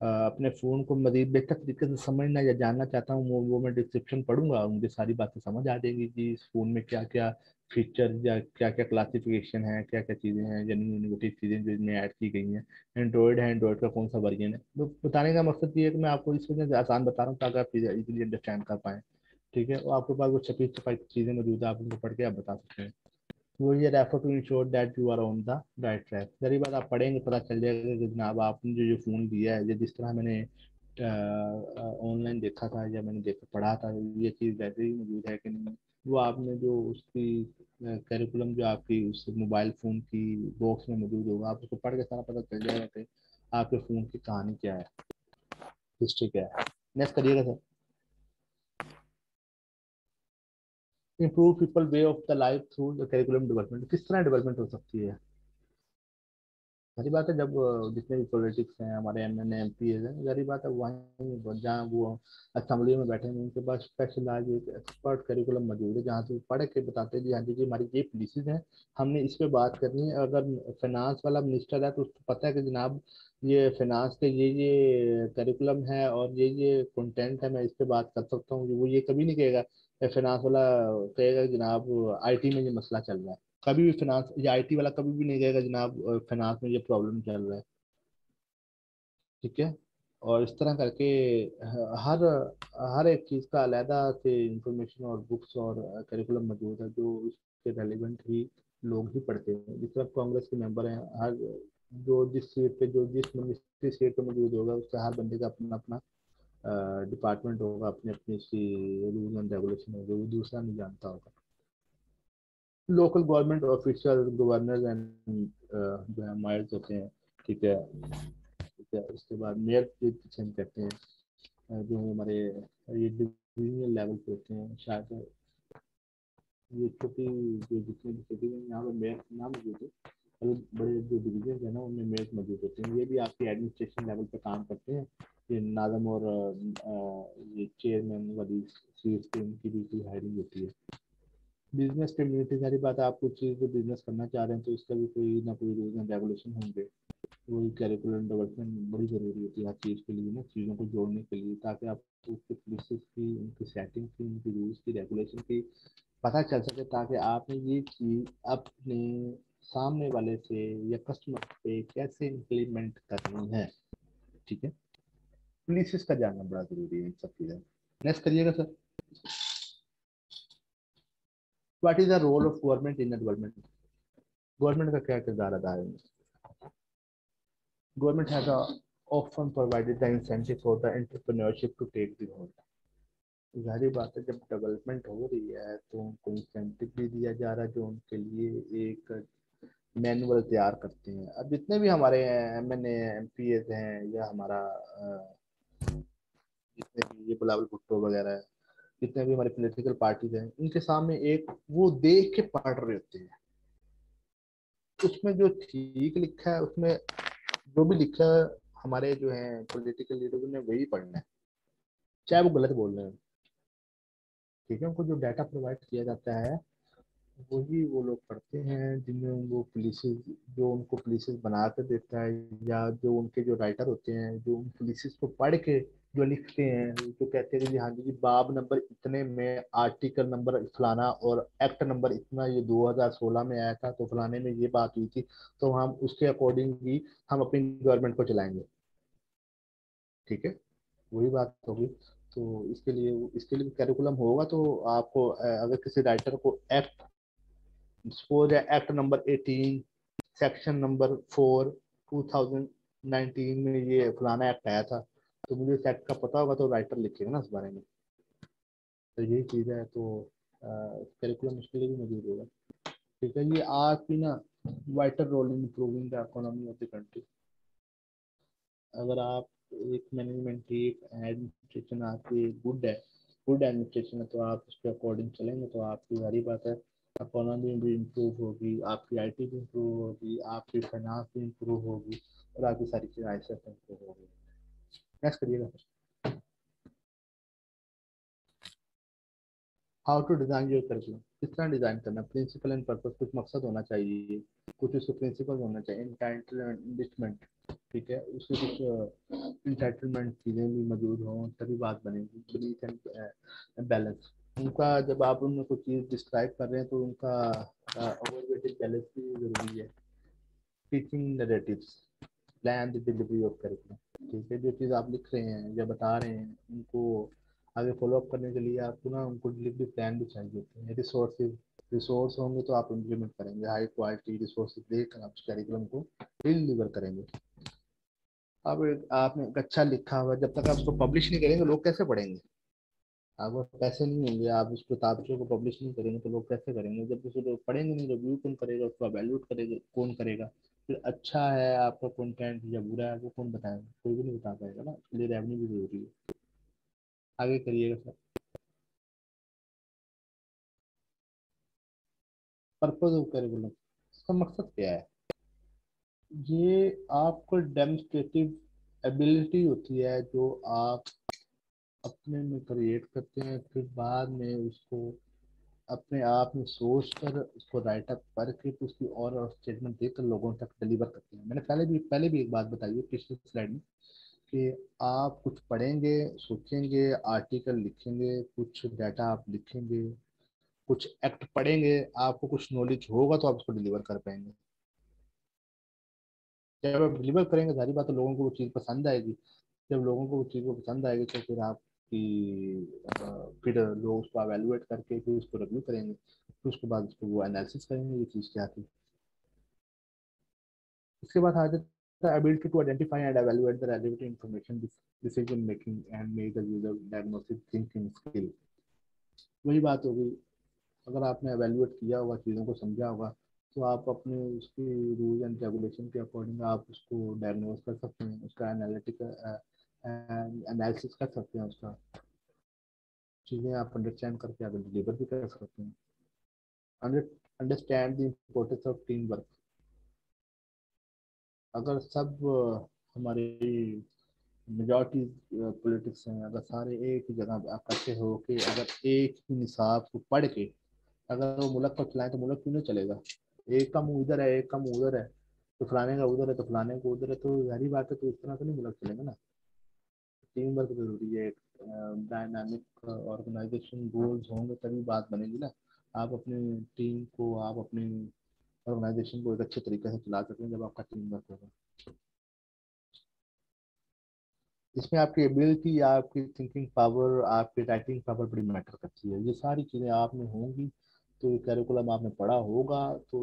अपने फ़ोन को मजीद बेहतर तरीके से समझना या जानना चाहता हूँ, वो मैं डिस्क्रिप्शन पढ़ूंगा, मुझे सारी बातें समझ आ जाएंगी कि इस फ़ोन में क्या क्या फीचर या क्या क्या क्लासिफिकेशन है, क्या क्या चीज़ें हैं, यानी इनोवेटिव चीज़ें जो इसमें ऐड की गई हैं। एंड्रॉयड का कौन सा वर्जन है, तो बताने का मकसद ये है कि मैं आपको इस वजह से आसान बता रहा हूँ ताकि आप इजीली अंडरस्टैंड कर पाएँ। ठीक है, और आपके पास वो छपी छपाई चीज़ें मौजूद है, आप उनको पढ़ के आप बता सकते हैं। वो ये refer to ensure that you are on the right track, जरी बात आप पढ़ेंगे पता चल जाएगा कि जनाब आपने जो फ़ोन लिया है, या जिस तरह मैंने ऑनलाइन देखा था, या मैंने देखा पढ़ा था, ये चीज़ वैसे ही मौजूद है कि नहीं। वो आपने जो उसकी करिकुलम जो आपकी उस मोबाइल फ़ोन की बॉक्स में मौजूद होगा, आप उसको पढ़ के सारा पता चल जाएगा कि आपके फ़ोन की कहानी क्या है, हिस्ट्री क्या है। नेक्स्ट करिएगा sir. Improve people way of the life through the curriculum development, किस तरह डेवलपमेंट हो सकती है? सारी बात है, जब जितने भी पॉलिटिक्स हैं हमारे एमएनए एमपी हैं, सारी बात है वहीं जहाँ वो असेंबली में बैठे हैं उनके पास स्पेशल आज एक एक्सपर्ट करिकुलम मौजूद है जहाँ से वो पढ़ के बताते हैं जी हाँ जी हमारी ये पॉलिसीज हैं, हमने इस पे बात करनी है। अगर फाइनेंस वाला मिनिस्टर है तो उसको पता है कि जनाब ये फाइनेंस के ये करिकुलम है और ये कंटेंट है, मैं इस पे बात कर सकता हूँ। वो ये कभी नहीं कहेगा, फाइनेंस वाला कहेगा कि जनाब आईटी में ये मसला चल रहा है। कभी भी फाइनेंस या आईटी वाला कभी भी नहीं कहेगा जनाब फाइनेंस में ये प्रॉब्लम चल रहा है। ठीक है। और इस तरह करके हर हर एक चीज़ का अलहदा से इंफॉर्मेशन और बुक्स और करिकुलम मौजूद है जो उसके रेलिवेंट ही लोग ही पढ़ते हैं। जिस तरह कांग्रेस के मेंबर हैं, हर जो जिस सीट पे जो जिस मिनिस्ट्री सीट पे मौजूद होगा उसका हर बंदे का अपना अपना डिपार्टमेंट होगा, अपनी अपनी उसकी रूल एंड रेगुलेशन होगा, वो दूसरा नहीं जानता होगा। Local government official governor and जो है माइल्स होते हैं। ठीक है। ठीक है, उसके बाद मेयर के पीछे हम कहते हैं जो हमारे ये डिविजनल लेवल पे होते हैं शायद। ये छोटी जो जितने भी सिटी हैं यहाँ पे मेयर नाम मौजूद है, और बड़े जो डिवीजन है ना उनमें मेयर मौजूद होते हैं। ये भी आपकी एडमिनिस्ट्रेशन लेवल पे काम करते हैं। ये नादम और ये चेयरमैन वाली सीट पे इनकी भी हायरिंग होती है। बिजनेस कम्युनिटी, सारी बात है, आप कुछ चीज़ पे बिजनेस करना चाह रहे हैं तो इसका भी कोई ना कोई रूल एंड रेगुलेशन होंगे। वही करिकुलम डेवलपमेंट बड़ी ज़रूरी होती है हर चीज़ के लिए ना, चीज़ों को जोड़ने के लिए, ताकि आप उसके प्रोसेस की, उनकी सेटिंग की, उनकी रूल्स की, रेगुलेशन की पता चल सके, ताकि आपने ये चीज़ अपने सामने वाले से या कस्टमर पे कैसे इम्प्लीमेंट करनी है। ठीक है। प्रोसेस का जानना बड़ा ज़रूरी है इन सब चीज़ें। नेक्स्ट करिएगा sir. What is the role of government in development? Government का क्या किरदार अदा है? Government has often provided the incentive for the entrepreneurship to take the hold। जाहिर बात है, जब डेवलपमेंट हो रही है तो उनको इंसेंटिव भी दिया जा रहा है जो उनके लिए एक मैनुअल तैयार करते हैं। अब जितने भी हमारे एमएनए एमपीएस हैं या हमारा जितने भी ये बिलावल भुट्टो वगैरह है, जितने भी हमारे पॉलिटिकल पार्टीज हैं, इनके सामने एक वो देख के पढ़ रहे होते हैं। उसमें जो ठीक लिखा है, उसमें जो भी लिखा है, हमारे जो है पॉलिटिकल लीडर ने वही पढ़ना है, चाहे वो गलत बोल रहे हैं। ठीक है। उनको जो डाटा प्रोवाइड किया जाता है वही वो लोग पढ़ते हैं, जिनमें वो पुलिस जो उनको पुलिस बना कर देता है, या जो उनके जो राइटर होते हैं जो उन पुलिस को पढ़ के जो लिखते हैं, जो कहते हैं कि हाँ जी बाब नंबर इतने में आर्टिकल नंबर फलाना और एक्ट नंबर इतना ये 2016 में आया था तो फलाने में ये बात हुई थी, तो हम उसके अकॉर्डिंग ही हम अपनी गवर्नमेंट को चलाएंगे। ठीक है। वही बात होगी। तो इसके लिए कैरिकुलम होगा तो आपको अगर किसी राइटर को एक्ट सपोज है एक्ट नंबर 18 सेक्शन नंबर 4 2019 में ये फलाना एक्ट आया था, तो मुझे इस एक्ट का पता होगा तो राइटर लिखेगा ना उस बारे में। तो यही चीज़ है। तो करिकुलम उसके लिए भी मौजूद होगा। ठीक है। ये आपकी ना vital role in improving the economy of the country. अगर आप एक मैनेजमेंट की एक एडमिनिस्ट्रेशन आपकी गुड एडमिनिस्ट्रेशन है तो आप उसके अकॉर्डिंग चलेंगे तो आपकी सारी बात है इकोनॉमी भी इम्प्रूव होगी, आपकी आईटी भी इम्प्रूव होगी, आपकी फाइनेंस भी इम्प्रूव होगी और आपकी सारी चीज़ें ऐसे इम्प्रूव होगी। नेक्स्ट करिएगा। How to design your curriculum, किस तरह डिजाइन करना, प्रिंसिपल एंड पर्पस, कुछ मकसद होना चाहिए, कुछ उसके प्रिंसिपल होना चाहिए, इंटाइटलमेंट। ठीक है। उसके कुछ इंटाइटलमेंट चीज़ें भी मौजूद हों तभी बात बनेगी। बिलीफ एंड बैलेंस, उनका जब आप उनमें कुछ चीज़ डिस्क्राइब कर रहे हैं तो उनका ओवरवेटेड बैलेंस भी जरूरी है। Teaching narratives, plan the delivery of curriculum. ठीक है। जो चीज़ आप लिख रहे हैं या बता रहे हैं उनको आगे फॉलो अप करने के लिए आपको ना उनको डिलीवरी प्लान भी चाहिए होते हैं। रिसोर्स होंगे तो आप इम्प्लीमेंट करेंगे, हाई क्वालिटी रिसोर्स देकर आप करिकुलम को डिलीवर करेंगे। अब आपने एक अच्छा लिखा हुआ, जब तक आप उसको पब्लिश नहीं करेंगे लोग कैसे पढ़ेंगे? आपको पैसे नहीं होंगे, आप उस किताबों को पब्लिश नहीं करेंगे तो लोग कैसे करेंगे? जब उसे लोग पढ़ेंगे नहीं, रिव्यू कौन करेगा, उसको वैल्यूट करेगा कौन करेगा? फिर अच्छा है आपका कंटेंट या बुरा है वो कौन बताएगा? कोई भी नहीं बता पाएगा ना। इसके लिए रेवेन्यू भी जरूरी है। आगे करिएगा सर। पर्पज ऑफ करिकुलम, इसका मकसद क्या है? ये आपको डेमोन्स्ट्रेटिव एबिलिटी होती है जो आप अपने में क्रिएट करते हैं, फिर बाद में उसको अपने आप में सोच कर उसको राइट अप करके फिर उसकी और स्टेटमेंट देकर लोगों तक डिलीवर करते हैं। मैंने पहले भी एक बात बताई है पिछली स्लाइड में कि आप कुछ पढ़ेंगे, सोचेंगे, आर्टिकल लिखेंगे, कुछ डाटा आप लिखेंगे, कुछ एक्ट पढ़ेंगे, आपको कुछ नॉलेज होगा तो आप उसको डिलीवर कर पाएंगे। जब आप डिलीवर करेंगे सारी बात तो लोगों को वो चीज़ पसंद आएगी। जब लोगों को वो चीज़ को पसंद आएगी तो फिर आपकी फिर लोग उसको एवेलुएट करके फिर उसको रिव्यू करेंगे, फिर उसके बाद उसको वो एनालिसिस करेंगे ये चीज़ क्या थी। इसके बाद आ जाता है ability to identify and evaluate the relevant information, decision making and make the user diagnostic thinking skill. वही बात होगी, अगर आपने एवेलुएट किया होगा, चीज़ों को समझा होगा, तो आप अपने उसकी रूल एंड रेगुलेशन के अकॉर्डिंग आप उसको डायग्नोज कर सकते हैं, उसका एनालिटिकल एनालिसिस कर सकते हैं, उसका चीज़ें आप अंडरस्टैंड करके आगे डिलीवर भी कर सकते हैं। Understand the importance of team work. अगर सब हमारे मेजॉरिटी पॉलिटिक्स हैं, अगर सारे एक ही जगह इकट्ठे हो के अगर एक ही निसाब को पढ़ के अगर वो मुल्क को चलाएं तो मुल्क क्यों नहीं चलेगा। एक का मुंह इधर है, एक का मुंह उधर है, तो फलाने का उधर है तो फलाने को उधर है, तो जाहिर बात है तो इस तरह तो नहीं मुल्क चलेगा ना। टीम वर्क जरूरी है, डायनामिक ऑर्गेनाइजेशन गोल्स होंगे तभी बात बनेगी ना। आप अपनी टीम को, आप अपनी ऑर्गेनाइजेशन को एक अच्छे तरीके से चला सकते हैं जब आपका टीम वर्क होगा। इसमें आपकी एबिलिटी, आपकी थिंकिंग पावर, आपकी राइटिंग पावर बड़ी मैटर करती है। ये सारी चीज़ें आप में होंगी तो ये कैरिकुलम आपने पढ़ा होगा तो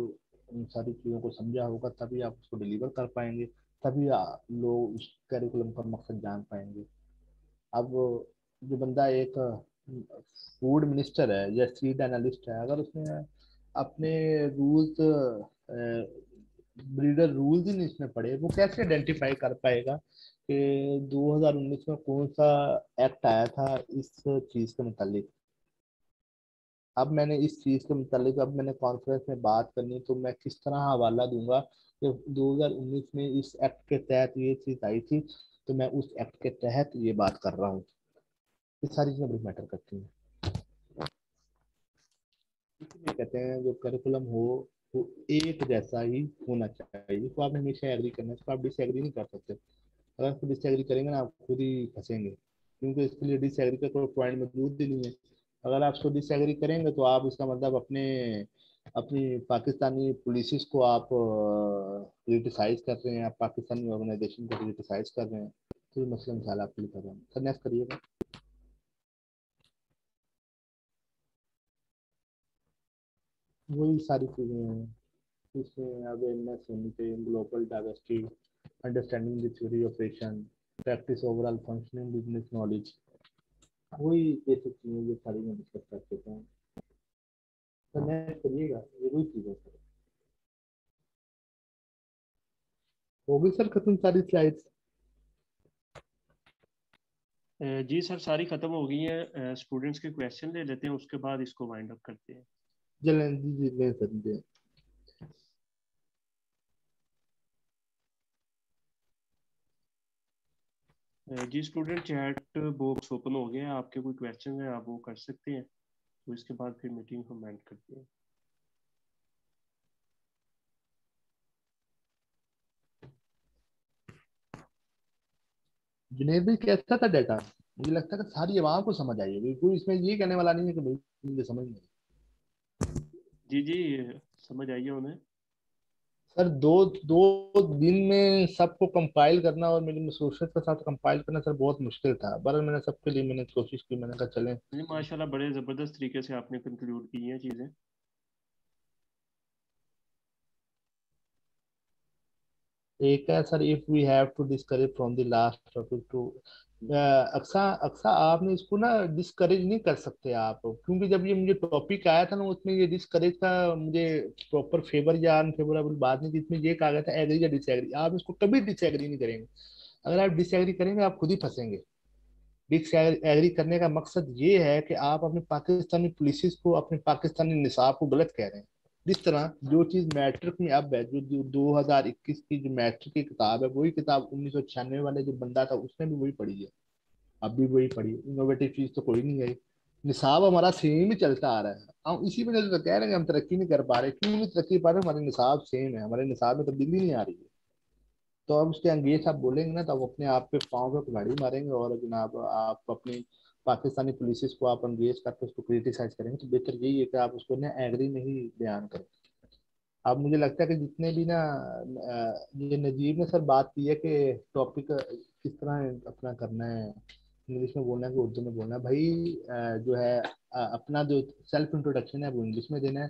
उन सारी चीज़ों को समझा होगा तभी आप उसको डिलीवर कर पाएंगे, तभी लोग उस कैरिकुलम का मकसद जान पाएंगे। अब जो बंदा एक फूड मिनिस्टर है या सीड एनालिस्ट है, अगर उसने अपने रूल्स, ब्रीडर रूल्स ही नहीं इसमें पढ़े, वो कैसे आइडेंटिफाई कर पाएगा कि 2019 में कौन सा एक्ट आया था इस चीज के मुतालिक। अब मैंने इस चीज के मुतालिक अब मैंने कॉन्फ्रेंस में बात करनी तो मैं किस तरह हवाला दूंगा कि 2019 में इस एक्ट के तहत ये चीज आई थी, तो मैं उस एक्ट के तहत ये बात कर रहा हूँ। ये सारी चीजें बड़ी मैटर करती हैं। इसलिए कहते हैं जो करिकुलम हो वो एक जैसा ही होना चाहिए, तो आपने हमेशा एग्री करना है, इसको आप डिसएग्री नहीं कर सकते। अगर आप डिसएग्री करेंगे ना आप खुद ही फंसेंगे, क्योंकि इसके लिए डिसएग्री का कोई पॉइंट मौजूद ही नहीं है। अगर आप इसको डिसएग्री करेंगे तो आप इसका मतलब अपने अपनी पाकिस्तानी पुलिस को आप क्रिटिसाइज कर रहे हैं, आप पाकिस्तानी ऑर्गेनाइजेशन को क्रिटिसाइज कर रहे हैं, तो ये मसला मिसाल आपके लिए कर रहे हैं। सर नेक्स्ट करिएगा। वही सारी चीजें हैं, इसमें अवेयरनेस होनी चाहिए, global diversity, understanding the theory operation, practice overall functioning business knowledge, वही बेसिक चीजें जो सारी मैं डिस्कस कर चुका हूँ। तो नेक्स्ट करिएगा, ये वही चीज़ है सर। हो गई सर खत्म सारी स्लाइड्स। जी सर, सारी ख़त्म हो गई हैं। स्टूडेंट्स के क्वेश्चन ले लेते हैं, उसके बाद इसको वाइंड अप करते हैं। जल्दी जी ले सर जी। जी स्टूडेंट, चैट बॉक्स ओपन हो गया है, आपके कोई क्वेश्चन है आप वो कर सकते हैं, तो इसके बाद फिर मीटिंग हम एंड करते हैं। जुनेद भाई कैसा था डाटा? मुझे लगता है कि सारी आवाम को समझ आई होगी, कोई इसमें ये कहने वाला नहीं है कि भाई मुझे समझ नहीं आई। जी जी, समझ आइए उन्हें। सर दो दो दिन में सबको कंपाइल करना और मेरी एसोसिएट के साथ कंपाइल करना सर बहुत मुश्किल था, पर मैंने सबके लिए मैंने कोशिश की, मैंने कहा चलें। जी माशाल्लाह, बड़े ज़बरदस्त तरीके से आपने कंक्लूड की हैं चीज़ें। एक है sir, if we have to discourage from the last topic to, Aqsa Aqsa आपने इसको ना डिस्करेज नहीं कर सकते आप, क्योंकि जब ये मुझे टॉपिक आया था ना उसमें ये डिस्करेज का मुझे प्रॉपर फेवर या अनफेवरेबल बात नहीं थी, इसमें ये कहा गया था एग्री या डिसएग्री, आप इसको कभी डिसएग्री नहीं करेंगे। अगर आप डिसएग्री करेंगे आप खुद ही फंसेंगे। डिसएग्री करने का मकसद ये है कि आप अपने पाकिस्तानी पुलिस को, अपने पाकिस्तानी निसाब को गलत कह रहे हैं। जिस तरह जो चीज मैट्रिक में अब है, जो 2021 की जो मैट्रिक की किताब है, वही किताब 1996 वाले जो बंदा था उसने भी वही पढ़ी है, अब भी वही पढ़ी है। इनोवेटिव चीज तो कोई नहीं है। निसाब हमारा सेम ही चलता आ रहा है। हम इसी वजह से तो कह रहे हैं कि हम तरक्की नहीं कर पा रहे। क्यों नहीं तरक्की पा रहे? हमारे निसाब सेम है, हमारे निसाब में तब्दीली नहीं आ रही है। तो अब उसके अंग्रेज आप बोलेंगे ना, तो आप अपने आप पे पाँव पे कुल्हाड़ी मारेंगे, और जनाब आप अपनी पाकिस्तानी पुलिस को आप अंगेज करके उसको क्रिटिसाइज करेंगे, तो बेहतर यही है कि आप उसको ना एग्री में ही बयान करें। अब मुझे लगता है कि जितने भी ना ये नजीब ने सर बात की है कि टॉपिक किस तरह अपना करना है, इंग्लिश में बोलना है कि उर्दू में बोलना है, भाई जो है अपना जो सेल्फ इंट्रोडक्शन है वो इंग्लिश में देना है,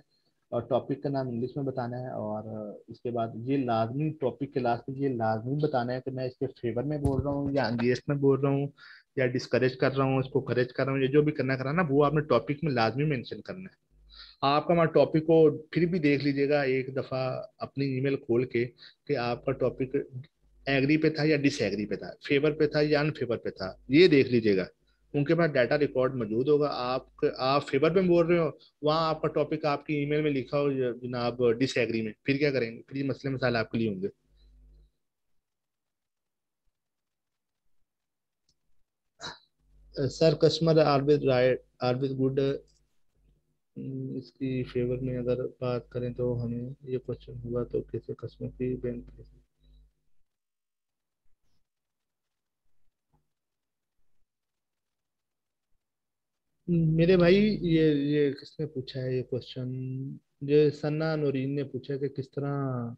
और टॉपिक का नाम इंग्लिश में बताना है, और इसके बाद ये लाजमी टॉपिक के लास्ट में ये लाजमी बताना है कि मैं इसके फेवर में बोल रहा हूँ या अगेंस्ट में बोल रहा हूँ, या डिस्करेज कर रहा हूँ, इसको करेज कर रहा हूँ, ये जो भी करना कराना वो आपने टॉपिक में लाजमी मेंशन करना है। आपका हमारा टॉपिक को फिर भी देख लीजिएगा एक दफा अपनी ईमेल खोल के कि आपका टॉपिक एग्री पे था या डिसएग्री पे था, फेवर पे था या अनफेवर पे था, ये देख लीजिएगा। उनके पास डाटा रिकॉर्ड मौजूद होगा। आप फेवर में बोल रहे हो, वहाँ आपका टॉपिक आपकी ईमेल में लिखा हो जनाब डिसएग्री में, फिर क्या करेंगे? फिर ये मसले मसाले आपके लिए होंगे। Sir customer always right, always good. इसकी फेवर में अगर बात करें तो हमें ये क्वेश्चन हुआ तो कैसे कस्टमर की बैंक। मेरे भाई ये किसने पूछा है ये क्वेश्चन? ये सन्ना नूरीन ने पूछा कि किस तरह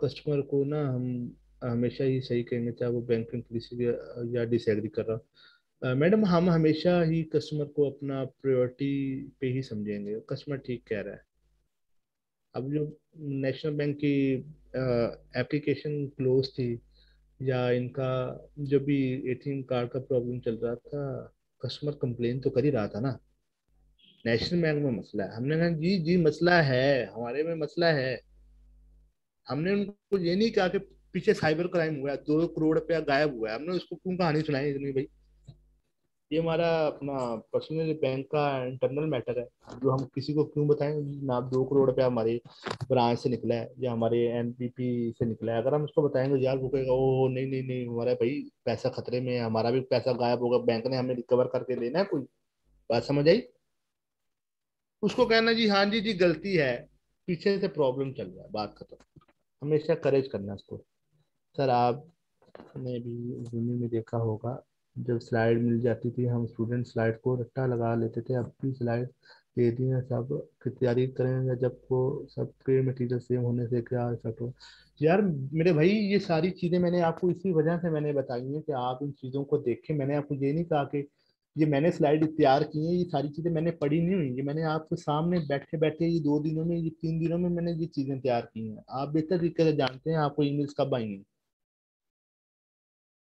कस्टमर को ना हम हमेशा ही सही कहेंगे, चाहे वो बैंकिंग पॉलिसी या डिसएग्री कर रहा हो। मैडम हम हमेशा ही कस्टमर को अपना प्रायोरिटी पे ही समझेंगे, कस्टमर ठीक कह रहा है। अब जो नेशनल बैंक की एप्लीकेशन क्लोज थी, या इनका जो भी एटीएम कार्ड का प्रॉब्लम चल रहा था, कस्टमर कंप्लेन तो कर ही रहा था ना। नेशनल बैंक में मसला है, हमने कहा जी जी मसला है, हमारे में मसला है। हमने उनको ये नहीं कहा कि पीछे साइबर क्राइम हुआ है, 2 करोड़ रुपया गायब हुआ है, हमने उसको क्यों कहानी सुनाई इतनी भाई? ये हमारा अपना पर्सनल बैंक का इंटरनल मैटर है, जो हम किसी को क्यों बताएं ना। 2 करोड़ रुपया हमारे ब्रांच से निकला है या हमारे एनपीपी से निकला है, अगर हम उसको बताएंगे यार वो कहेगा ओ नहीं नहीं नहीं हमारा भाई पैसा खतरे में है, हमारा भी पैसा गायब होगा, बैंक ने हमें रिकवर करके देना है कोई। बात समझ आई? उसको कहना जी हाँ जी जी गलती है, पीछे से प्रॉब्लम चल रहा है, बात खत्म। हमेशा करेज करना उसको। सर आपने भी जूनी में देखा होगा, जब स्लाइड मिल जाती थी हम स्टूडेंट स्लाइड को रट्टा लगा लेते थे, अब भी स्लाइड दे दी है सब की तैयारी करेंगे, जब वो सबके मटेरियल सेम होने से क्या इफेक्ट हो। यार मेरे भाई ये सारी चीजें मैंने आपको इसी वजह से मैंने बताई है कि आप इन चीजों को देखें। मैंने आपको ये नहीं कहा कि ये मैंने स्लाइड तैयार की है, ये सारी चीजें मैंने पढ़ी नहीं हुई, ये मैंने आपके सामने बैठे बैठे ये 2 दिनों में ये 3 दिनों में मैंने ये चीजें तैयार की हैं। आप बेहतर तरीके से जानते हैं आपको ईमेल्स कब आई हैं,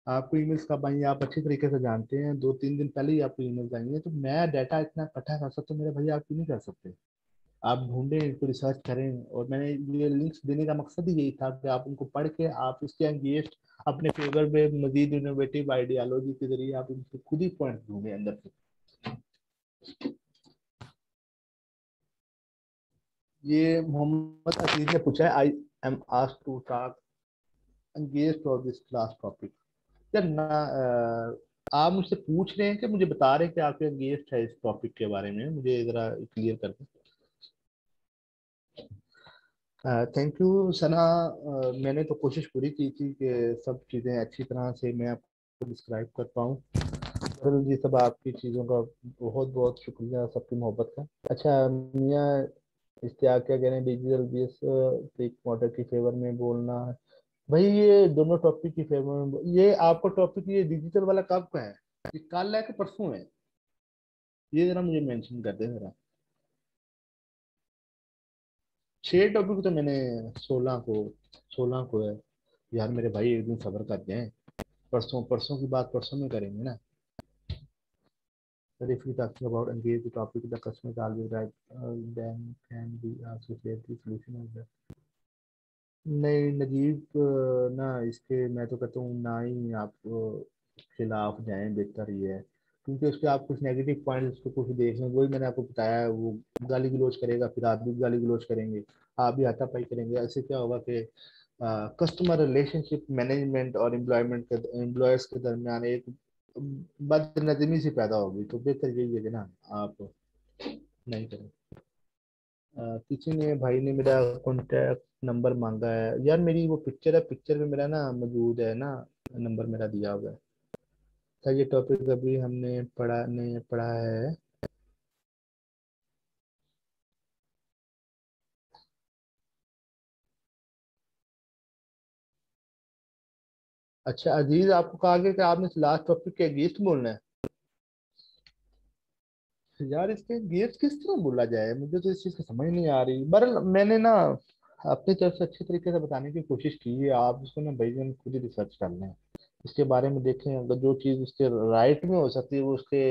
आपको ईमेल्स कब आई हैं, आप अच्छी तरीके से जानते हैं। 2-3 दिन पहले ही आपको ईमेल्स आई हैं, तो मैं डाटा इतना इकट्ठा कर सकता हूँ मेरे भैया, आप क्यों नहीं कर सकते? आप ढूंढें इनको, रिसर्च करें, और मैंने ये लिंक्स देने का मकसद ही यही था कि आप उनको पढ़ के आप इसके अगेंस्ट अपने फेवर में मजीद इनोवेटिव आइडियालॉजी के जरिए आप इनके खुद ही पॉइंट ढूंढें अंदर से। ये मोहम्मद अजीज ने पूछा है, I am asked to talk engaged for this class topic. यार ना आप मुझसे पूछ रहे हैं कि मुझे बता रहे हैं कि आपके engaged है इस टॉपिक के बारे में? मुझे जरा क्लियर कर दें। थैंक यू सना। मैंने तो कोशिश पूरी की थी कि सब चीज़ें अच्छी तरह से मैं आपको डिस्क्राइब कर पाऊँ। सर जी सब आपकी चीज़ों का बहुत बहुत शुक्रिया, सबकी मोहब्बत का। अच्छा मियाँ इश्तियाक क्या कह रहे हैं, डिजिटल बेस ब्रिक मॉडल की फेवर में बोलना है। भाई ये दोनों टॉपिक की फेवर में ये आपका टॉपिक ये डिजिटल वाला कब का है? ये कल है कि परसों है? ये जरा मुझे मेंशन कर दे जरा। 6 टॉपिक तो मैंने 16 को है। यार मेरे भाई एक दिन सब्र कर जाए, परसों परसों की बात परसों में करेंगे ना। But if we talking about engage the topic, the customer is always right, then can we also share the solution of that? नहीं नजीब ना इसके मैं तो कहता हूँ ना ही आप खिलाफ जाएं, बेहतर ही है। क्योंकि उसके आप कुछ नेगेटिव पॉइंट उसको कुछ देख लें, वही मैंने आपको बताया है, वो गाली गलौज करेगा, फिर आप भी गाली गलौज करेंगे, आप भी हाथापाई करेंगे। ऐसे क्या होगा कि कस्टमर रिलेशनशिप मैनेजमेंट और एम्प्लॉयमेंट के एम्प्लॉयर्स के दरमियान एक बदनज़मी सी पैदा होगी। तो बेहतर यही है कि ना आप नहीं करें। किसी ने भाई ने मेरा कॉन्टैक्ट नंबर मांगा है यार, मेरी वो पिक्चर है, पिक्चर में मेरा ना मौजूद है ना, नंबर मेरा दिया हुआ है। सर ये टॉपिक अभी हमने पढ़ा नहीं पढ़ा है। अच्छा अजीज, आपको कहा गया कि आपने लास्ट टॉपिक के अगेंस्ट बोलना है। यार इसके अगेंस्ट किस तरह बोला जाए, मुझे तो इस चीज की समझ नहीं आ रही। बहरहाल मैंने ना अपनी तरफ से अच्छे तरीके से बताने की कोशिश की है, आप उसको ना भाई जान खुद ही रिसर्च कर लें, इसके बारे में देखें। अगर जो चीज उसके राइट में हो सकती है वो उसके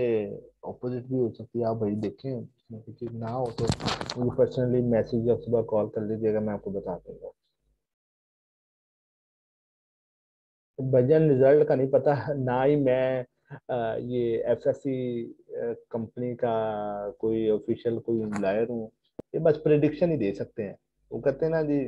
ऑपोजिट भी हो सकती है। आप भाई देखें, उसमें कोई चीज ना हो तो मुझे पर्सनली मैसेज या सुबह कॉल कर लीजिएगा, मैं आपको बता दूंगा। भजन रिजल्ट का नहीं पता, ना ही मैं ये एफएससी कंपनी का कोई ऑफिशियल कोई एम्प्लॉयर हूँ। ये बस प्रिडिक्शन ही दे सकते हैं। वो कहते हैं ना जी,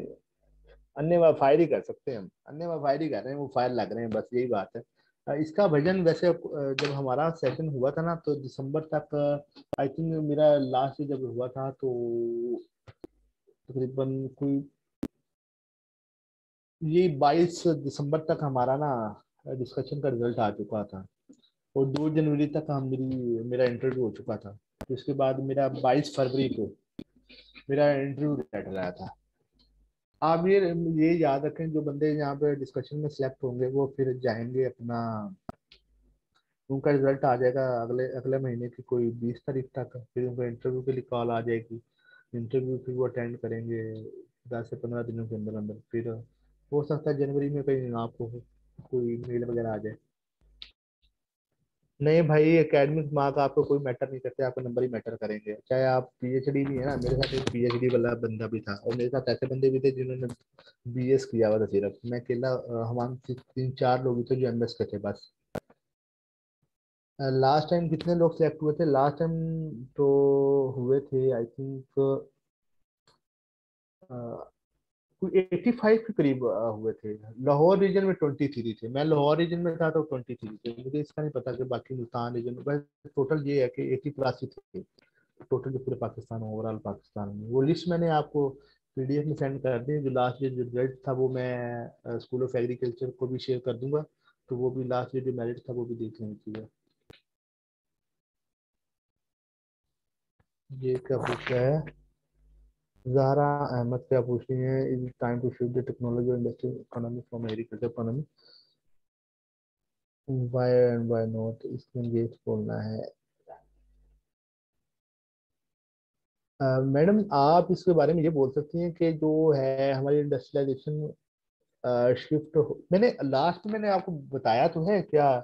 अन्य फायर ही कर सकते हैं, हम अन्य फायर ही कर रहे हैं, वो फायर लग रहे हैं, बस यही बात है। इसका भजन वैसे जब हमारा सेशन हुआ था ना तो दिसंबर तक, आई थिंक मेरा लास्ट जब हुआ था तो तकरीबन कोई ये 22 दिसंबर तक हमारा ना डिस्कशन का रिजल्ट आ चुका था। और 2 जनवरी तक हम मेरा इंटरव्यू हो चुका था। तो इसके बाद मेरा 22 फरवरी को मेरा इंटरव्यू लेटर आया था। आप ये याद रखें, जो बंदे यहाँ पे डिस्कशन में सिलेक्ट होंगे वो फिर जाएंगे अपना, उनका रिजल्ट आ जाएगा अगले अगले महीने की कोई 20 तारीख तक। फिर उनका इंटरव्यू के लिए कॉल आ जाएगी, इंटरव्यू फिर वो अटेंड करेंगे 10 से 15 दिनों के अंदर अंदर। फिर हो सकता है जनवरी में कहीं आपको कोई मेल वगैरह आ जाए। नहीं भाई, एकेडमिक मार्क आपको कोई मैटर नहीं करते, आपका नंबर ही मैटर करेंगे। चाहे आप पीएचडी भी है ना, मेरे साथ एक पीएचडी वाला बंदा भी था, और मेरे साथ ऐसे बंदे भी थे जिन्होंने बीएस किया हुआ था सिर्फ। मैं अकेला, हम 3-4 लोग ही थे जो एमएस के थे बस। लास्ट टाइम कितने लोग सिलेक्ट हुए थे लास्ट टाइम? तो हुए थे आई थिंक कोई 85 के करीब हुए थे। लाहौर रीजन में 23 थे, मैं लाहौर रीजन में था तो 23 थे। मुझे इसका नहीं पता कि बाकी मुल्तान रीजन में, बस टोटल ये है कि 80 प्लस ही थे टोटल जो पूरे पाकिस्तान ओवरऑल पाकिस्तान में। वो लिस्ट मैंने आपको पीडीएफ में सेंड कर दी। जो लास्ट जो रिजल्ट था वो मैं स्कूल ऑफ एग्रीकल्चर को भी शेयर कर दूंगा, तो वो भी लास्ट जो मेरिट था वो भी देख लेना चाहिए। ये क्या पूछ रहा है ज़हरा अहमद, क्या पूछ रही है? Is time to shift the technology industry economy from agriculture economy, why and why not, इसमें ये बोलना है। मैडम आप इसके बारे में ये बोल सकती हैं कि जो है हमारी इंडस्ट्रियलाइजेशन शिफ्ट, मैंने लास्ट मैंने आपको बताया तो है क्या,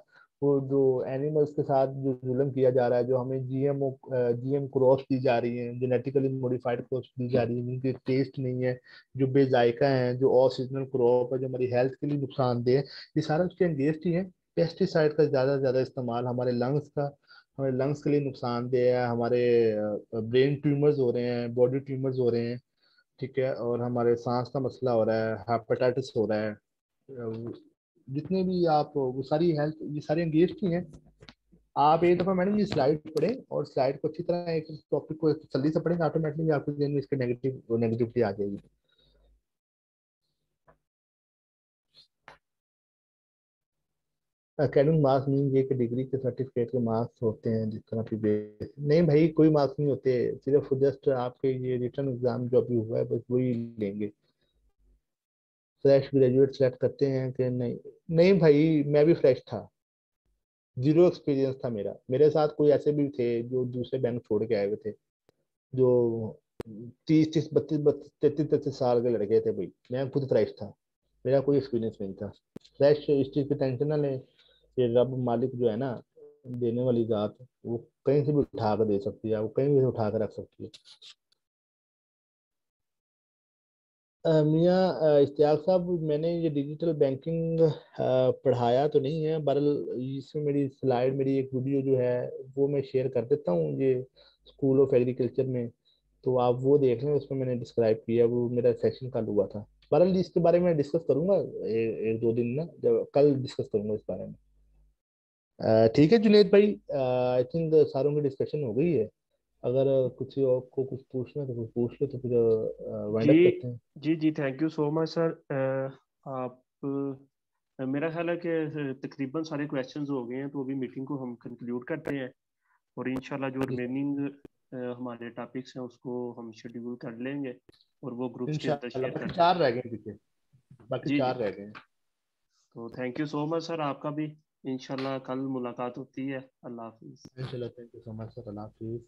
वो जो एनिमल्स के साथ जो जुल्म किया जा रहा है, जो हमें जीएम क्रॉप्स दी जा रही हैं, जेनेटिकली मॉडिफाइड क्रॉप्स दी जा रही हैं जिनके टेस्ट नहीं है, जो बेजायका हैं, जो ऑफ सीजनल क्रॉप है, जो हमारी हेल्थ के लिए नुकसानदेह है, ये सारा उसके अगेंस्ट ही है। पेस्टिसाइड का ज्यादा से ज्यादा इस्तेमाल हमारे लंग्स के लिए नुकसानदेह है, हमारे ब्रेन ट्यूमर्स हो रहे हैं, बॉडी ट्यूमर्स हो रहे हैं, ठीक है, और हमारे सांस का मसला हो रहा है, हेपेटाइटिस हो रहा है। जितने भी आप वो सारी हेल्थ, ये सारी एंगेज ही हैं। आप एक दफा मैडम ये स्लाइड पढ़ें, और स्लाइड को अच्छी तरह एक टॉपिक को जल्दी से पढ़ेंगे, ऑटोमेटिकली आपके जहन में इसके नेगेटिविटी आ जाएगी। एकेडमिक मार्क्स मीन ये कि डिग्री के सर्टिफिकेट के मार्क्स होते हैं जिस तरह की नहीं भाई, कोई मार्क्स नहीं होते, सिर्फ जस्ट आपके ये रिटर्न एग्जाम जो अभी हुआ है बस वही लेंगे। फ्रेश ग्रेजुएट सेलेक्ट करते हैं कि नहीं? नहीं भाई, मैं भी फ्रेश था, जीरो एक्सपीरियंस था मेरा। मेरे साथ कोई ऐसे भी थे जो दूसरे बैंक छोड़ के आए हुए थे, जो 30-32 33 साल के लड़के थे भाई। मैं खुद फ्रेश था, मेरा कोई एक्सपीरियंस नहीं था। फ्रेश, इस चीज की टेंशन ना लें। ये रब मालिक जो है ना, देने वाली जात, वो कहीं से भी उठा कर दे सकती है, वो कहीं भी उठा कर रख सकती है। मियाँ इश्तियाक साहब, मैंने ये डिजिटल बैंकिंग पढ़ाया तो नहीं है, बहरहाल इसमें मेरी स्लाइड, मेरी एक वीडियो जो है वो मैं शेयर कर देता हूँ ये स्कूल ऑफ एग्रीकल्चर में, तो आप वो देख लें, उसमें मैंने डिस्क्राइब किया, वो मेरा सेशन कल हुआ था। बहरहाल इसके बारे में डिस्कस करूंगा एक दो दिन ना, जब कल डिस्कस करूंगा इस बारे में। ठीक है जुनेद भाई, आई थिंक सारों की डिस्कशन हो गई है। अगर कुछ आपको कुछ पूछना है तो कुछ पूछ लो, तो फिर वाइंड जी अप करते हैं। जी thank you so much sir. आप मेरा ख्याल है कि तकरीबन सारे क्वेश्चंस हो गए हैं, तो अभी मीटिंग को हम कंक्लूड करते हैं और इंशाल्लाह जो जी रिमेनिंग हमारे टॉपिक्स हैं उसको हम शेड्यूल कर लेंगे और वो ग्रुप्स के अंदर इंशाल्लाह, शेयर कर बाकी देंगे। चार रह गए पीछे, बाकी जी जी। चार रह गए। तो thank you so much sir आपका भी। इंशाल्लाह कल मुलाकात होती है। अल्लाह हाफिज़। इंशाल्लाह, thank you so much sir, अल्लाह हाफिज़।